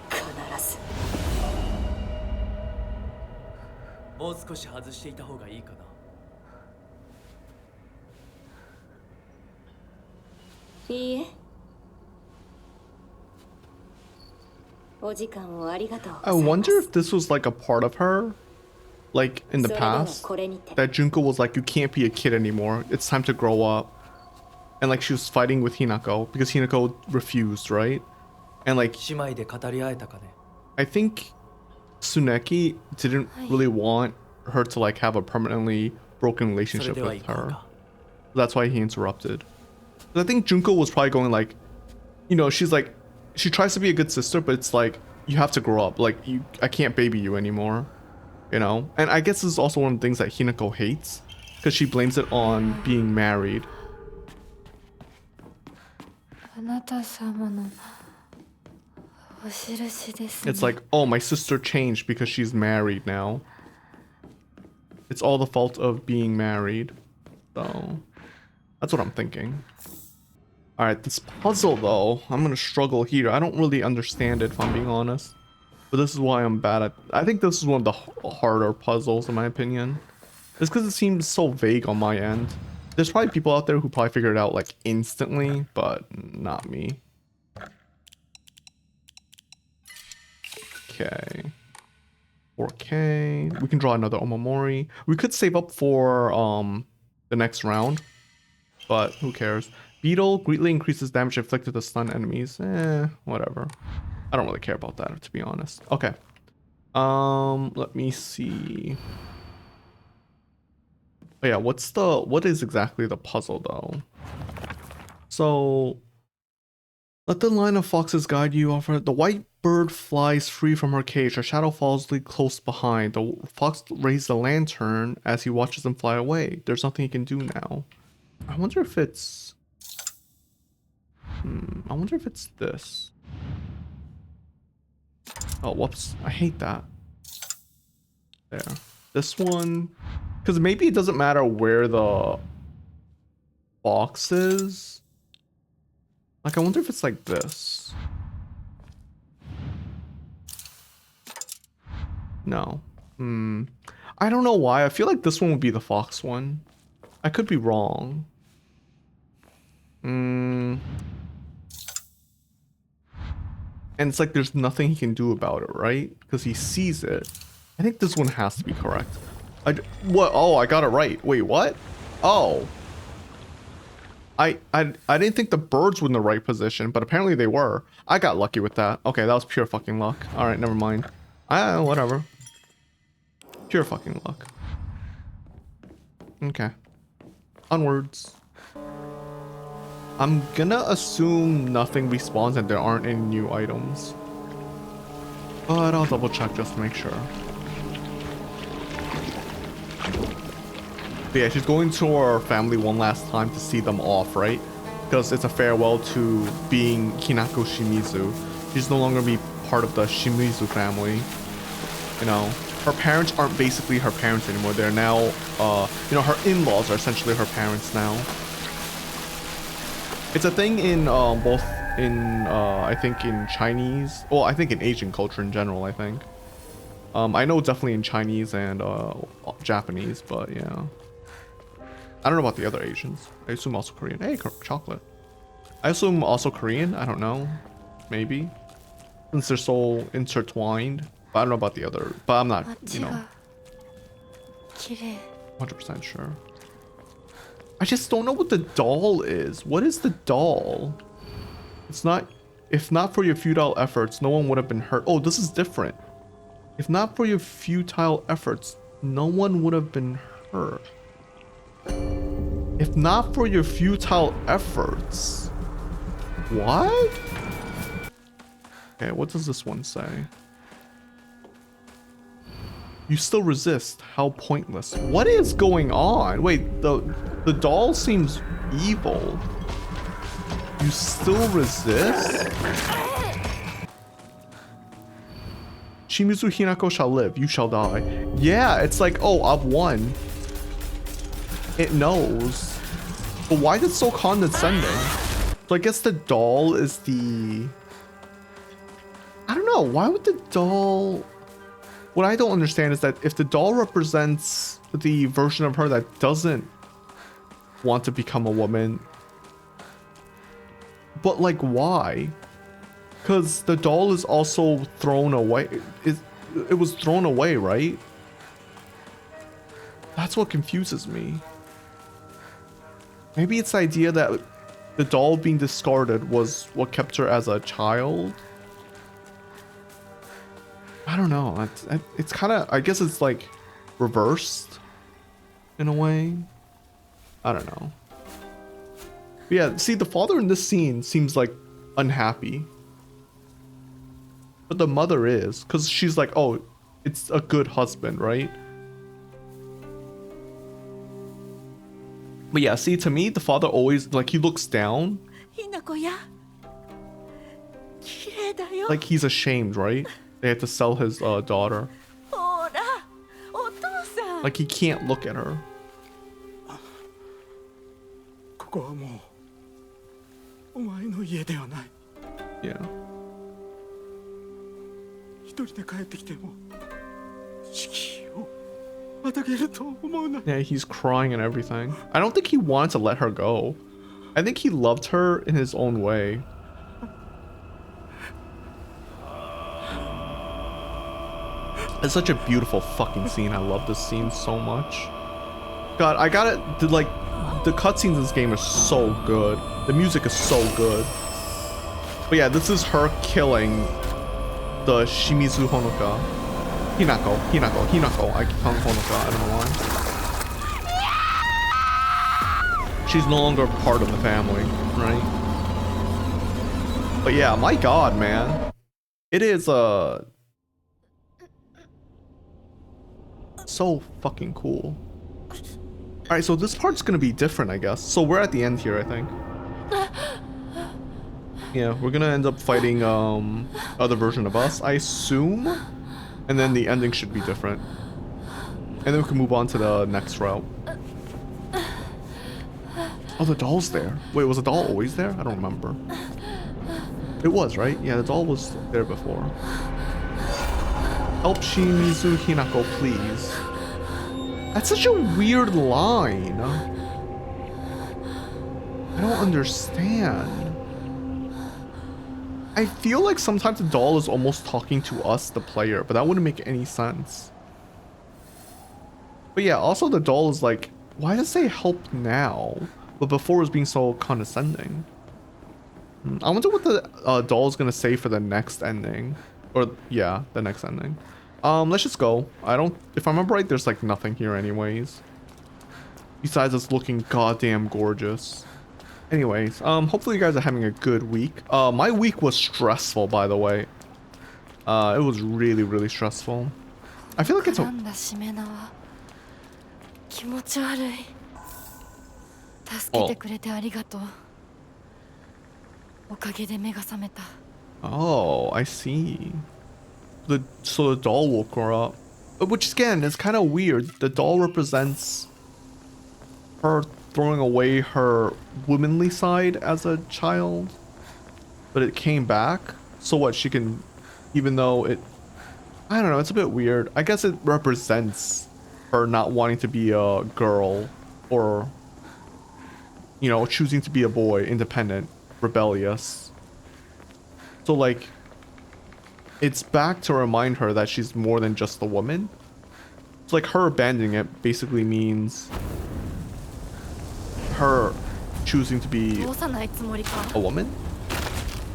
必ず。もう少し外していた方がいいかな。いいえ。お時間をありがとうござ I います。 wonder if this was like a part of her, like in the それでは past, これにて。 that Junko was like, you can't be a kid anymore. It's time to grow up. And like she was fighting with Hinako because Hinako refused, right? And like 姉妹で語り合えたかね。 I think Tsuneki didn't really want her to like have a permanently broken それ relationship では with 行こう her. か。 That's why he interrupted. But I think Junko was probably going like, you know, she's like, she tries to be a good sister, but it's like, you have to grow up. Like, I can't baby you anymore, you know? And I guess this is also one of the things that Hinako hates, because she blames it on being married. あなた様のお印ですね。 It's like, oh, my sister changed because she's married now. It's all the fault of being married. So, that's what I'm thinking. Alright, this puzzle though, I'm gonna struggle here. I don't really understand it if I'm being honest. But this is why I'm bad at... I think this is one of the harder puzzles in my opinion. It's because it seems so vague on my end. There's probably people out there who probably figured it out like instantly, but not me. Okay. 4K. We can draw another Omamori. We could save up for the next round, but who cares? Beetle greatly increases damage inflicted to stun enemies. Whatever. I don't really care about that, to be honest. Okay. Let me see. Oh yeah, what is exactly the puzzle though? So let the line of foxes guide you over. The white bird flies free from her cage. Her shadow falls close behind. The fox raises the lantern as he watches them fly away. There's nothing he can do now. I wonder if it's... I wonder if it's this. Oh, whoops. I hate that. There. This one... Because maybe it doesn't matter where the box is. Like, I wonder if it's like this. No. I don't know why. I feel like this one would be the fox one. I could be wrong. And it's like there's nothing he can do about it, right? Because he sees it. I think this one has to be correct. What? Oh, I got it right. Wait, what? Oh. I didn't think the birds were in the right position, but apparently they were. I got lucky with that. Okay, that was pure fucking luck. Alright, never mind. Whatever. Pure fucking luck. Okay. Onwards. I'm gonna assume nothing respawns and there aren't any new items. But I'll double check just to make sure. But yeah, she's going to her family one last time to see them off, right? Because it's a farewell to being Hinako Shimizu. She's no longer be part of the Shimizu family. You know, her parents aren't basically her parents anymore. They're now, you know, her in-laws are essentially her parents now. It's a thing in both in I think in Chinese. Well, I think in Asian culture in general. I think. I know definitely in Chinese and Japanese, but yeah. I don't know about the other Asians. I assume also Korean. Hey, chocolate. I assume also Korean. I don't know. Maybe. Since they're so intertwined. But I don't know about the other. But I'm not, you know, 100% sure. I just don't know what the doll is. What is the doll? It's not... If not for your futile efforts, no one would have been hurt. Oh, this is different. If not for your futile efforts, no one would have been hurt. If not for your futile efforts. What? Okay, what does this one say? You still resist. How pointless. What is going on? Wait, the doll seems evil. You still resist? Shimizu Hinako shall live. You shall die. Yeah, it's like, oh, I've won. It knows. But why is it so condescending? So I guess the doll is the... I don't know. Why would the doll... What I don't understand is that if the doll represents the version of her that doesn't want to become a woman, but like why? Because the doll is also thrown away. It was thrown away, right? That's what confuses me. Maybe it's the idea that the doll being discarded was what kept her as a child. I don't know. It's kind of, I guess it's like reversed in a way. I don't know. But yeah, see, the father in this scene seems like unhappy. But the mother is, because she's like, oh, it's a good husband, right? But yeah, see, to me, the father always, like, he looks down. Like he's ashamed, right? They had to sell his daughter. Like he can't look at her. Yeah. Yeah, he's crying and everything. I don't think he wanted to let her go. I think he loved her in his own way. It's such a beautiful fucking scene. I love this scene so much. God, I got it. Like, the cutscenes in this game are so good. The music is so good. But yeah, this is her killing the Shimizu Honoka. Hinako. I keep calling Honoka. I don't know why. She's no longer part of the family, right? But yeah, my God, man. It is, so fucking cool. Alright, so this part's gonna be different, I guess. So we're at the end here, I think. Yeah, we're gonna end up fighting other version of us, I assume. And then the ending should be different. And then we can move on to the next route. Oh, the doll's there. Wait, was the doll always there? I don't remember. It was, right? Yeah, the doll was there before. Help Shimizu Hinako, please. That's such a weird line. I don't understand. I feel like sometimes the doll is almost talking to us, the player, but that wouldn't make any sense. But yeah, also the doll is like, why does it say help now? But before it was being so condescending. I wonder what the doll is gonna say for the next ending. Or, yeah, the next ending. Let's just go. If I remember right, there's like nothing here anyways. Besides us looking goddamn gorgeous. Anyways, hopefully you guys are having a good week. My week was stressful, by the way. It was really, really stressful. I feel like it's a... Oh, I see. So the doll woke her up. Which again is kind of weird. The doll represents her throwing away her womanly side as a child. but it came back. So what? She can, even though it, I don't know. It's a bit weird. I guess it represents her not wanting to be a girl, or, you know, choosing to be a boy, independent, rebellious. So like, it's back to remind her that she's more than just a woman. So like her abandoning it basically means her choosing to be 通さないつもりか。 a woman?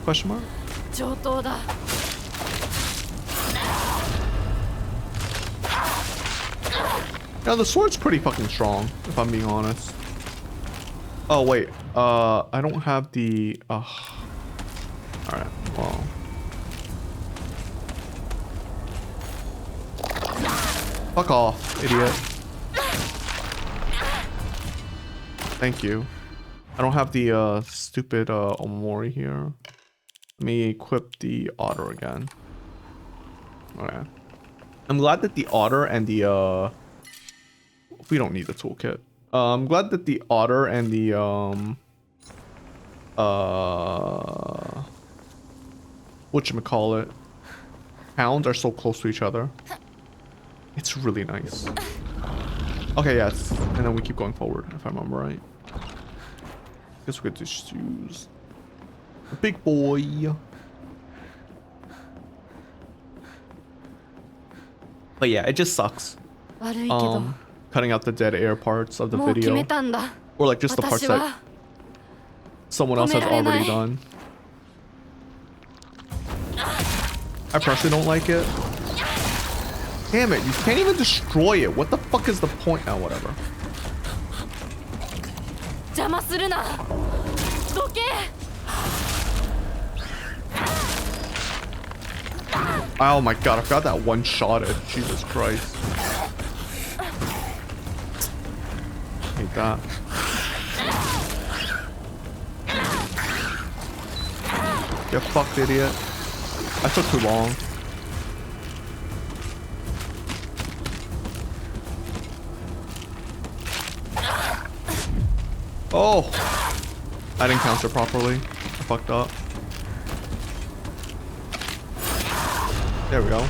Question mark? 上等だ。 Now the sword's pretty fucking strong, if I'm being honest. Oh wait, I don't have the. Alright, well. Fuck off, idiot. Thank you. I don't have the stupid Omori here. Let me equip the otter again. Okay. I'm glad that the otter and the we don't need the toolkit. I'm glad that the otter and the whatchamacallit, hound are so close to each other. It's really nice. Okay, yes. And then we keep going forward, if I remember right. Guess we could just use the big boy. But yeah, it just sucks. 悪いけど、 Cutting out the dead air parts of the もう決め video. たんだ。 Or like just the parts 私 that は someone else has 止められない。 already done. I personally don't like it. Damn it, you can't even destroy it. What the fuck is the point? Oh, whatever. 邪魔するな。どけ。 Oh my god, I forgot that one-shotted. Jesus Christ. Hate that. Get fucked, idiot. I took too long. Oh! I didn't counter properly. I fucked up. There we go.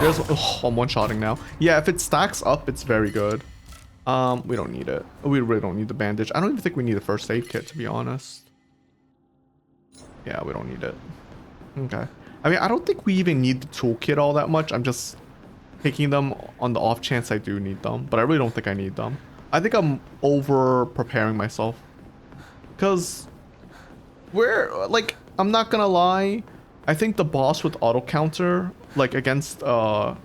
There's I'm one-shotting now. Yeah, if it stacks up, it's very good. We don't need it. We really don't need the bandage. I don't even think we need a first aid kit, to be honest. Yeah, we don't need it. Okay. I mean, I don't think we even need the toolkit all that much. I'm just taking them on the off chance I do need them, but I really don't think I need them. I think I'm over preparing myself. Because like, I'm not gonna lie. I think the boss with auto counter, like against I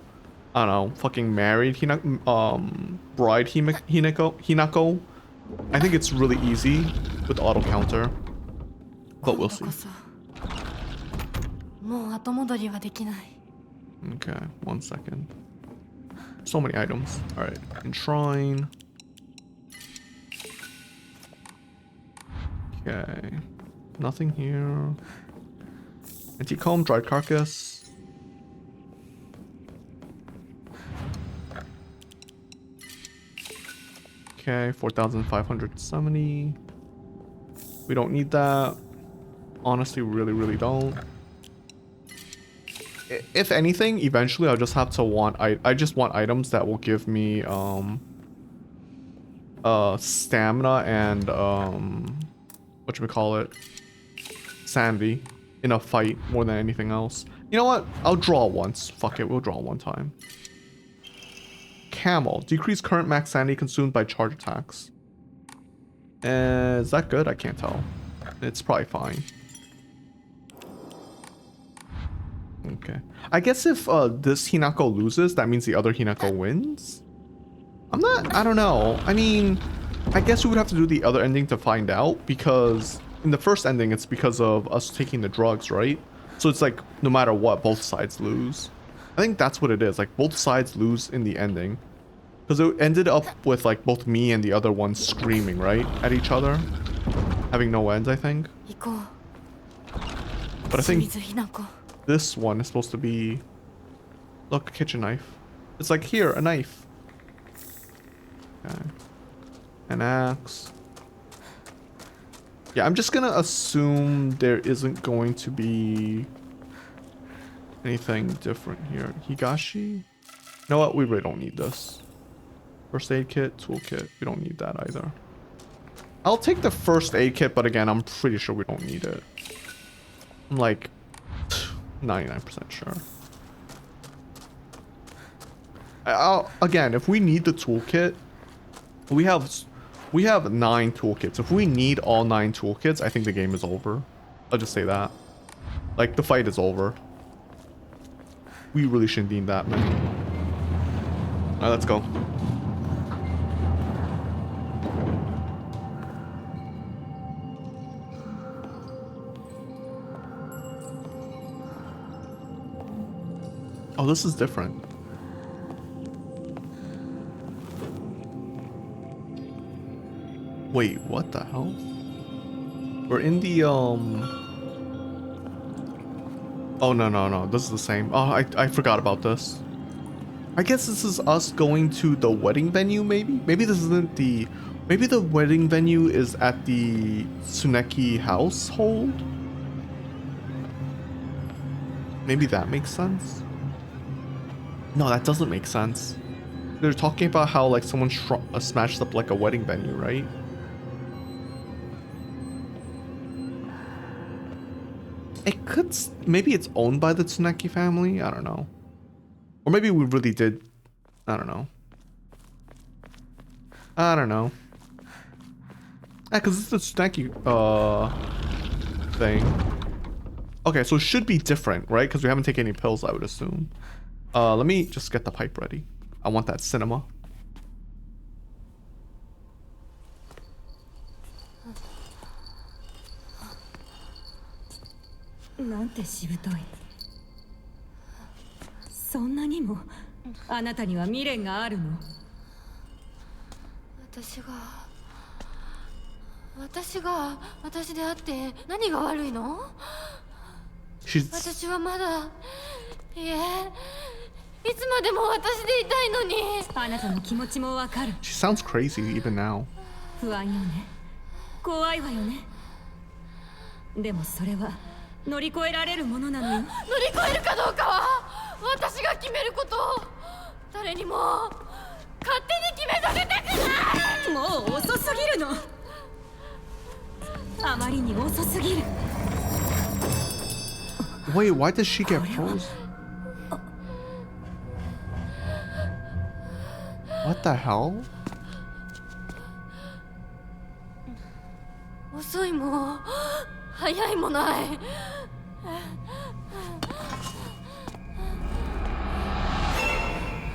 don't know, fucking married bride Hinako, I think it's really easy with auto counter. But we'll see. もう後戻りはできない。 Okay, 1 second. So many items. Alright, enshrine. Okay. Nothing here. Anti-comb, dried carcass. Okay, 4,570. We don't need that. Honestly, really don't. If anything, eventually I'll just have to want I just want items that will give me stamina and whatchamacallit, sanity in a fight more than anything else. You know what? I'll draw once. Fuck it, we'll draw one time. Camel. Decrease current max sanity consumed by charge attacks. Is that good? I can't tell. It's probably fine. Okay. I guess if this Hinako loses, that means the other Hinako wins? I don't know. I mean, I guess we would have to do the other ending to find out, because in the first ending, it's because of us taking the drugs, right? So it's like, no matter what, both sides lose. I think that's what it is. Like, both sides lose in the ending. Because it ended up with, like, both me and the other one screaming, right? At each other. Having no ends, I think. 行こう。 But I think 清水ひな子。 this one is supposed to be... Look, a kitchen knife. It's like, here, a knife. Okay. An axe. Yeah, I'm just gonna assume there isn't going to be anything different here. Higashi? You know what? We really don't need this. First aid kit, toolkit. We don't need that either. I'll take the first aid kit, but again, I'm pretty sure we don't need it. I'm like 99% sure. Again, if we need the toolkit, we have 9 toolkits. If we need all 9 toolkits, I think the game is over. I'll just say that. Like, the fight is over. We really shouldn't need that many. Alright, let's go. Oh, this is different. Wait, what the hell? We're in the Oh no, this is the same. Oh, I forgot about this. I guess this is us going to the wedding venue, maybe? Maybe this isn't the... Maybe the wedding venue is at the Tsuneki household? Maybe that makes sense? No, that doesn't make sense. They're talking about how like someone smashed up like a wedding venue, right? It could... Maybe it's owned by the Tsuneki family? I don't know. Or maybe we really did... I don't know. I don't know. Because it's the Tsuneki thing. Okay, so it should be different, right? Because we haven't taken any pills, I would assume. Let me just get the pipe ready. I want that cinema. Nante shibutoi. そんなにもあなたには未練があるの？私であって何が悪いの？私はまだいえいつまでも私でいたいのに。あなたの気持ちもわかる。She sounds crazy even now. 不安よね。怖いわよね。でもそれは乗り越えられるものなのよ。乗り越えるかどうかは私が決めること。誰にも勝手に決めさせたくない。もう遅すぎるの。あまりに遅すぎる。Wait, why does she get frozen? What the hell? 遅いも早いもない。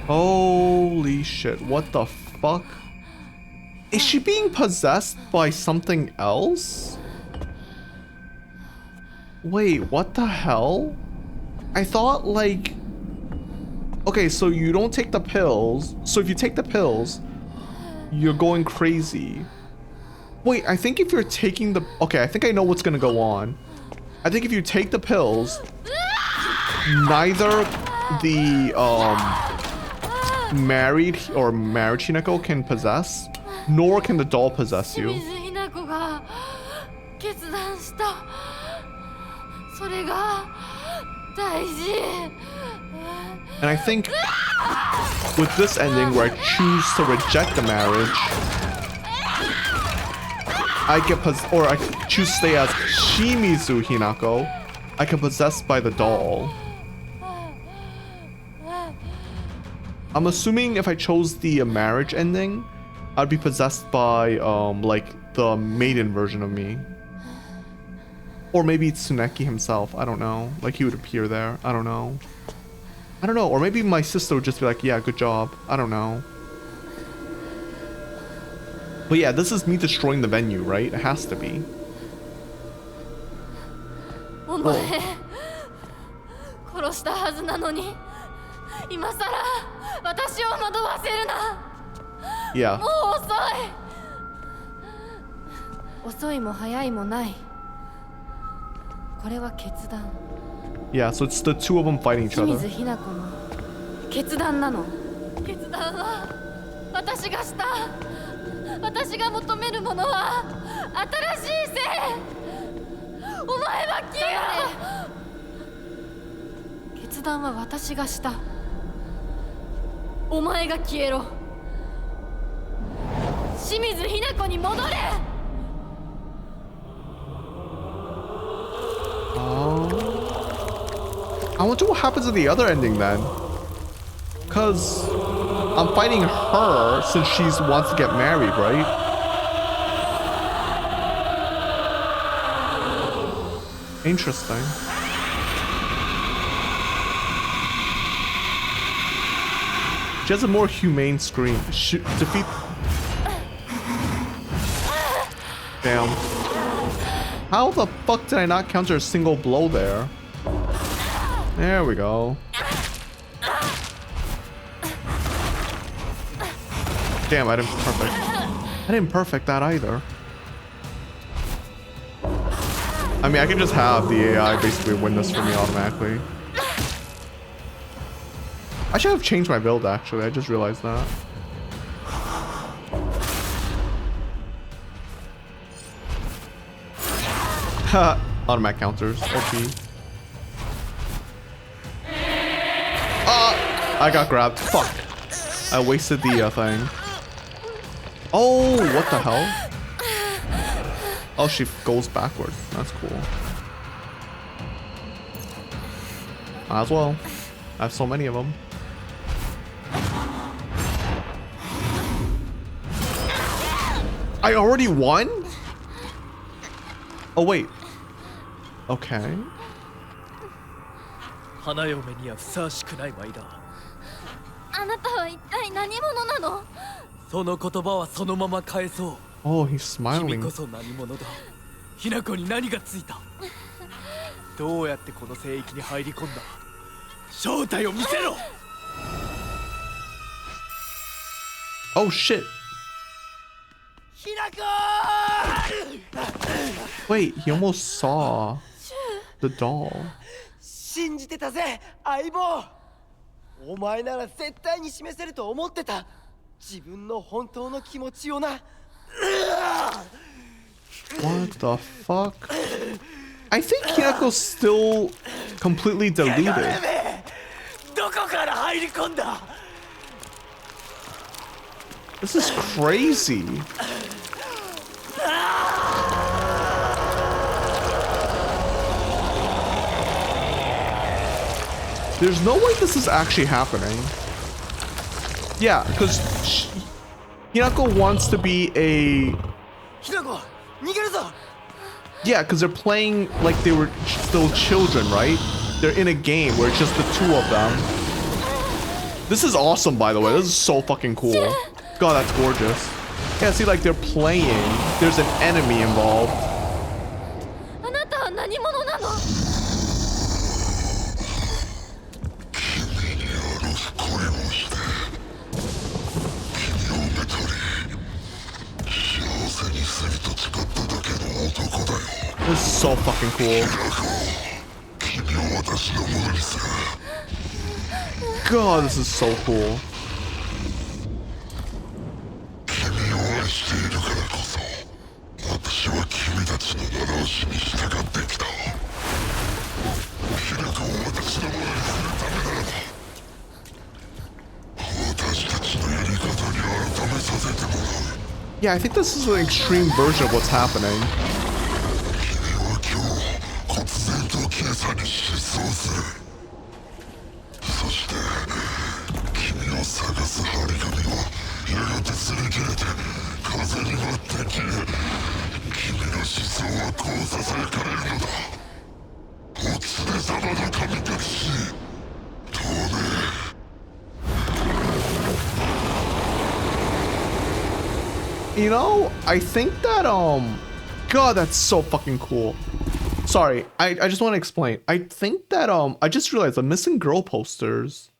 Holy shit, what the fuck? Is she being possessed by something else? Wait, what the hell? I thought like... Okay, so you don't take the pills. So if you take the pills, you're going crazy. Wait, I think if you're taking the... Okay, I think I know what's gonna go on. I think if you take the pills, neither the married Hinako can possess, nor can the doll possess you. And I think with this ending where I choose to reject the marriage, I choose to stay as Shimizu Hinako, I get possessed by the doll. I'm assuming if I chose the marriage ending, I'd be possessed by like the maiden version of me. Or maybe it's Tsuneki himself, I don't know. Like he would appear there, I don't know. I don't know, or maybe my sister would just be like, yeah, good job. I don't know. But yeah, this is me destroying the venue, right? It has to be. Oh. Yeah. Yeah, so it's the two of them fighting each other. 決断は私がした。私が求めるものは新しい性お前は消えろ。決断は私がした。お前が消えろ。清水ひな子に戻れ。I wonder what happens in the other ending then. Cause I'm fighting her since she wants to get married, right? Interesting. She has a more humane scream. Defeat. Damn. How the fuck did I not counter a single blow there? There we go. Damn, I didn't perfect that either. I mean, I can just have the AI basically win this for me automatically. I should have changed my build actually, I just realized that. Automatic counters, OP. I got grabbed. Fuck. I wasted the thing. Oh, what the hell? Oh, she goes backwards. That's cool. Might as well. I have so many of them. I already won? Oh, wait. Okay. 花嫁にはふさわしくない舞だ。あなたは一体何者なの？その言葉はそのまま返そう。 Oh, he's 君 smiling. こそ何者だ。ひな子に何がついた。どうやってこの聖域に入り込んだ。正体を見せろ。 Oh, shit. ひな子 Wait, he almost saw the doll. 信じてたぜ相棒。お前なら絶対に示せると思ってた。自分の本当の気持ちをな。 What the fuck? I think Hinako's still completely deluded. どこから入り込んだ。 This is crazy. There's no way this is actually happening. Yeah, because Hinako wants to be a... ひな子逃げるぞ。 Yeah, because they're playing like they were still children, right? They're in a game where it's just the two of them. This is awesome, by the way. This is so fucking cool. God, that's gorgeous. Yeah, see, like they're playing. There's an enemy involved. あなたは何者なの？ This is so fucking cool. God, this is so cool. Yeah, I think this is an extreme version of what's happening. You know, I think that God, that's so fucking cool. Sorry, I just want to explain. I think that I just realized the missing girl posters,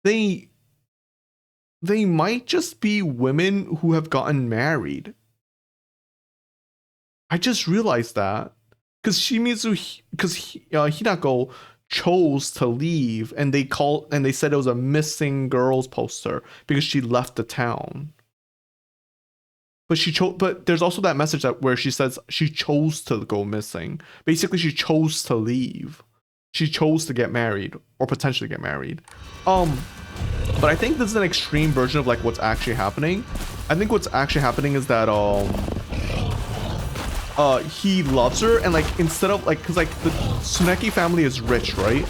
they might just be women who have gotten married. I just realized that because Hinako chose to leave, and they said it was a missing girls poster because she left the town. But but there's also that message that where she says she chose to go missing. Basically, she chose to leave. She chose to get married or potentially get married. But I think this is an extreme version of like what's actually happening. I think what's actually happening is that he loves her, and like instead of like, because like the Tsuneki family is rich, right?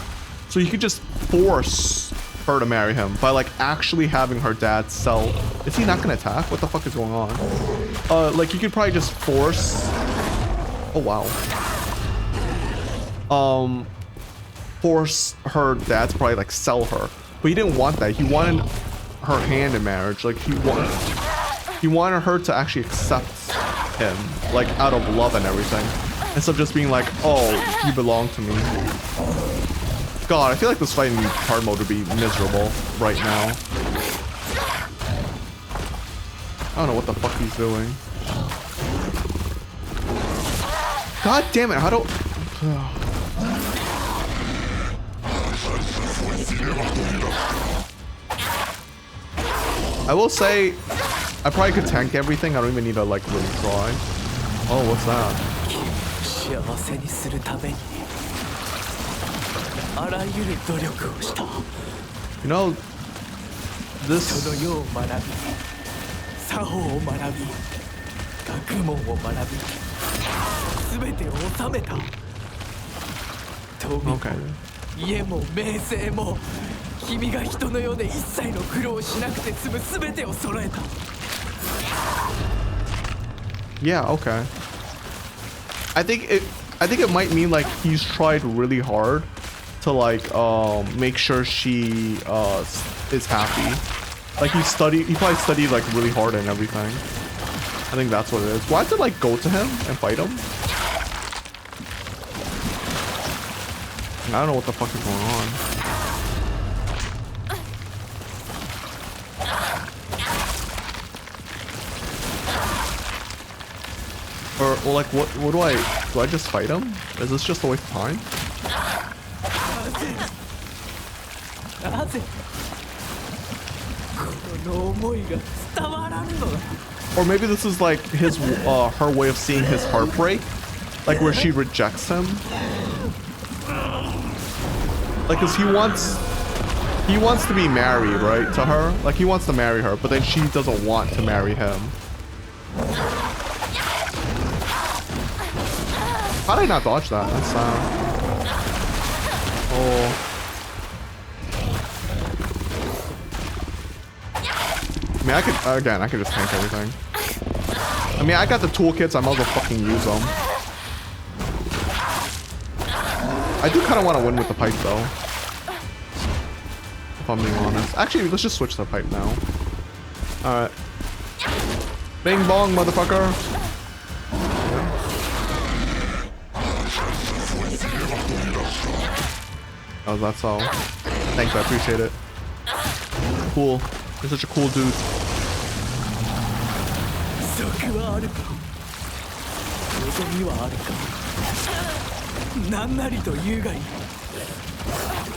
So he could just force her to marry him by like actually having her dad sell. Is he not gonna attack? What the fuck is going on? Like you could probably just force. Oh wow. Force her dad to probably like sell her, but he didn't want that. He wanted her hand in marriage. Like he wanted her to actually accept him, like out of love and everything, instead of just being like, oh, you belong to me. God, I feel like this fight in hard mode would be miserable right now. I don't know what the fuck he's doing. God damn it, how do... I will say, I probably could tank everything. I don't even need to like really try. Oh, what's that? You know, this... Okay. 家も名声も君が人の世で一切の苦労をしなくて済む全てを揃えた Yeah, okay. I think it might mean like he's tried really hard to like make sure she is happy. Like he probably studied like really hard and everything. I think that's what it is. Why did like go to him and fight him? I don't know what the fuck is going on. Or well, like what do I just fight him? Is this just a waste of time? Or maybe this is like his her way of seeing his heartbreak, like where she rejects him. Like, cause he wants to be married, right, to her. Like he wants to marry her, but then she doesn't want to marry him. How did I not dodge that? That's oh. I mean, I could just tank everything. I mean, I got the toolkits. I might as well fucking use them. I do kind of want to win with the pipe, though. If I'm being honest. Actually, let's just switch the pipe now. Alright. Bing bong, motherfucker. Oh, that's all. Thanks, I appreciate it. Cool. You're such a cool dude.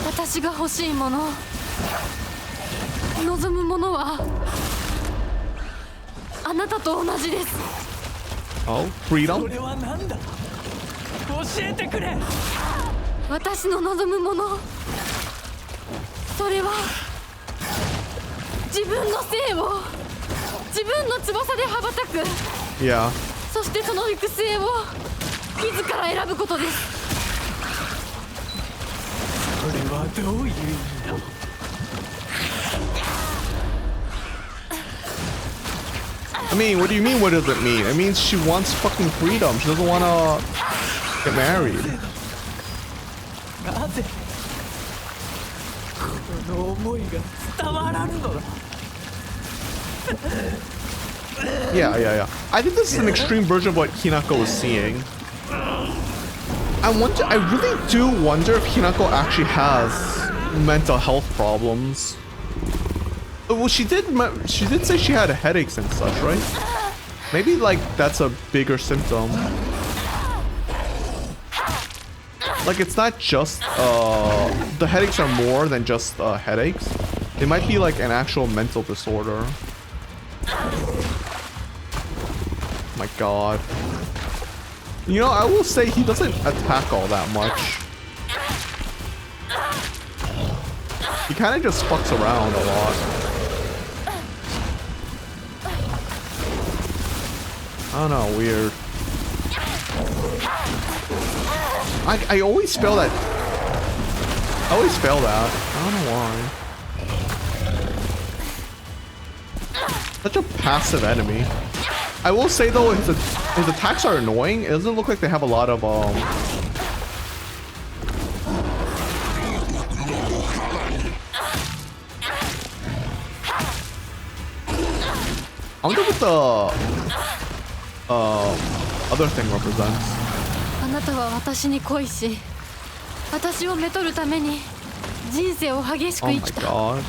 Watashi ga hoshii mono, nozomu mono wa anata to onaji desu. Oh, freedom? 私の望むもの、それは自分の性を自分の翼で羽ばたく。Yeah. そしてその行く末を自ら選ぶことです。それはどういう意味だ。I mean, what do you mean? What does it mean? It means she wants fucking freedom. She doesn't want to get married. Yeah. I think this is an extreme version of what Hinako is seeing. I really do wonder if Hinako actually has mental health problems. Well, she did say she had headaches and such, right? Maybe like that's a bigger symptom. Like it's not just the headaches are more than just headaches. It might be like an actual mental disorder. my god. You know, I will say he doesn't attack all that much. He kind of just fucks around a lot. I don't know, weird. I always fail that. I always fail that. I don't know why. Such a passive enemy. I will say though, his attacks are annoying. It doesn't look like they have a lot of I wonder what the other thing represents. あなたは私に恋し、私をめとるために人生を激しく Oh 生 my きた。 god.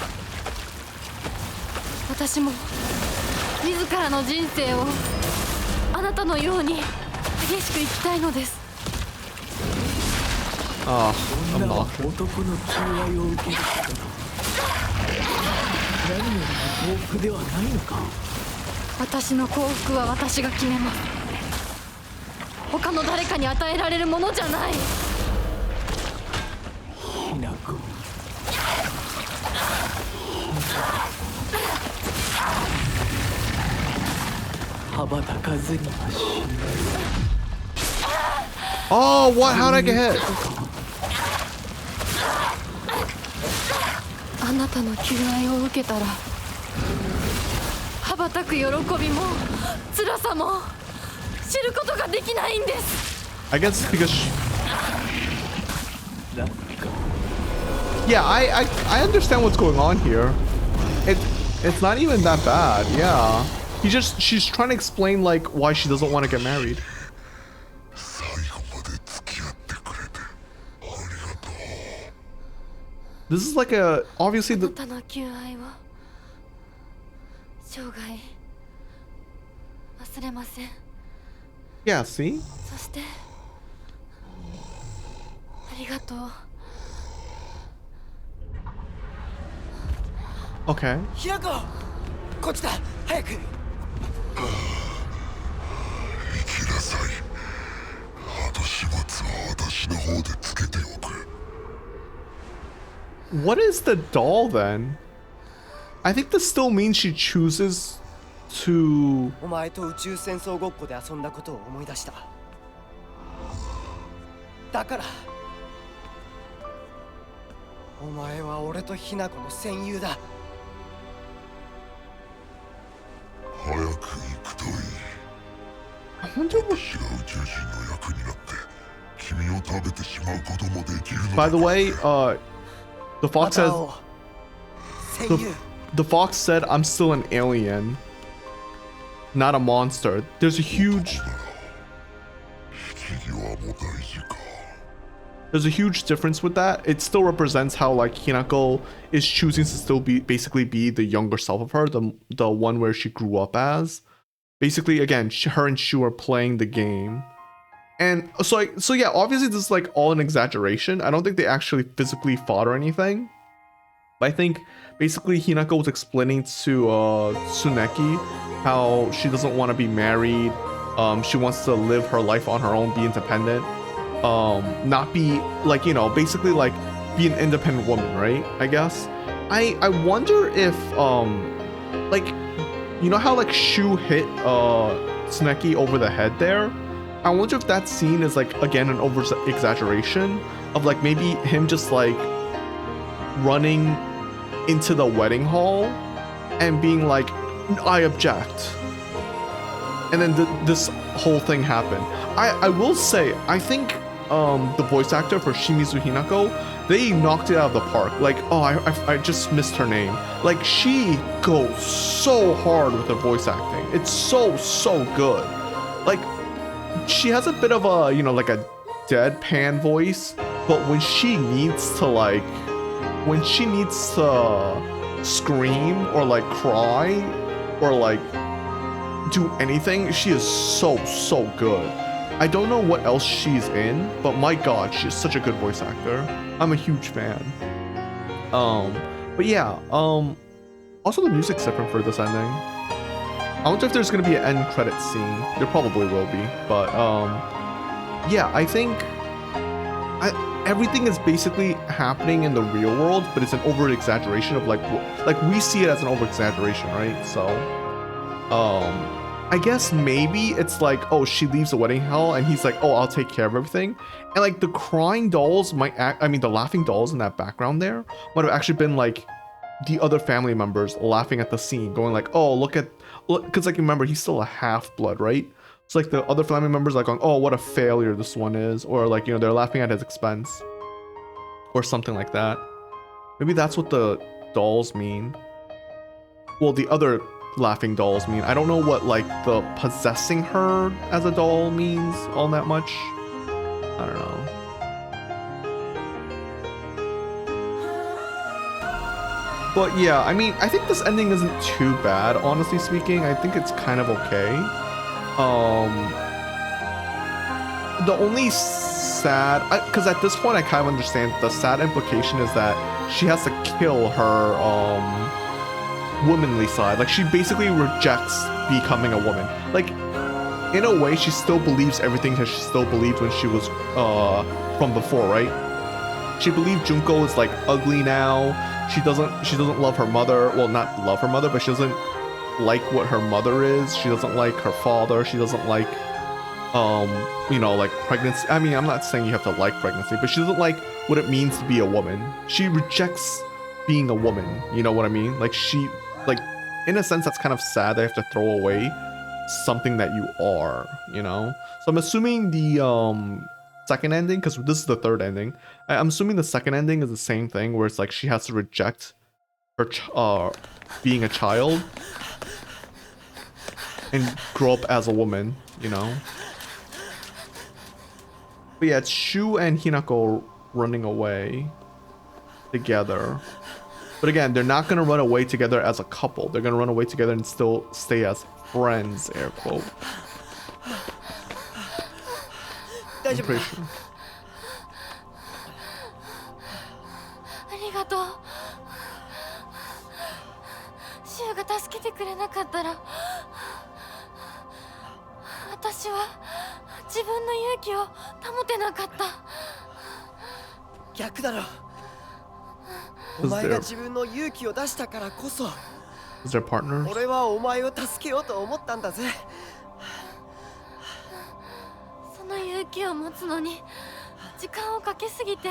私も自らの人生をあなたのように激しく生きたいのです。 Ah, I'm 女は not. 男の求愛を受けることだ。何よりも幸福ではないのか。私の幸福は私が決めます。他の誰かに与えられるものじゃない。ひなこ。羽ばたかずには死ぬ。 Oh, what? How'd I get hit? あなたの求愛を受けたら羽ばたく喜びも辛さも知ることができないんです。 I guess it's becauseなんか yeah, I understand what's going on here. It's not even that bad. Yeah. She's trying to explain like why she doesn't want to get married. This is like a obviously あな the たの求愛を生涯忘れません。 yeah, see? そしてありがとう。 Okay. ひなこ、こっちだ、早く。 What is the doll then? I think this still means she chooses to お前と宇宙戦争ごっこで遊んだことを思い出した。だからお前は俺とひなこの戦友だ。早く行くといい。 I wonder what 私が宇宙人の役になって君を食べてしまうこともできるのだ。 By the way, the fox says 戦友。 the fox said I'm still an alien, not a monster. There's a huge 引き際も大事か。 There's a huge difference with that. It still represents how like Hinako is choosing to still be basically be the younger self of her, the one where she grew up as. Basically, again, her and Shu are playing the game, and so yeah. Obviously, this is like all an exaggeration. I don't think they actually physically fought or anything. But I think basically Hinako was explaining to Tsuneki how she doesn't want to be married. She wants to live her life on her own, be independent. Not be like, you know, basically like be an independent woman, right? I guess. I wonder if like, you know how like Shu hit Tsuneki over the head there? I wonder if that scene is like again an over exaggeration of like maybe him just like running into the wedding hall and being like, I object. And then this whole thing happened. I will say, I think the voice actor for Shimizu Hinako, they knocked it out of the park. Like, oh, I just missed her name. Like, she goes so hard with her voice acting. It's so good. Like, she has a bit of a, you know, like a deadpan voice, but when she needs to like, when she needs to scream or like cry or like do anything, she is so good. I don't know what else she's in, but my god, she's such a good voice actor. I'm a huge fan. But yeah, also the music's different for this ending. I wonder if there's gonna be an end credit scene. There probably will be, but yeah, I think everything is basically happening in the real world, but it's an over exaggeration of like we see it as an over exaggeration, right? So I guess maybe it's like, oh, she leaves the wedding hall and he's like, oh, I'll take care of everything. And like the crying dolls might the laughing dolls in that background there might have actually been like the other family members laughing at the scene, going like, oh, look, because like remember, he's still a half-blood, right? It's like the other family members like going, oh, what a failure this one is, or like, you know, they're laughing at his expense or something like that. Maybe that's what the dolls mean. Well, the other laughing dolls mean. I don't know what like the possessing her as a doll means all that much. I don't know. But yeah, I mean, I think this ending isn't too bad, honestly speaking. I think it's kind of okay. The only sad, because at this point I kind of understand the sad implication is that she has to kill her womanly side. Like she basically rejects becoming a woman. Like in a way, she still believes everything that she still believed when she was from before, right? She believed Junko is like ugly now. She doesn't love her mother. Well, not love her mother, but she doesn't like what her mother is. She doesn't like her father. She doesn't like you know, like pregnancy. I mean, I'm not saying you have to like pregnancy, but she doesn't like what it means to be a woman. She rejects being a woman, you know what I mean? Like she, like in a sense, that's kind of sad that you have to throw away something that you are, you know? So I'm assuming the second ending, because this is the third ending, I'm assuming the second ending is the same thing, where it's like she has to reject her being a child and grow up as a woman, you know? But yeah, it's Shu and Hinako running away together. But again, they're not gonna run away together as a couple. They're gonna run away together and still stay as friends, air quote. I'm pretty sure. ありがとう。シュウが助けてくれなかったら、私は自分の勇気を保てなかった。逆だろ。お前が自分の勇気を出したからこそ、俺はお前を助けようと思ったんだぜ。その勇気を持つのに時間をかけすぎて、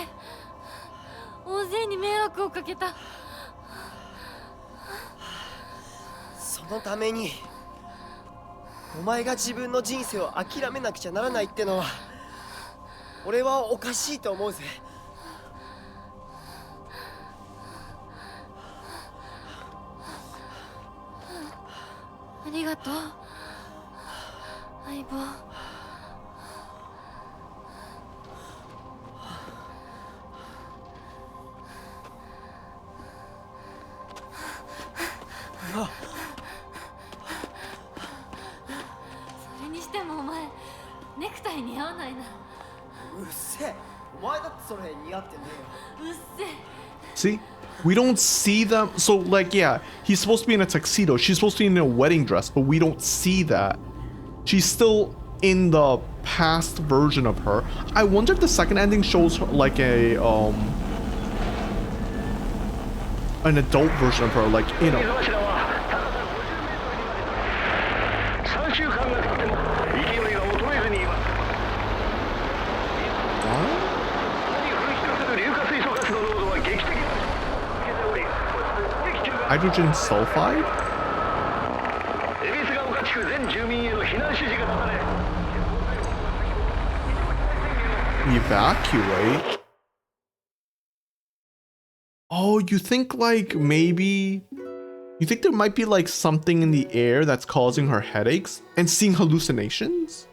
大勢に迷惑をかけた。そのためにお前が自分の人生を諦めなくちゃならないってのは、俺はおかしいと思うぜ。ありがとう、相棒。それにしてもお前、ネクタイ似合わないな。うっせえ、お前だってそれ似合ってねえよ。うっせえ。 See? We don't see them. So, like, yeah, he's supposed to be in a tuxedo. She's supposed to be in a wedding dress, but we don't see that. She's still in the past version of her. I wonder if the second ending shows her like a an adult version of her, like, you know. Hydrogen sulfide? Evacuate? Oh, you think like maybe... You think there might be like something in the air that's causing her headaches and seeing hallucinations?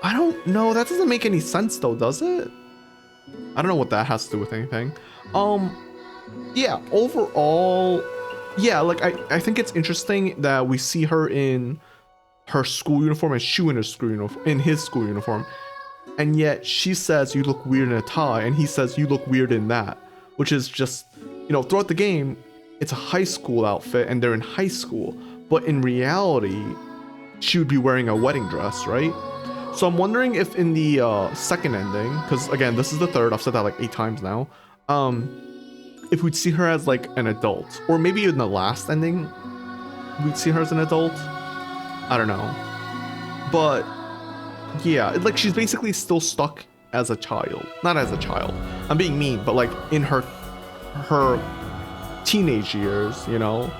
I don't know. That doesn't make any sense though, does it? I don't know what that has to do with anything. Yeah, overall, yeah, like I think it's interesting that we see her in her school uniform and Shu in his school uniform, and yet she says you look weird in a tie, and he says you look weird in that, which is just, you know, throughout the game, it's a high school outfit and they're in high school, but in reality, she would be wearing a wedding dress, right? So I'm wondering if in the second ending, because again, this is the third, I've said that like 8 times now, if we'd see her as like an adult, or maybe in the last ending, we'd see her as an adult. I don't know. But yeah, like she's basically still stuck as a child. Not as a child. I'm being mean, but like in her teenage years, you know?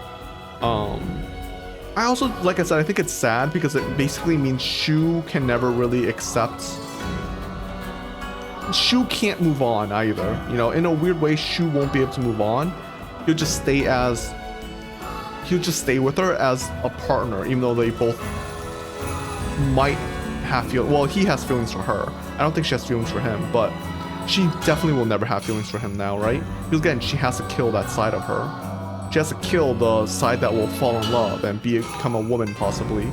I also, like I said, I think it's sad because it basically means Shu can never really accept. Shu can't move on either. You know, in a weird way, Shu won't be able to move on. He'll just stay with her as a partner, even though they both might have he has feelings for her. I don't think she has feelings for him, but she definitely will never have feelings for him now, right? Because again, she has to kill that side of her. She has to kill the side that will fall in love and become a woman, possibly.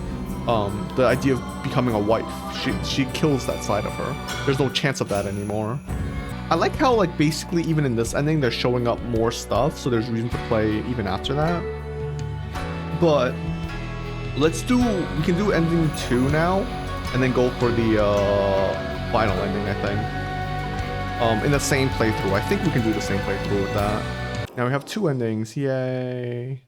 The idea of becoming a wife. She kills that side of her. There's no chance of that anymore. I like how, like, basically even in this ending, they're showing up more stuff, so there's reason to play even after that. But we can do ending 2 now, and then go for the final ending, I think. In the same playthrough. I think we can do the same playthrough with that. Now we have 2 endings, yay.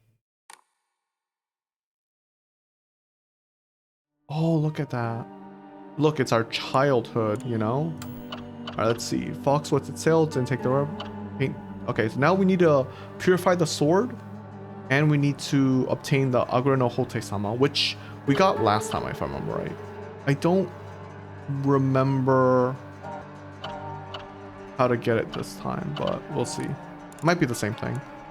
Oh, look at that. Look, it's our childhood, you know? Alright, let's see. Fox, what's its sail? Didn't take the paint. Okay, so now we need to purify the sword. And we need to obtain the Agura no Hote-sama, which we got last time, if I remember right. I don't remember how to get it this time, but we'll see. It might be the same thing.